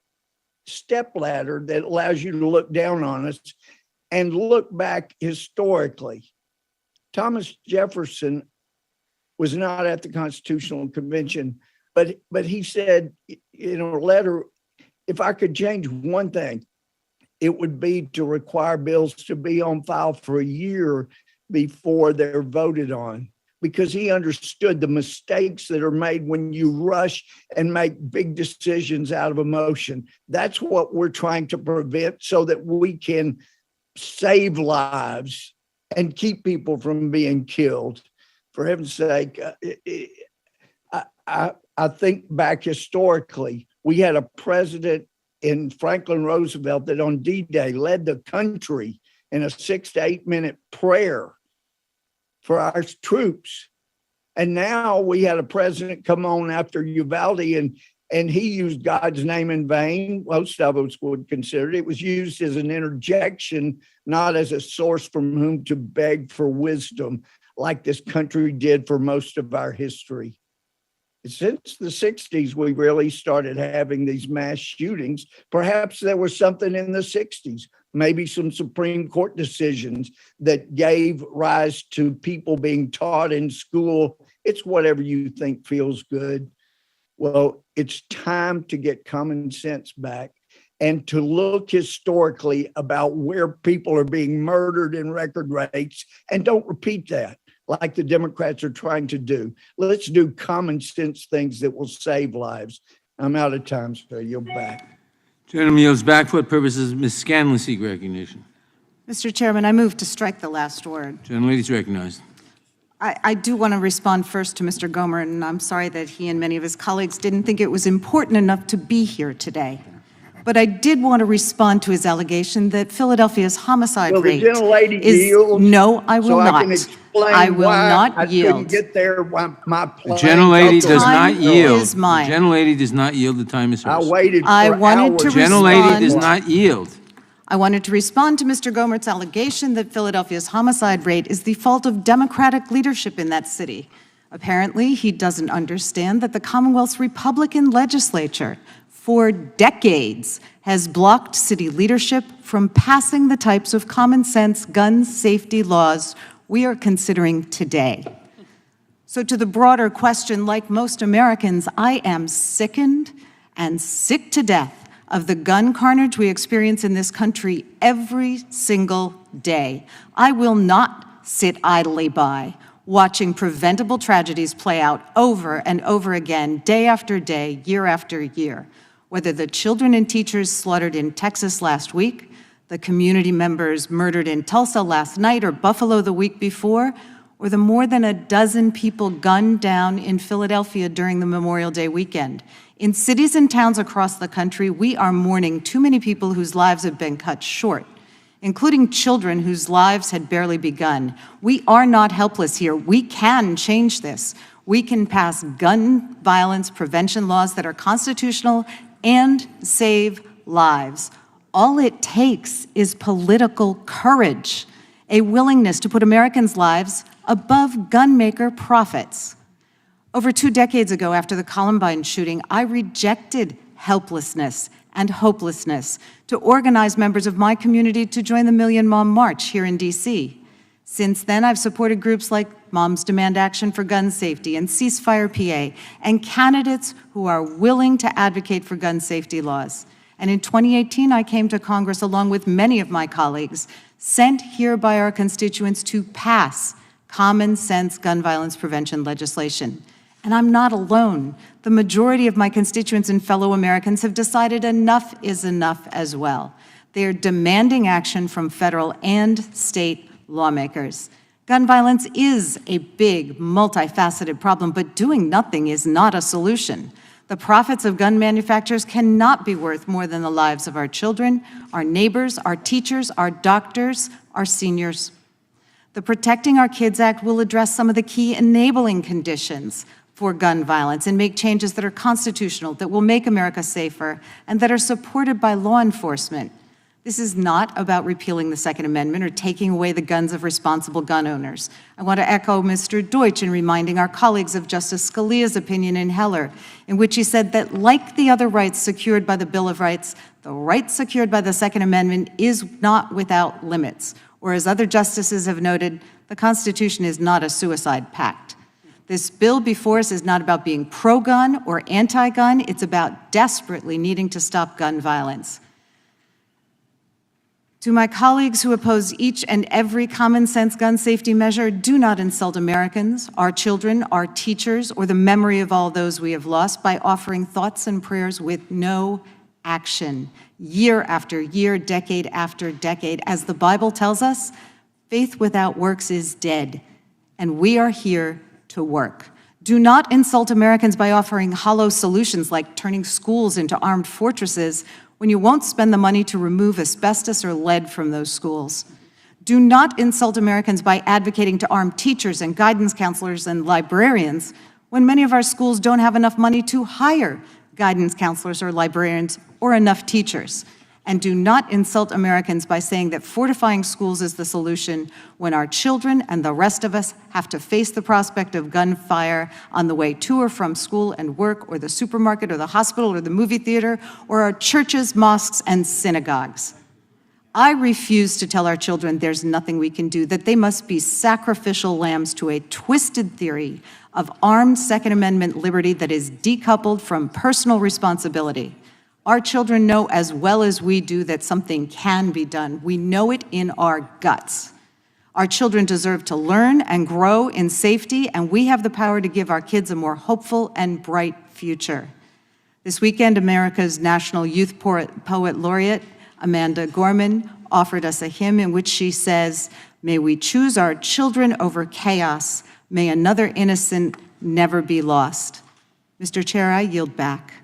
stepladder that allows you to look down on us and look back historically. Thomas Jefferson was not at the Constitutional Convention, but he said in a letter, if I could change one thing, it would be to require bills to be on file for a year before they're voted on, because he understood the mistakes that are made when you rush and make big decisions out of emotion. That's what we're trying to prevent so that we can save lives and keep people from being killed. For heaven's sake, I think back historically, we had a president in Franklin Roosevelt that on D-Day led the country in a 6 to 8 minute prayer for our troops. And now we had a president come on after Uvalde and he used God's name in vain. Most of us would consider it. It was used as an interjection, not as a source from whom to beg for wisdom, like this country did for most of our history. Since the 60s, we really started having these mass shootings. Perhaps there was something in the 60s, maybe some Supreme Court decisions that gave rise to people being taught in school. It's whatever you think feels good. Well, it's time to get common sense back and to look historically about where people are being murdered in record rates, and don't repeat that like the Democrats are trying to do. Let's do common sense things that will save lives. I'm out of time, so you'll back.
Gentleman yields back. For what purposes? Ms. Scanlon seek recognition.
Mr. Chairman, I move to strike the last word.
Gentlelady is recognized.
I do want to respond first to Mr. Gomer, and I'm sorry that he and many of his colleagues didn't think it was important enough to be here today. But I did want to respond to his allegation that Philadelphia's homicide rate
the gentlelady
is...
yield
No, I will
so
not.
I can explain
I will
why
not
I
yield.
couldn't get there. My
The gentlelady does not yield.
is mine.
The gentlelady does not yield. The time is hers.
I waited for
I wanted to
hours.
Gentlelady does
respond.
not yield.
I wanted to respond to Mr. Gomert's allegation that Philadelphia's homicide rate is the fault of Democratic leadership in that city. Apparently, he doesn't understand that the Commonwealth's Republican legislature for decades has blocked city leadership from passing the types of common sense gun safety laws we are considering today. So to the broader question, like most Americans, I am sickened and sick to death of the gun carnage we experience in this country every single day. I will not sit idly by watching preventable tragedies play out over and over again, day after day, year after year. Whether the children and teachers slaughtered in Texas last week, the community members murdered in Tulsa last night or Buffalo the week before, or the more than a dozen people gunned down in Philadelphia during the Memorial Day weekend. In cities and towns across the country, we are mourning too many people whose lives have been cut short, including children whose lives had barely begun. We are not helpless here. We can change this. We can pass gun violence prevention laws that are constitutional and save lives. All it takes is political courage, a willingness to put Americans' lives above gun maker profits. Over 2 decades ago, after the Columbine shooting, I rejected helplessness and hopelessness to organize members of my community to join the Million Mom March here in DC. Since then, I've supported groups like Moms Demand Action for Gun Safety and Ceasefire PA, and candidates who are willing to advocate for gun safety laws. And in 2018, I came to Congress along with many of my colleagues, sent here by our constituents to pass common sense gun violence prevention legislation. And I'm not alone. The majority of my constituents and fellow Americans have decided enough is enough as well. They are demanding action from federal and state lawmakers. Gun violence is a big, multifaceted problem, but doing nothing is not a solution. The profits of gun manufacturers cannot be worth more than the lives of our children, our neighbors, our teachers, our doctors, our seniors. The Protecting Our Kids Act will address some of the key enabling conditions for gun violence and make changes that are constitutional, that will make America safer, and that are supported by law enforcement. This is not about repealing the Second Amendment or taking away the guns of responsible gun owners. I want to echo Mr. Deutsch in reminding our colleagues of Justice Scalia's opinion in Heller, in which he said that like the other rights secured by the Bill of Rights, the right secured by the Second Amendment is not without limits. Or as other justices have noted, the Constitution is not a suicide pact. This bill before us is not about being pro-gun or anti-gun. It's about desperately needing to stop gun violence. To my colleagues who oppose each and every common sense gun safety measure, do not insult Americans, our children, our teachers, or the memory of all those we have lost by offering thoughts and prayers with no action. Year after year, decade after decade, as the Bible tells us, faith without works is dead, and we are here to work. Do not insult Americans by offering hollow solutions like turning schools into armed fortresses when you won't spend the money to remove asbestos or lead from those schools. Do not insult Americans by advocating to arm teachers and guidance counselors and librarians when many of our schools don't have enough money to hire guidance counselors or librarians or enough teachers. And do not insult Americans by saying that fortifying schools is the solution when our children and the rest of us have to face the prospect of gunfire on the way to or from school and work, or the supermarket, or the hospital, or the movie theater, or our churches, mosques, and synagogues. I refuse to tell our children there's nothing we can do, that they must be sacrificial lambs to a twisted theory of armed Second Amendment liberty that is decoupled from personal responsibility. Our children know as well as we do that something can be done. We know it in our guts. Our children deserve to learn and grow in safety, and we have the power to give our kids a more hopeful and bright future. This weekend, America's National Youth Poet Laureate, Amanda Gorman, offered us a hymn in which she says, "May we choose our children over chaos. May another innocent never be lost." Mr. Chair, I yield back.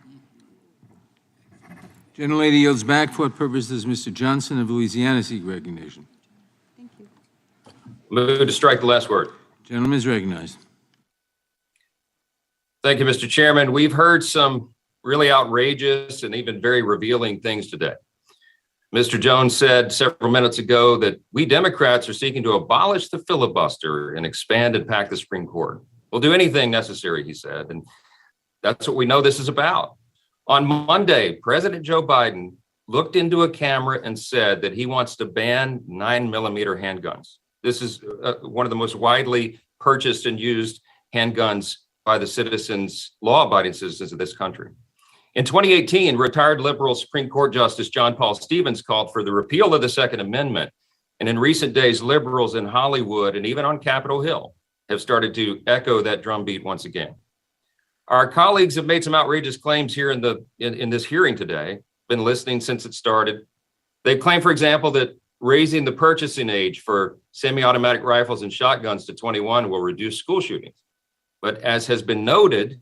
Gentlelady yields back. For what purpose does Mr. Johnson of Louisiana seek recognition?
Thank you.
Move to strike the last word.
Gentleman is recognized.
Thank you, Mr. Chairman. We've heard some really outrageous and even very revealing things today. Mr. Jones said several minutes ago that we Democrats are seeking to abolish the filibuster and expand and pack the Supreme Court. We'll do anything necessary, he said, and that's what we know this is about. On Monday, President Joe Biden looked into a camera and said that he wants to ban 9mm handguns. This is one of the most widely purchased and used handguns by the citizens, law-abiding citizens of this country. In 2018, retired liberal Supreme Court Justice John Paul Stevens called for the repeal of the Second Amendment. And in recent days, liberals in Hollywood and even on Capitol Hill have started to echo that drumbeat once again. Our colleagues have made some outrageous claims here in this hearing today, been listening since it started. They've claimed, for example, that raising the purchasing age for semi-automatic rifles and shotguns to 21 will reduce school shootings. But as has been noted,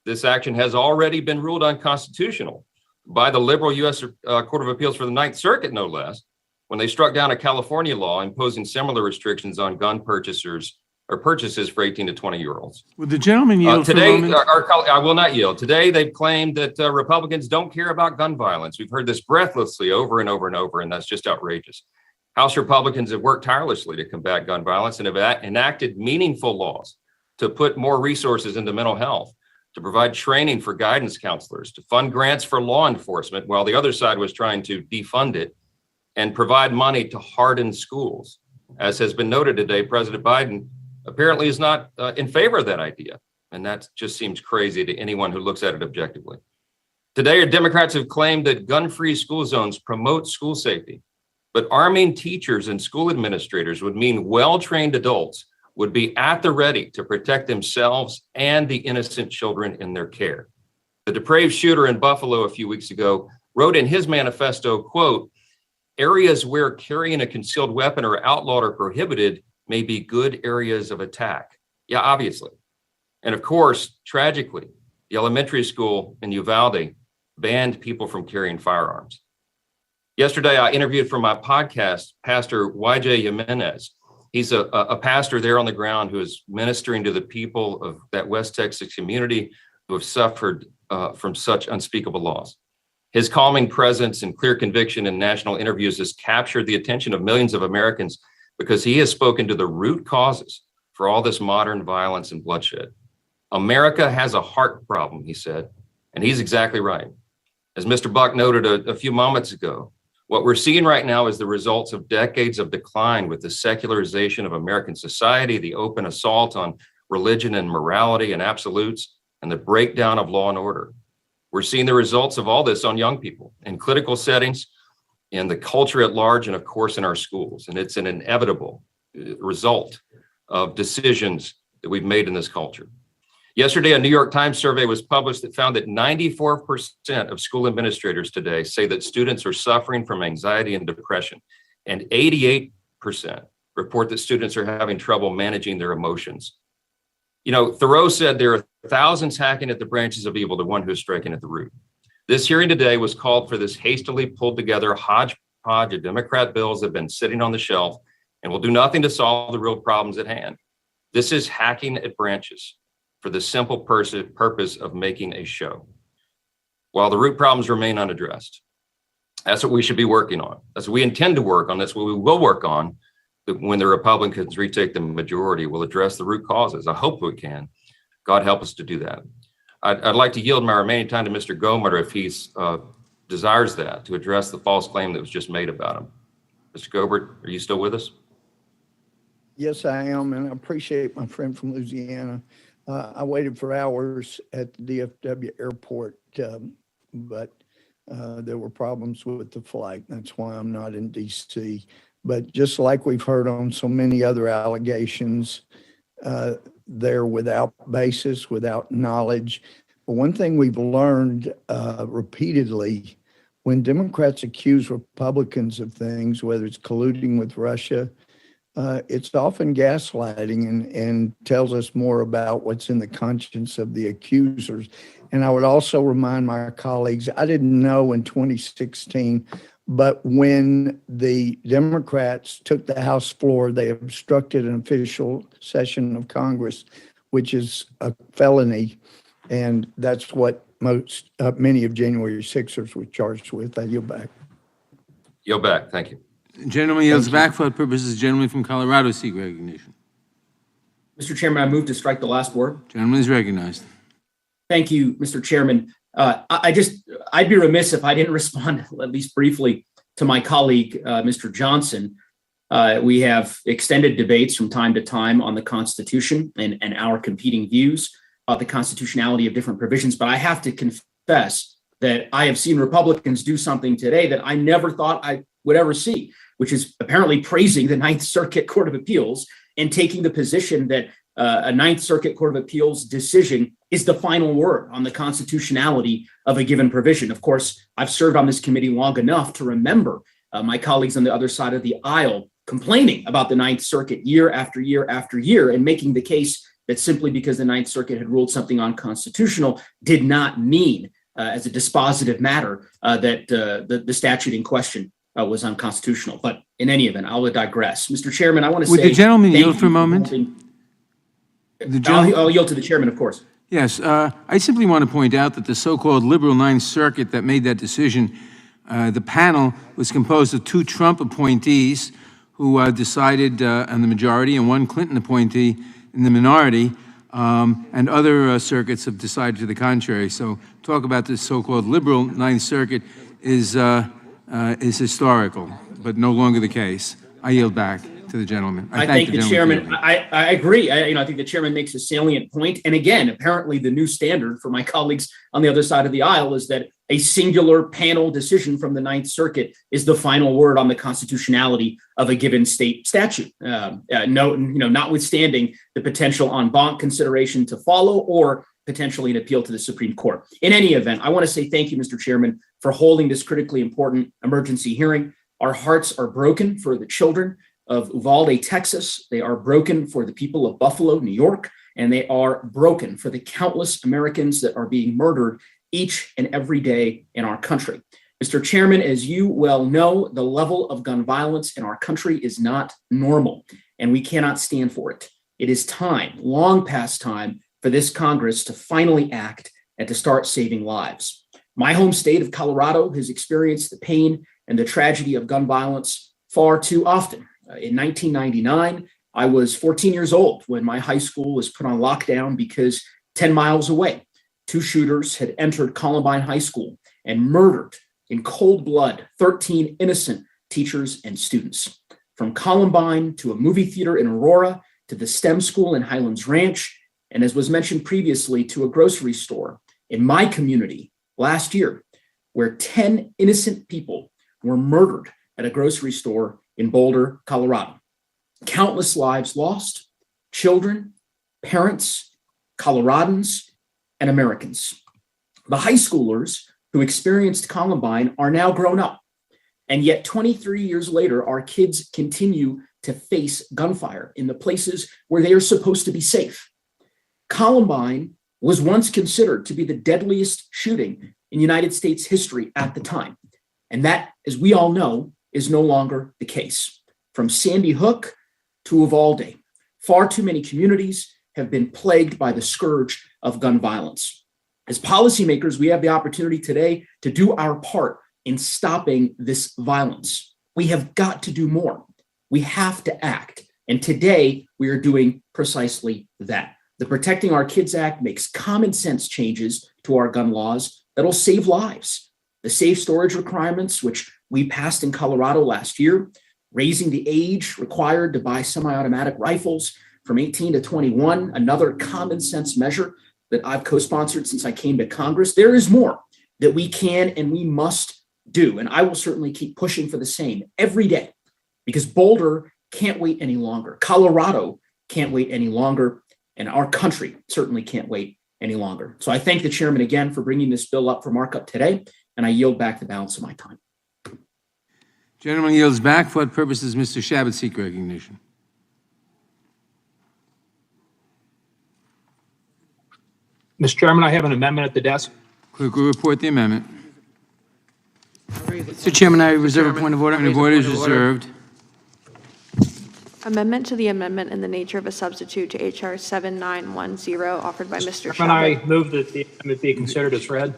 this action has already been ruled unconstitutional by the liberal U.S. Court of Appeals for the Ninth Circuit, no less, when they struck down a California law imposing similar restrictions on gun purchases for 18 to 20-year-olds.
Would the gentleman yield
today,
for a moment?
I will not yield. Today, they've claimed that Republicans don't care about gun violence. We've heard this breathlessly over and over and over, and that's just outrageous. House Republicans have worked tirelessly to combat gun violence and have enacted meaningful laws to put more resources into mental health, to provide training for guidance counselors, to fund grants for law enforcement while the other side was trying to defund it, and provide money to harden schools. As has been noted today, President Biden apparently is not in favor of that idea. And that just seems crazy to anyone who looks at it objectively. Today, Democrats have claimed that gun-free school zones promote school safety, but arming teachers and school administrators would mean well-trained adults would be at the ready to protect themselves and the innocent children in their care. The depraved shooter in Buffalo a few weeks ago wrote in his manifesto, quote, "Areas where carrying a concealed weapon are outlawed or prohibited may be good areas of attack. Yeah, obviously. And of course, tragically, the elementary school in Uvalde banned people from carrying firearms. Yesterday, I interviewed for my podcast, Pastor YJ Jimenez. He's a pastor there on the ground who is ministering to the people of that West Texas community who have suffered from such unspeakable loss. His calming presence and clear conviction in national interviews has captured the attention of millions of Americans because he has spoken to the root causes for all this modern violence and bloodshed. America has a heart problem, he said, and he's exactly right. As Mr. Buck noted a few moments ago, what we're seeing right now is the results of decades of decline with the secularization of American society, the open assault on religion and morality and absolutes, and the breakdown of law and order. We're seeing the results of all this on young people in critical settings, in the culture at large, and of course in our schools. And it's an inevitable result of decisions that we've made in this culture. Yesterday, a New York Times survey was published that found that 94% of school administrators today say that students are suffering from anxiety and depression, and 88% report that students are having trouble managing their emotions. You know, Thoreau said there are thousands hacking at the branches of evil, the one who is striking at the root. This hearing today was called for this hastily pulled together hodgepodge of Democrat bills that have been sitting on the shelf and will do nothing to solve the real problems at hand. This is hacking at branches for the simple purpose of making a show, while the root problems remain unaddressed. That's what we should be working on. That's what we intend to work on. That's what we will work on when the Republicans retake the majority. We'll address the root causes. I hope we can. God help us to do that. I'd like to yield my remaining time to Mr. Gomer if he desires that, to address the false claim that was just made about him. Mr. Gobert, are you still with us?
Yes, I am, and I appreciate my friend from Louisiana. I waited for hours at the DFW airport, but there were problems with the flight. That's why I'm not in D.C. But just like we've heard on so many other allegations, they're without basis, without knowledge. But one thing we've learned repeatedly, when Democrats accuse Republicans of things, whether it's colluding with Russia, it's often gaslighting and tells us more about what's in the conscience of the accusers. And I would also remind my colleagues, I didn't know in 2016, but when the Democrats took the House floor, they obstructed an official session of Congress, which is a felony. And that's what many of January 6ers were charged with. I yield back.
Yield back. Thank you.
Gentleman yields back for purposes. Gentleman from Colorado seek recognition.
Mr. Chairman, I move to strike the last word.
Gentleman is recognized.
Thank you, Mr. Chairman. I'd be remiss if I didn't respond, at least briefly, to my colleague, Mr. Johnson. We have extended debates from time to time on the Constitution and our competing views about the constitutionality of different provisions. But I have to confess that I have seen Republicans do something today that I never thought I would ever see, which is apparently praising the Ninth Circuit Court of Appeals and taking the position that a Ninth Circuit Court of Appeals decision is the final word on the constitutionality of a given provision. Of course, I've served on this committee long enough to remember my colleagues on the other side of the aisle complaining about the Ninth Circuit year after year after year and making the case that simply because the Ninth Circuit had ruled something unconstitutional did not mean as a dispositive matter that the statute in question was unconstitutional. But in any event, I'll digress. Mr. Chairman, I want to say—
Would the gentleman yield for a moment?
I'll yield to the chairman, of course.
Yes, I simply want to point out that the so-called liberal Ninth Circuit that made that decision, the panel was composed of 2 Trump appointees who decided on the majority and 1 Clinton appointee in the minority, and other circuits have decided to the contrary. So talk about this so-called liberal Ninth Circuit is historical, but no longer the case. I yield back to the gentleman.
I thank the chairman. I agree. I think the chairman makes a salient point. And again, apparently the new standard for my colleagues on the other side of the aisle is that a singular panel decision from the Ninth Circuit is the final word on the constitutionality of a given state statute. Notwithstanding the potential en banc consideration to follow or potentially an appeal to the Supreme Court. In any event, I want to say thank you, Mr. Chairman, for holding this critically important emergency hearing. Our hearts are broken for the children of Uvalde, Texas. They are broken for the people of Buffalo, New York, and they are broken for the countless Americans that are being murdered each and every day in our country. Mr. Chairman, as you well know, the level of gun violence in our country is not normal, and we cannot stand for it. It is time, long past time, for this Congress to finally act and to start saving lives. My home state of Colorado has experienced the pain and the tragedy of gun violence far too often. In 1999, I was 14 years old when my high school was put on lockdown because 10 miles away, two shooters had entered Columbine High School and murdered in cold blood 13 innocent teachers and students. From Columbine to a movie theater in Aurora to the STEM school in Highlands Ranch, and as was mentioned previously, to a grocery store in my community last year, where 10 innocent people were murdered at a grocery store in Boulder, Colorado. Countless lives lost, children, parents, Coloradans, and Americans. The high schoolers who experienced Columbine are now grown up, and yet 23 years later, our kids continue to face gunfire in the places where they are supposed to be safe. Columbine was once considered to be the deadliest shooting in United States history at the time. And that, as we all know, is no longer the case. From Sandy Hook to Uvalde, far too many communities have been plagued by the scourge of gun violence. As policymakers, we have the opportunity today to do our part in stopping this violence. We have got to do more. We have to act. And today, we are doing precisely that. The Protecting Our Kids Act makes common sense changes to our gun laws that'll save lives. The safe storage requirements, which we passed in Colorado last year, raising the age required to buy semi-automatic rifles from 18 to 21, another common sense measure that I've co-sponsored since I came to Congress. There is more that we can and we must do. And I will certainly keep pushing for the same every day, because Boulder can't wait any longer. Colorado can't wait any longer. And our country certainly can't wait any longer. So I thank the chairman again for bringing this bill up for markup today, and I yield back the balance of my time.
Gentleman yields back. For what purposes Mr. Shabbat seek recognition?
Mr. Chairman, I have an amendment at the desk.
Clerk will report the amendment.
Mr. Chairman, I reserve a point of order.
Point of order is reserved.
Amendment to the amendment in the nature of a substitute to H.R. 7910, offered by Mr.
Chairman, I
Shabbat.
move that the amendment be considered as read.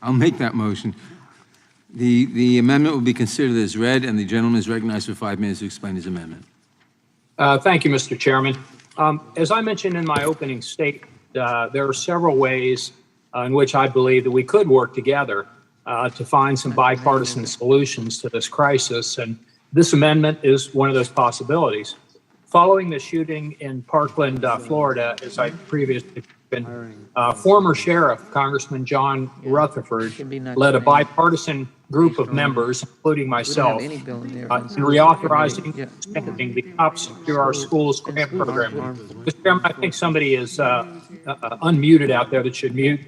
I'll make that motion. The amendment will be considered as read, and the gentleman is recognized for 5 minutes to explain his amendment.
Thank you, Mr. Chairman. As I mentioned in my opening statement, there are several ways in which I believe that we could work together to find some bipartisan solutions to this crisis, and this amendment is one of those possibilities. Following the shooting in Parkland, Florida, as I previously mentioned, former Sheriff Congressman John Rutherford led a bipartisan group of members, including myself, in reauthorizing spending the Top Secure Our Schools grant program. Mr. Chairman, I think somebody is unmuted out there that should mute.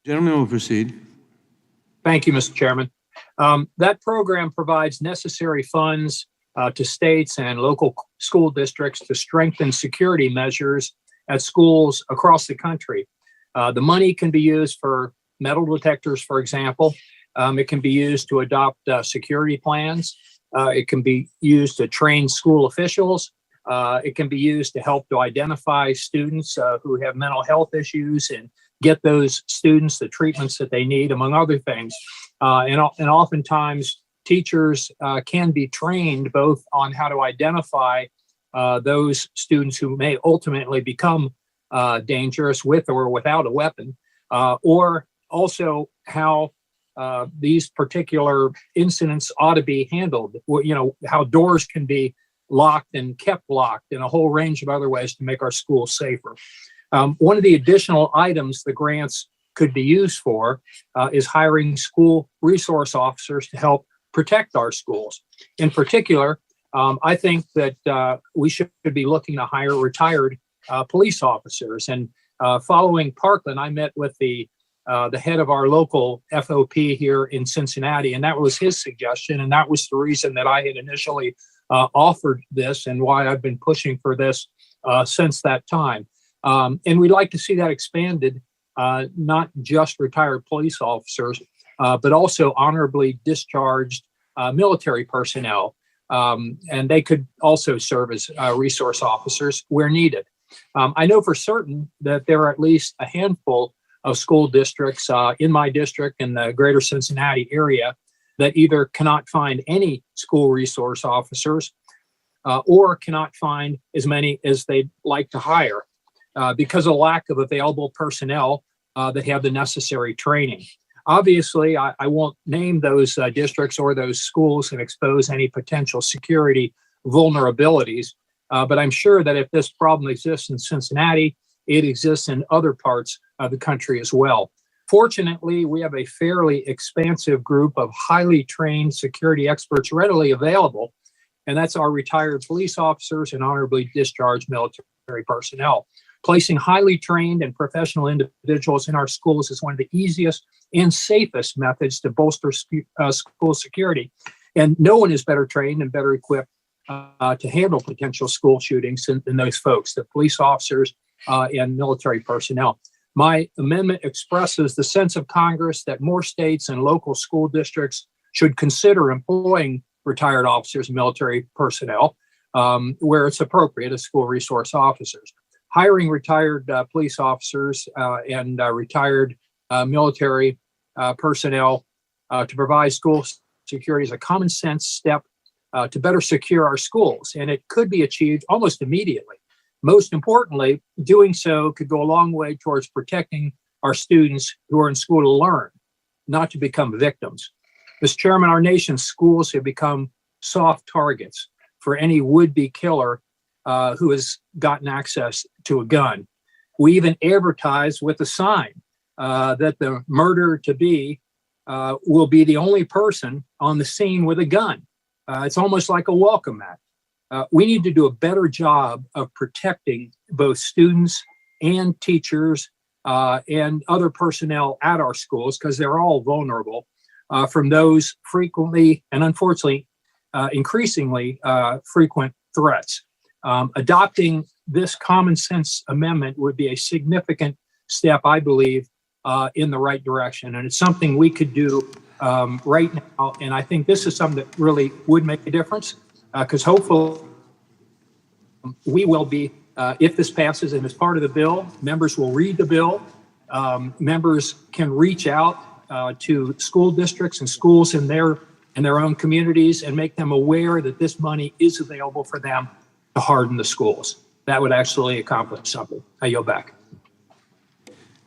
Gentleman will proceed.
Thank you, Mr. Chairman. That program provides necessary funds to states and local school districts to strengthen security measures at schools across the country. The money can be used for metal detectors, for example. It can be used to adopt security plans. It can be used to train school officials. It can be used to help to identify students who have mental health issues and get those students the treatments that they need, among other things. And oftentimes, teachers can be trained both on how to identify those students who may ultimately become dangerous with or without a weapon, or also how these particular incidents ought to be handled. You know, how doors can be locked and kept locked, and a whole range of other ways to make our schools safer. One of the additional items the grants could be used for is hiring school resource officers to help protect our schools. In particular, I think that we should be looking to hire retired police officers. And following Parkland, I met with the the head of our local FOP here in Cincinnati, and that was his suggestion, and that was the reason that I had initially offered this and why I've been pushing for this since that time. And we'd like to see that expanded, not just retired police officers, but also honorably discharged military personnel. And they could also serve as resource officers where needed. I know for certain that there are at least a handful of school districts in my district in the greater Cincinnati area that either cannot find any school resource officers or cannot find as many as they'd like to hire because of lack of available personnel that have the necessary training. Obviously, I won't name those districts or those schools and expose any potential security vulnerabilities, but I'm sure that if this problem exists in Cincinnati, it exists in other parts of the country as well. Fortunately, we have a fairly expansive group of highly trained security experts readily available, and that's our retired police officers and honorably discharged military personnel. Placing highly trained and professional individuals in our schools is one of the easiest and safest methods to bolster school security. And no one is better trained and better equipped to handle potential school shootings than those folks, the police officers and military personnel. My amendment expresses the sense of Congress that more states and local school districts should consider employing retired officers and military personnel where it's appropriate as school resource officers. Hiring retired police officers and retired military personnel to provide school security is a common sense step to better secure our schools, and it could be achieved almost immediately. Most importantly, doing so could go a long way towards protecting our students who are in school to learn, not to become victims. Mr. Chairman, our nation's schools have become soft targets for any would-be killer who has gotten access to a gun. We even advertise with a sign that the murderer-to-be will be the only person on the scene with a gun. It's almost like a welcome mat. We need to do a better job of protecting both students and teachers and other personnel at our schools, because they're all vulnerable from those frequently and unfortunately increasingly frequent threats. Adopting this common sense amendment would be a significant step, I believe, in the right direction. And it's something we could do right now. And I think this is something that really would make a difference because hopefully we will be, if this passes and is part of the bill, members will read the bill. Members can reach out to school districts and schools in their own communities and make them aware that this money is available for them to harden the schools. That would actually accomplish something. I yield back.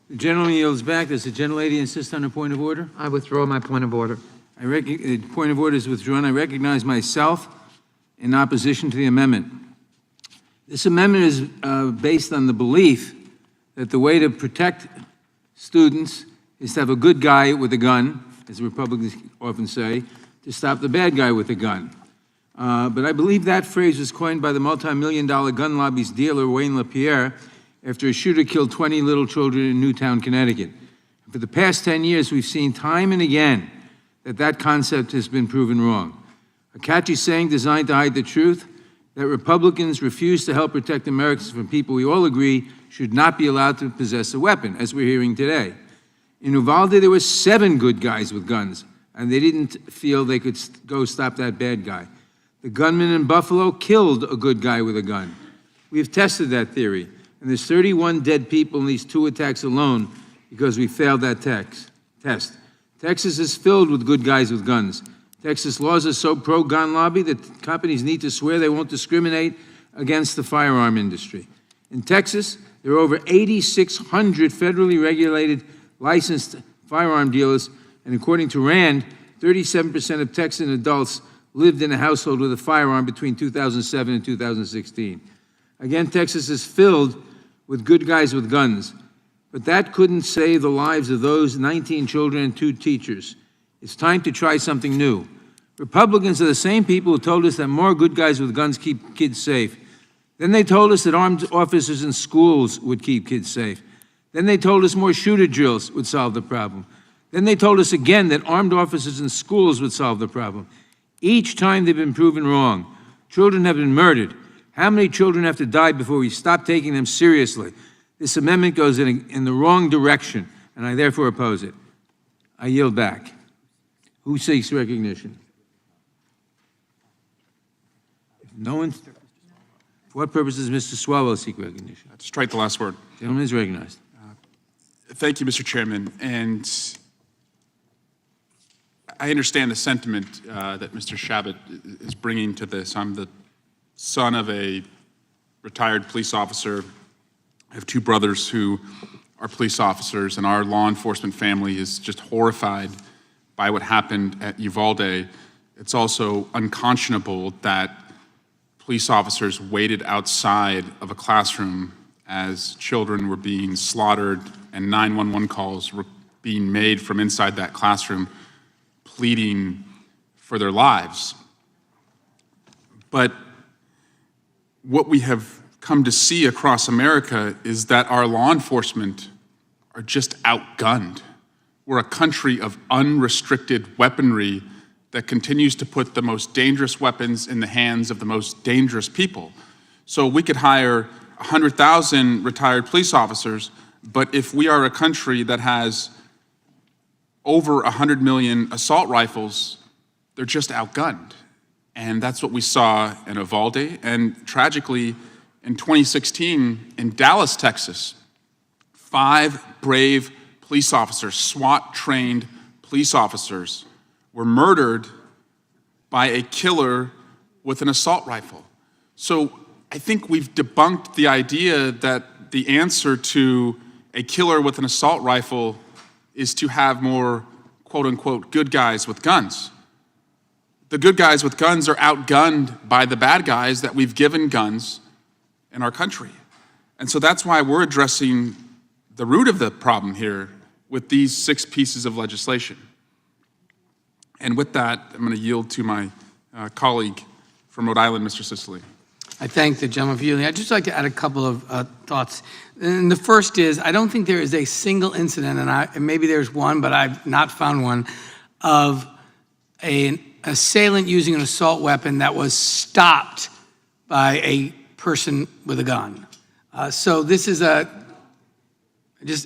The gentleman yields back. Does the gentlelady insist on a point of order?
I withdraw my point of order.
The point of order is withdrawn. I recognize myself in opposition to the amendment. This amendment is based on the belief that the way to protect students is to have a good guy with a gun, as Republicans often say, to stop the bad guy with a gun. But I believe that phrase was coined by the multi-million-dollar gun lobby's dealer, Wayne LaPierre, after a shooter killed 20 little children in Newtown, Connecticut. For the past 10 years, we've seen time and again that concept has been proven wrong. A catchy saying designed to hide the truth, that Republicans refuse to help protect Americans from people we all agree should not be allowed to possess a weapon, as we're hearing today. In Uvalde, there were 7 good guys with guns, and they didn't feel they could go stop that bad guy. The gunman in Buffalo killed a good guy with a gun. We've tested that theory, and there's 31 dead people in these 2 attacks alone because we failed that test. Texas is filled with good guys with guns. Texas laws are so pro-gun lobby that companies need to swear they won't discriminate against the firearm industry. In Texas, there are over 8,600 federally regulated licensed firearm dealers, and according to RAND, 37% of Texan adults lived in a household with a firearm between 2007 and 2016. Again, Texas is filled with good guys with guns, but that couldn't save the lives of those 19 children and 2 teachers. It's time to try something new. Republicans are the same people who told us that more good guys with guns keep kids safe. Then they told us that armed officers in schools would keep kids safe. Then they told us more shooter drills would solve the problem. Then they told us again that armed officers in schools would solve the problem. Each time they've been proven wrong. Children have been murdered. How many children have to die before we stop taking them seriously? This amendment goes in the wrong direction, and I therefore oppose it. I yield back. Who seeks recognition? If no one, for what purpose does Mr. Swalwell seek recognition?
Just write the last word.
Gentleman is recognized.
Thank you, Mr. Chairman. And I understand the sentiment that Mr. Shabbat is bringing to this. I'm the son of a retired police officer. I have two brothers who are police officers, and our law enforcement family is just horrified by what happened at Uvalde. It's also unconscionable that police officers waited outside of a classroom as children were being slaughtered and 911 calls were being made from inside that classroom, pleading for their lives. But what we have come to see across America is that our law enforcement are just outgunned. We're a country of unrestricted weaponry that continues to put the most dangerous weapons in the hands of the most dangerous people. So we could hire 100,000 retired police officers, but if we are a country that has over 100 million assault rifles, they're just outgunned. And that's what we saw in Uvalde. And tragically, in 2016, in Dallas, Texas, 5 brave police officers, SWAT-trained police officers, were murdered by a killer with an assault rifle. So I think we've debunked the idea that the answer to a killer with an assault rifle is to have more, quote unquote, good guys with guns. The good guys with guns are outgunned by the bad guys that we've given guns in our country. And so that's why we're addressing the root of the problem here with these 6 pieces of legislation. And with that, I'm going to yield to my colleague from Rhode Island, Mr. Cicilline.
I thank the gentleman for yielding. I'd just like to add a couple of thoughts. And the first is, I don't think there is a single incident, and maybe there's one, but I've not found one, of an assailant using an assault weapon that was stopped by a person with a gun. So this is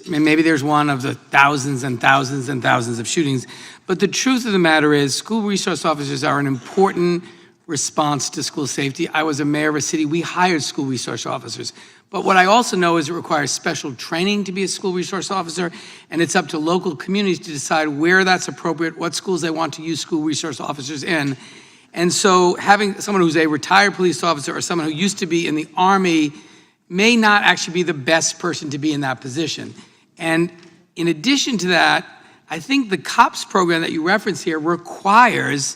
maybe there's one of the thousands and thousands and thousands of shootings. But the truth of the matter is, school resource officers are an important response to school safety. I was a mayor of a city, we hired school resource officers. But what I also know is it requires special training to be a school resource officer, and it's up to local communities to decide where that's appropriate, what schools they want to use school resource officers in. And so having someone who's a retired police officer or someone who used to be in the Army may not actually be the best person to be in that position. And in addition to that, I think the COPS program that you reference here requires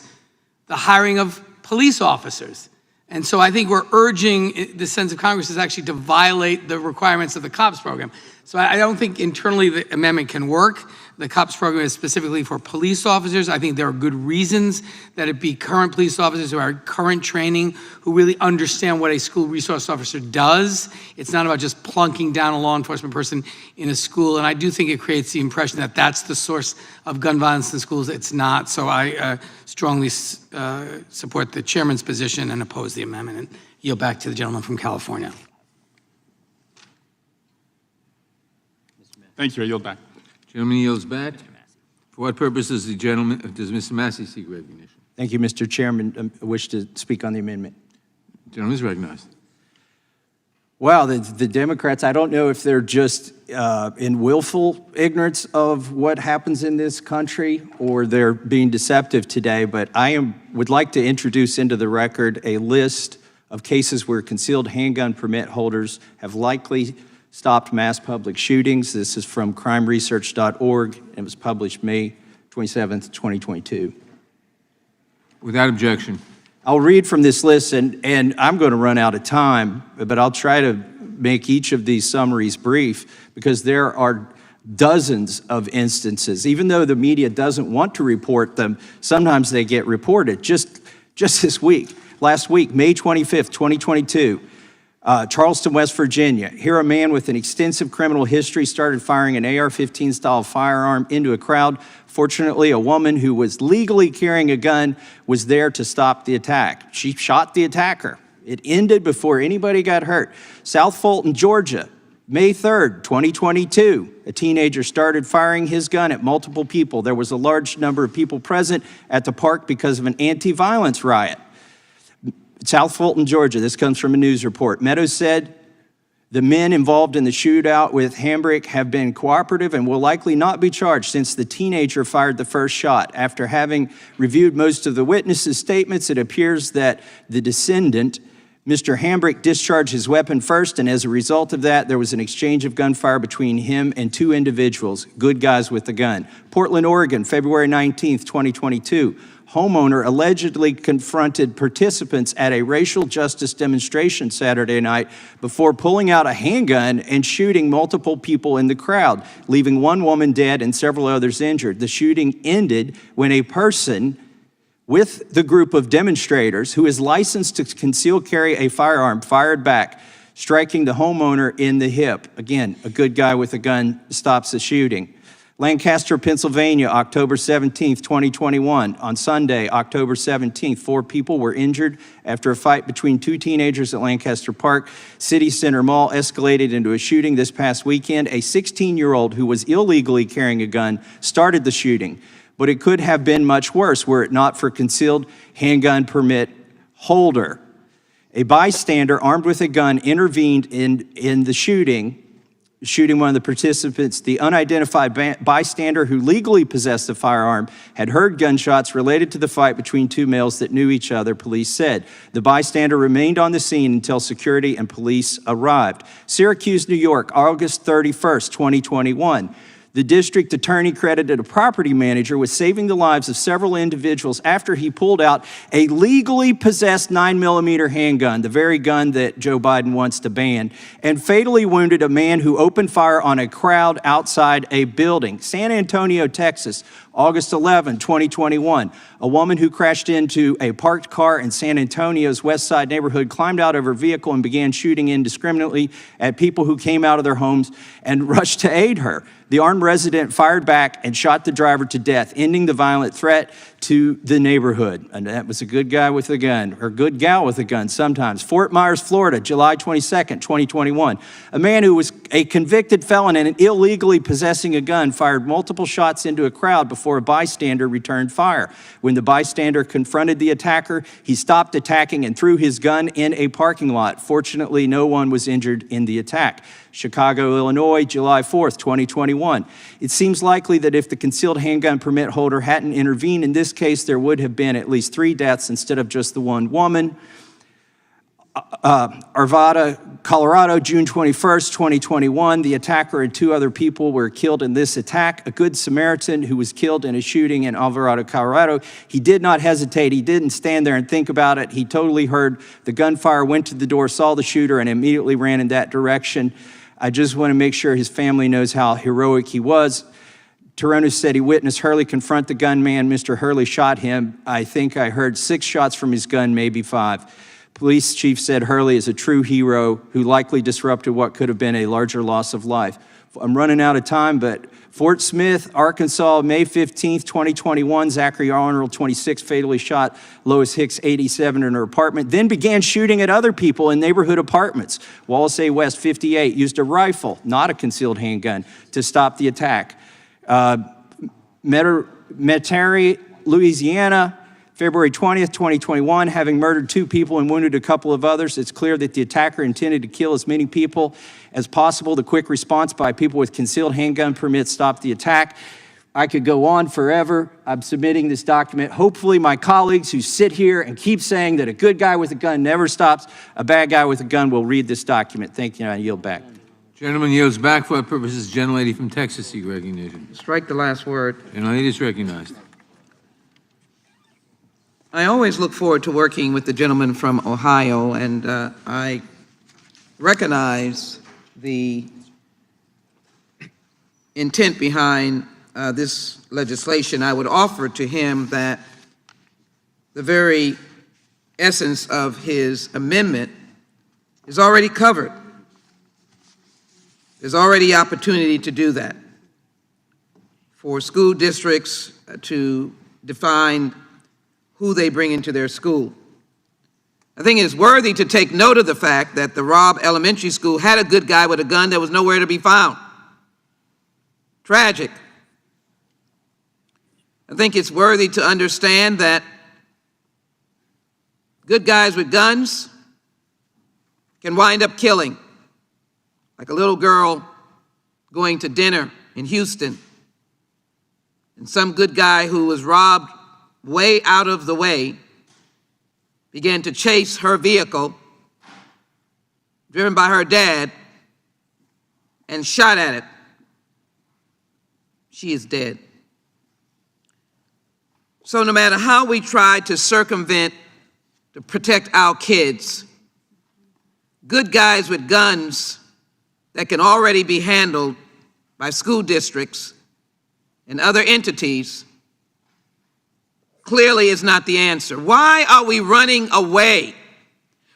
the hiring of police officers. And so I think we're urging the sense of Congress is actually to violate the requirements of the COPS program. So I don't think internally the amendment can work. The COPS program is specifically for police officers. I think there are good reasons that it be current police officers who are current training, who really understand what a school resource officer does. It's not about just plunking down a law enforcement person in a school. And I do think it creates the impression that that's the source of gun violence in schools. It's not. So I strongly support the chairman's position and oppose the amendment, and yield back to the gentleman from California.
Thank you. I yield back.
Gentleman yields back. For what purpose does Mr. Massey seek recognition?
Thank you, Mr. Chairman. I wish to speak on the amendment.
Gentleman is recognized.
Well, the Democrats, I don't know if they're just in willful ignorance of what happens in this country or they're being deceptive today, but I would like to introduce into the record a list of cases where concealed handgun permit holders have likely stopped mass public shootings. This is from crimeresearch.org. It was published May 27th, 2022.
Without objection.
I'll read from this list, and I'm going to run out of time, but I'll try to make each of these summaries brief because there are dozens of instances. Even though the media doesn't want to report them, sometimes they get reported. Just this week, last week, May 25th, 2022,
Charleston, West Virginia. Here, a man with an extensive criminal history started firing an AR-15 style firearm into a crowd. Fortunately, a woman who was legally carrying a gun was there to stop the attack. She shot the attacker. It ended before anybody got hurt. South Fulton, Georgia, May 3rd, 2022, a teenager started firing his gun at multiple people. There was a large number of people present at the park because of an anti-violence riot. South Fulton, Georgia, this comes from a news report. Meadows said the men involved in the shootout with Hambrick have been cooperative and will likely not be charged since the teenager fired the first shot. After having reviewed most of the witnesses' statements, it appears that the descendant, Mr. Hambrick, discharged his weapon first, and as a result of that, there was an exchange of gunfire between him and two individuals, good guys with the gun. Portland, Oregon, February 19th, 2022. Homeowner allegedly confronted participants at a racial justice demonstration Saturday night before pulling out a handgun and shooting multiple people in the crowd, leaving one woman dead and several others injured. The shooting ended when a person with the group of demonstrators who is licensed to conceal carry a firearm fired back, striking the homeowner in the hip. Again, a good guy with a gun stops the shooting. Lancaster, Pennsylvania, October 17th, 2021. On Sunday, October 17th, 4 people were injured after a fight between two teenagers at Lancaster Park. City Center Mall escalated into a shooting this past weekend. A 16-year-old who was illegally carrying a gun started the shooting, but it could have been much worse were it not for concealed handgun permit holder. A bystander armed with a gun intervened in the shooting one of the participants. The unidentified bystander who legally possessed the firearm had heard gunshots related to the fight between two males that knew each other, police said. The bystander remained on the scene until security and police arrived. Syracuse, New York, August 31st, 2021. The district attorney credited a property manager with saving the lives of several individuals after he pulled out a legally possessed 9mm handgun, the very gun that Joe Biden wants to ban, and fatally wounded a man who opened fire on a crowd outside a building. San Antonio, Texas, August 11, 2021. A woman who crashed into a parked car in San Antonio's West Side neighborhood climbed out of her vehicle and began shooting indiscriminately at people who came out of their homes and rushed to aid her. The armed resident fired back and shot the driver to death, ending the violent threat to the neighborhood. And that was a good guy with a gun, or good gal with a gun sometimes. Fort Myers, Florida, July 22nd, 2021. A man who was a convicted felon and illegally possessing a gun fired multiple shots into a crowd before a bystander returned fire. When the bystander confronted the attacker, he stopped attacking and threw his gun in a parking lot. Fortunately, no one was injured in the attack. Chicago, Illinois, July 4th, 2021. It seems likely that if the concealed handgun permit holder hadn't intervened in this case, there would have been at least 3 deaths instead of just the one woman. Arvada, Colorado, June 21st, 2021. The attacker and 2 other people were killed in this attack. A good Samaritan who was killed in a shooting in Alvarado, Colorado. He did not hesitate. He didn't stand there and think about it. He totally heard the gunfire, went to the door, saw the shooter, and immediately ran in that direction. I just want to make sure his family knows how heroic he was. Toronis said he witnessed Hurley confront the gunman. Mr. Hurley shot him. I think I heard 6 shots from his gun, maybe 5. Police chief said Hurley is a true hero who likely disrupted what could have been a larger loss of life. I'm running out of time, but Fort Smith, Arkansas, May 15th, 2021, Zachary Arnold, 26, fatally shot Lois Hicks, 87, in her apartment, then began shooting at other people in neighborhood apartments. Wallace A. West, 58, used a rifle, not a concealed handgun, to stop the attack. Metairie, Louisiana, February 20th, 2021, having murdered 2 people and wounded a couple of others, it's clear that the attacker intended to kill as many people as possible. The quick response by people with concealed handgun permits stopped the attack. I could go on forever. I'm submitting this document. Hopefully my colleagues who sit here and keep saying that a good guy with a gun never stops a bad guy with a gun will read this document. Thank you, and I yield back.
Gentleman yields back. For what purposes? Gentlelady from Texas, seek recognition.
Strike the last word.
Gentlelady is recognized.
I always look forward to working with the gentleman from Ohio, and I recognize the intent behind this legislation. I would offer to him that the very essence of his amendment is already covered. There's already opportunity to do that for school districts to define who they bring into their school. I think it's worthy to take note of the fact that the Robb Elementary School had a good guy with a gun that was nowhere to be found. Tragic. I think it's worthy to understand that good guys with guns can wind up killing, like a little girl going to dinner in Houston, and some good guy who was robbed way out of the way began to chase her vehicle, driven by her dad, and shot at it. She is dead. So no matter how we try to circumvent, to protect our kids, good guys with guns that can already be handled by school districts and other entities clearly is not the answer. Why are we running away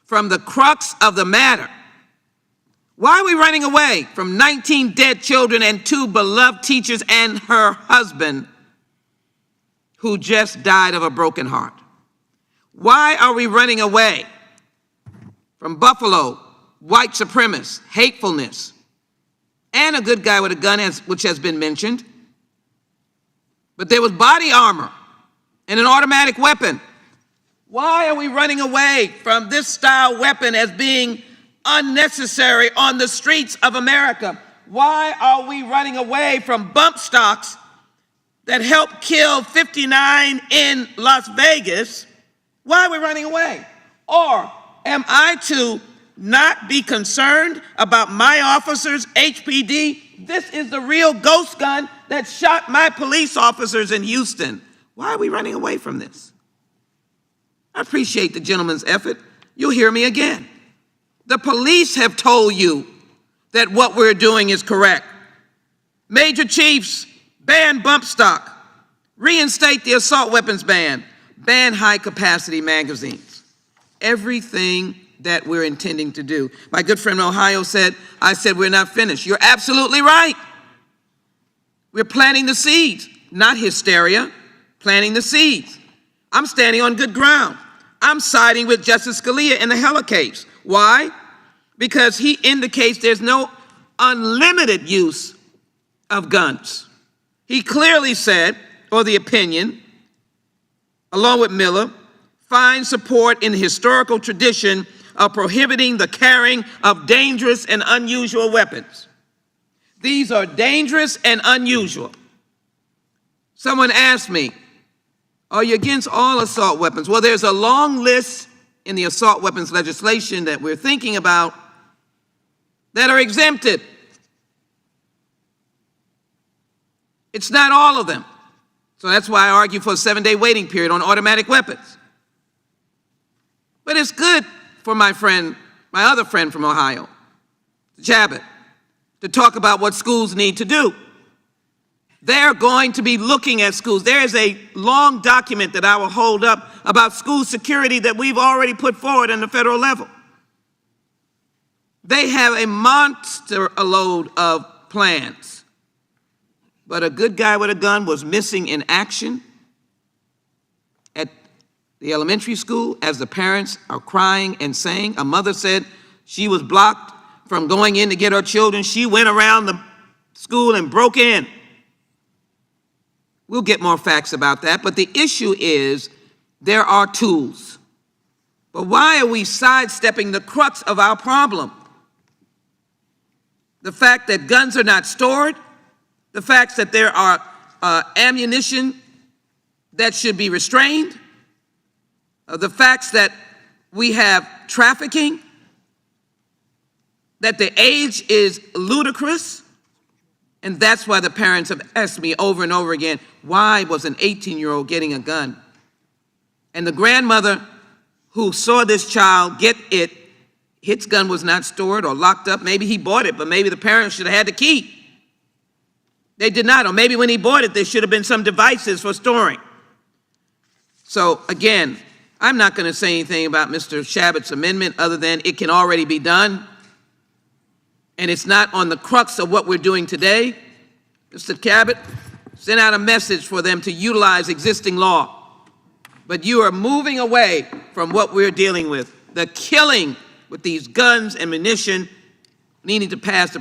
from the crux of the matter? Why are we running away from 19 dead children and 2 beloved teachers and her husband who just died of a broken heart? Why are we running away from Buffalo, white supremacists, hatefulness, and a good guy with a gun, which has been mentioned? But there was body armor and an automatic weapon. Why are we running away from this style weapon as being unnecessary on the streets of America? Why are we running away from bump stocks that helped kill 59 in Las Vegas? Why are we running away? Or am I to not be concerned about my officers, HPD? This is the real ghost gun that shot my police officers in Houston. Why are we running away from this? I appreciate the gentleman's effort. You'll hear me again. The police have told you that what we're doing is correct. Major chiefs, ban bump stock, reinstate the assault weapons ban, ban high-capacity magazines. Everything that we're intending to do. My good friend in Ohio said, I said we're not finished. You're absolutely right. We're planting the seeds, not hysteria, planting the seeds. I'm standing on good ground. I'm siding with Justice Scalia in the Heller case. Why? Because he indicates there's no unlimited use of guns. He clearly said, or the opinion, along with Miller, finds support in the historical tradition of prohibiting the carrying of dangerous and unusual weapons. These are dangerous and unusual. Someone asked me, are you against all assault weapons? Well, there's a long list in the assault weapons legislation that we're thinking about that are exempted. It's not all of them. So that's why I argue for a 7-day waiting period on automatic weapons. But it's good for my friend, my other friend from Ohio, Chabot, to talk about what schools need to do. They're going to be looking at schools. There is a long document that I will hold up about school security that we've already put forward on the federal level. They have a monster load of plans. But a good guy with a gun was missing in action at the elementary school as the parents are crying and saying. A mother said she was blocked from going in to get her children. She went around the school and broke in. We'll get more facts about that, but the issue is there are tools. But why are we sidestepping the crux of our problem? The fact that guns are not stored, the fact that there are ammunition that should be restrained, the facts that we have trafficking, that the age is ludicrous. And that's why the parents have asked me over and over again, why was an 18-year-old getting a gun? And the grandmother who saw this child get it, his gun was not stored or locked up. Maybe he bought it, but maybe the parents should have had the key. They did not, or maybe when he bought it, there should have been some devices for storing. So again, I'm not going to say anything about Mr. Shabbat's amendment other than it can already be done. And it's not on the crux of what we're doing today. Mr. Cabot, send out a message for them to utilize existing law. But you are moving away from what we're dealing with. The killing with these guns and ammunition needing to pass the